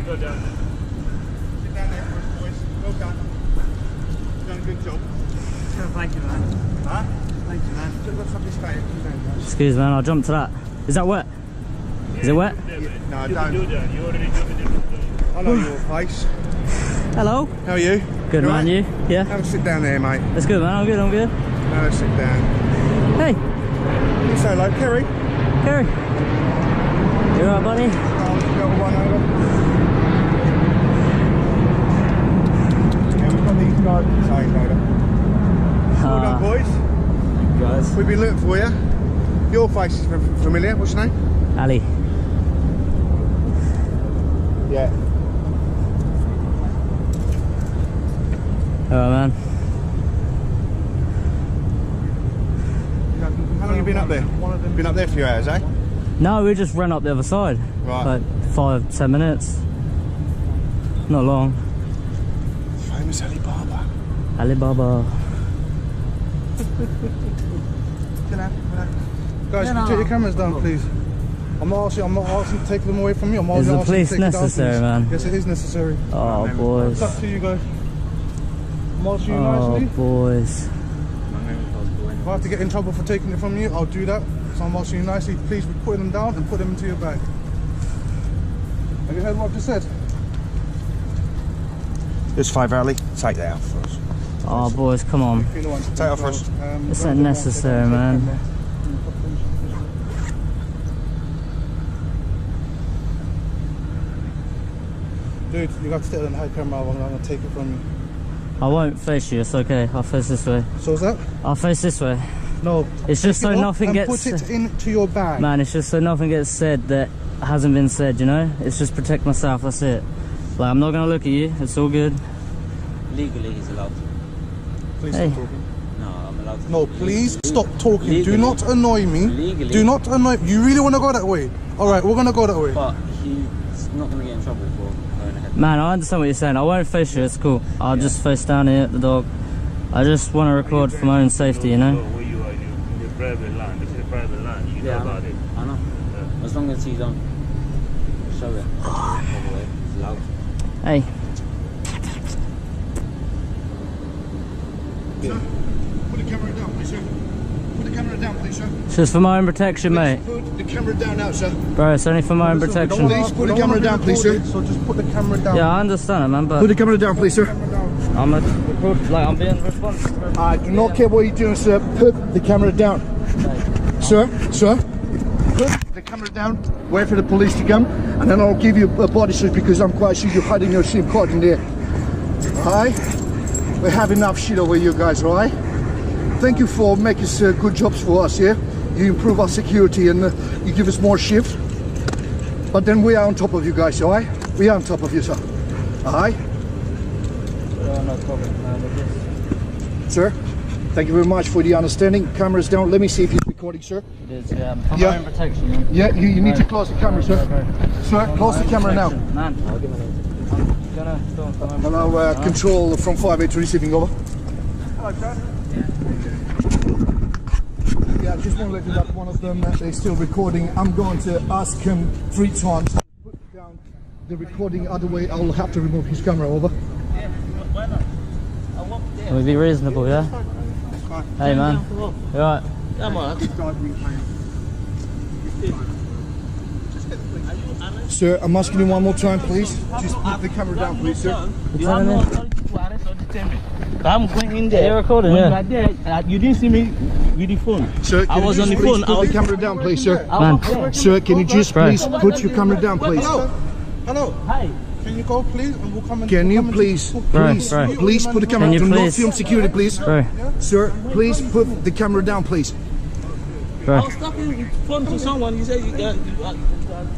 Go down there. Sit down there first, boys. Well done. You've done a good job. Thank you, man. Huh? Thank you, man. Just got something straight. Excuse me, man, I'll jump to that. Is that wet? Is it wet? No, don't. You already I know your face. Hello. How are you? Good, man. You? Yeah? Have a sit down there, mate. That's good, man. I'm good, I'm good. Have a sit down. Hey. You say hello, Kerry. Kerry. You alright, buddy? Got one over. These guys are saying over. Well done, boys. Guys. We've been looking for you. Your face is familiar. What's your name? Ali. Yeah. Alright, man. How long have you been up there? Been up there for a few hours, eh? No, we just ran up the other side. Right. Like 5-10 minutes. Not long. Famous Alibaba. Alibaba. Guys, can you take your cameras down, please? I'm not asking to take them away from you. I'm Is the asking police to take it down, necessary, please. man? Yes, it is necessary. Oh, boys. It's up to you guys. I'm asking you Oh, nicely. boys. If I have to get in trouble for taking it from you, I'll do that. So I'm asking you nicely, please put them down and put them into your bag. Have you heard what I've just said? This £5 Ali, take that out for us. Oh, boys, come on. Take it out for us. It's not necessary, man. Dude, you got to stay on the high camera. I'm going to take it from you. I won't face you, it's okay. I'll face this way. So is that? I'll face this way. No. It's just so nothing gets... put it into your bag. Man, it's just so nothing gets said that hasn't been said, you know? It's just protect myself, that's it. Like, I'm not going to look at you. It's all good. Legally, he's allowed to. Please Hey. stop talking. No, I'm allowed to. No, please stop talking. Legally. Do not annoy me. Legally. Do not annoy me. You really want to go that way? Alright, we're going to go that way. But he's not going to get in trouble for going ahead. Man, I understand what you're saying. I won't face you, it's cool. I'll just face down here at the dog. I just want to record for my own safety, you know? Where you are, in your private land. This is a private land. You know about it. I know. Yeah. As long as he don't show it. He's allowed to. Hey. Put the camera down, please. Put the the camera down, please, sir. It's just for my own protection, mate. Put the camera down now, sir. Bro, it's only for my own protection. Please put the camera down, please, sir. So just put the camera down. Yeah, I understand it, man, but... Put the camera down, please, sir. I'm being responsible. I do not care what you're doing, sir. Put the camera down. Sir, put the camera down. Wait for the police to come, and then I'll give you a body search because I'm quite sure you're hiding your SIM card in there. Alright? We have enough shit over you guys, alright? Thank you for making good jobs for us here. You improve our security and you give us more shift. But then we are on top of you guys, alright? We are on top of you, sir. Alright? No problem, man. Sir, thank you very much for the understanding. Cameras down. Let me see if you're recording, sir. It is, yeah. For my own protection, man. Yeah, you need to close the camera, sir. Sir, close the camera now. Man, Hello, control from 5-8 receiving, over. Hello, sir. Yeah, I just want to let you know that one of them is still recording. I'm going to ask him 3 times to put down the recording. Other way, I'll have to remove his camera, over. Can we be reasonable, yeah? Hey, man. You alright? Come on. Sir, I'm asking you one more time, please. Just put the camera down, please, sir. You have no authority to arrest or detain me. I'm going in there. You're recording, when yeah. you are there, you didn't see me with the phone. Sir, I was on the phone. Put the camera down, please, sir. Man. Sir, can you just please put your camera down, please? Hello. Hi. Can you go, please? And we'll come and Can you please put the camera Can you down? Do not please? film security, please. Bro. Sir, please put the camera down, please. Bro. I was talking the phone to someone. You said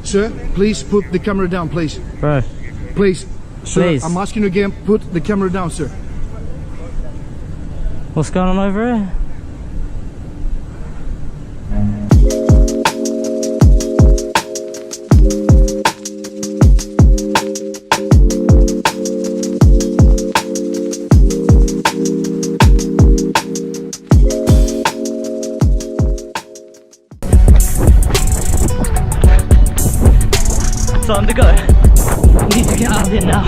Sir, please put the camera down, please. Bro. Please. Sir, Please. I'm asking you again, put the camera down, sir. What's going on over here? Time to go. We need to get out of here now.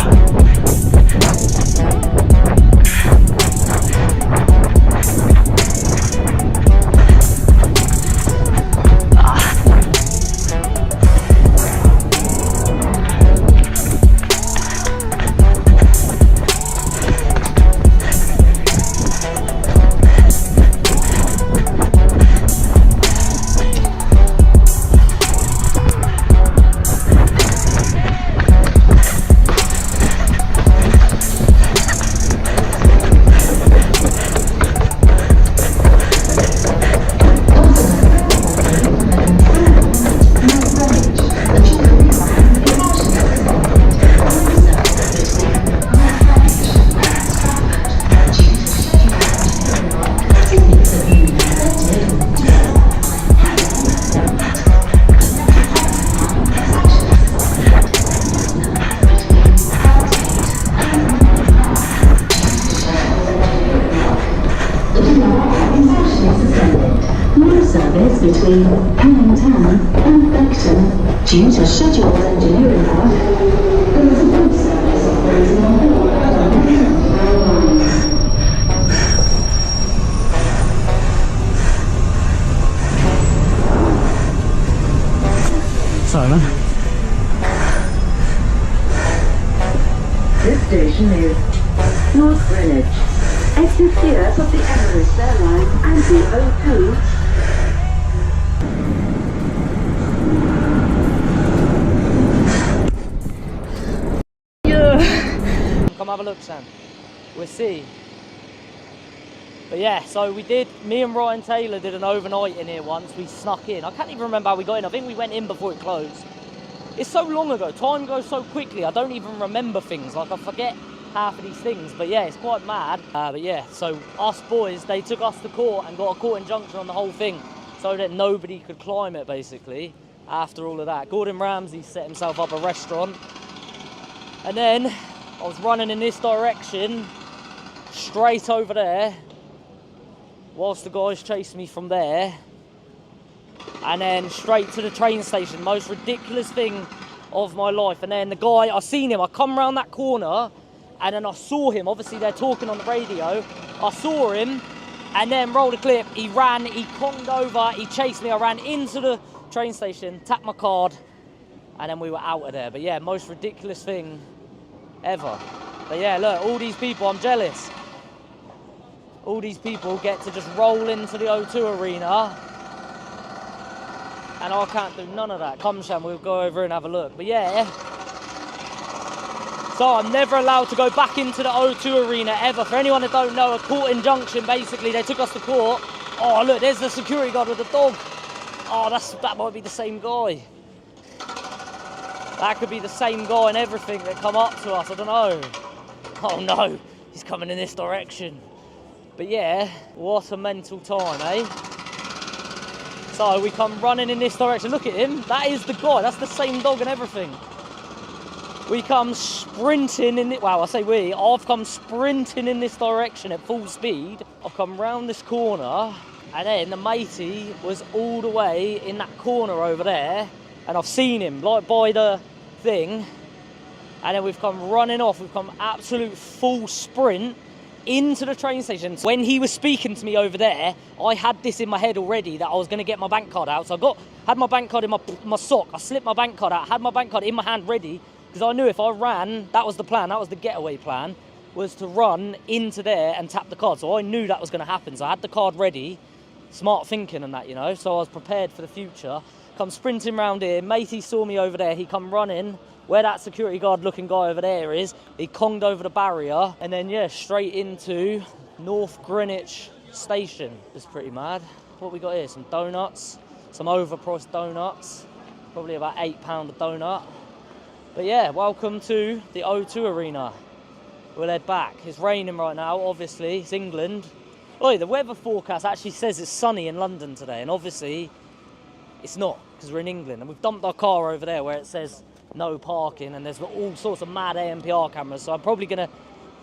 Service between Canning Town and Beckton due to scheduled engineering work. There is a good service operating on board. Sorry, man. This station is North Greenwich. Exit here of the Emirates Airline and the O2. Come have a look, Sam. We'll see. But yeah, so me and Ryan Taylor did an overnight in here once. We snuck in. I can't even remember how we got in. I think we went in before it closed. It's so long ago. Time goes so quickly. I don't even remember things. Like, I forget half of these things. But yeah, it's quite mad. But yeah, so us boys, they took us to court and got a court injunction on the whole thing so that nobody could climb it, basically, after all of that. Gordon Ramsay set himself up a restaurant. And then I was running in this direction, straight over there, whilst the guys chased me from there, and then straight to the train station. Most ridiculous thing of my life. And then the guy, I seen him, I come round that corner, and then I saw him. Obviously they're talking on the radio. I saw him, And then roll the clip, he ran, he conged over, he chased me, I ran into the train station, tapped my card, and then we were out of there. But yeah, most ridiculous thing ever. But yeah, look, all these people, I'm jealous. All these people get to just roll into the O2 Arena, and I can't do none of that. Come, Sham, we'll go over and have a look. But yeah, so I'm never allowed to go back into the O2 Arena ever. For anyone that don't know, a court injunction, basically, they took us to court. Oh, look, there's the security guard with the dog. Oh, that might be the same guy. That could be the same guy and everything that come up to us, I don't know. Oh no, he's coming in this direction. But yeah, what a mental time, eh? So we come running in this direction. Look at him, that is the guy, that's the same dog and everything. We come sprinting in it. Wow, I say we. I've come sprinting in this direction at full speed. I've come round this corner, and then the matey was all the way in that corner over there, and I've seen him like by the thing. And then we've come running off. We've come absolute full sprint into the train station. When he was speaking to me over there, I had this in my head already that I was going to get my bank card out. So I had my bank card in my sock. I slipped my bank card out. Had my bank card in my hand ready. Because I knew if I ran, that was the plan, that was the getaway plan, was to run into there and tap the card. So I knew that was going to happen. So I had the card ready, smart thinking and that, you know. So I was prepared for the future. Come sprinting round here. Matey saw me over there. He come running where that security guard looking guy over there is. He conged over the barrier. And then, yeah, straight into North Greenwich Station. It's pretty mad. What we got here? Some donuts. Some overpriced donuts. Probably about £8 a donut. But yeah, welcome to the O2 Arena. We'll head back. It's raining right now, obviously. It's England. Oh, the weather forecast actually says it's sunny in London today, and obviously it's not, because we're in England. And we've dumped our car over there where it says no parking, and there's all sorts of mad ANPR cameras. So I'm probably going to...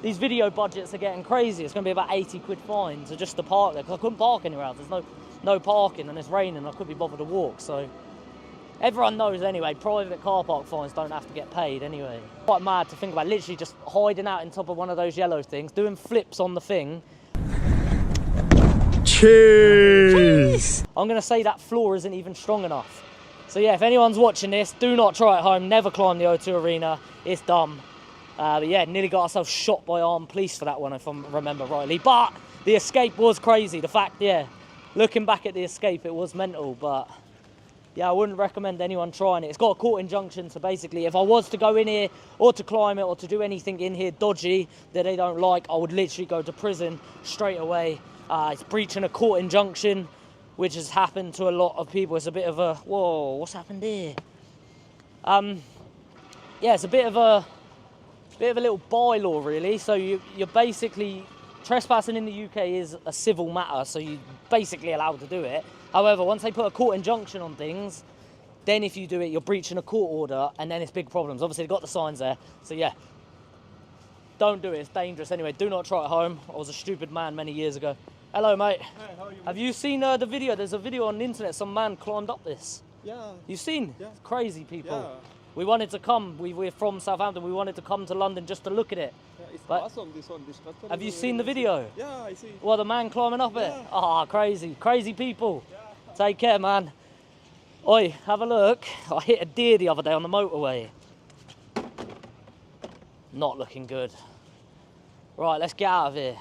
These video budgets are getting crazy. It's going to be about 80 quid fine to just to park there, because I couldn't park anywhere else. There's no parking, and it's raining. I couldn't be bothered to walk, so... Everyone knows anyway, private car park fines don't have to get paid anyway. Quite mad to think about, literally just hiding out on top of one of those yellow things, doing flips on the thing. Cheers! I'm going to say that floor isn't even strong enough. So yeah, if anyone's watching this, do not try at home, never climb the O2 Arena, it's dumb. But yeah, nearly got ourselves shot by armed police for that one, if I remember rightly. But the escape was crazy, the fact, yeah, looking back at the escape, it was mental, but... Yeah, I wouldn't recommend anyone trying it. It's got a court injunction, so basically if I was to go in here or to climb it or to do anything in here dodgy that they don't like, I would literally go to prison straight away. It's breaching a court injunction, which has happened to a lot of people. It's a bit of a, whoa, what's happened here? Yeah, it's a bit of a little bylaw really. So you're basically, trespassing in the UK is a civil matter, so you're basically allowed to do it. However, once they put a court injunction on things, then if you do it, you're breaching a court order, and then it's big problems. Obviously, they've got the signs there, so yeah. Don't do it, it's dangerous. Anyway, do not try at home. I was a stupid man many years ago. Hello, mate. Hey, how are you? Have you seen the video? There's a video on the internet, some man climbed up this. Yeah. You've seen? Yeah. It's crazy, people. Yeah. We wanted to come, we're from Southampton, we wanted to come to London just to look at it. Yeah, it's but awesome, this one. This structure have you is seen the very video? nice. Yeah, I see. Well, the man climbing up it? Yeah. Ah, crazy. Crazy people. Yeah. Take care, man. Oi, have a look. I hit a deer the other day on the motorway. Not looking good. Right, let's get out of here.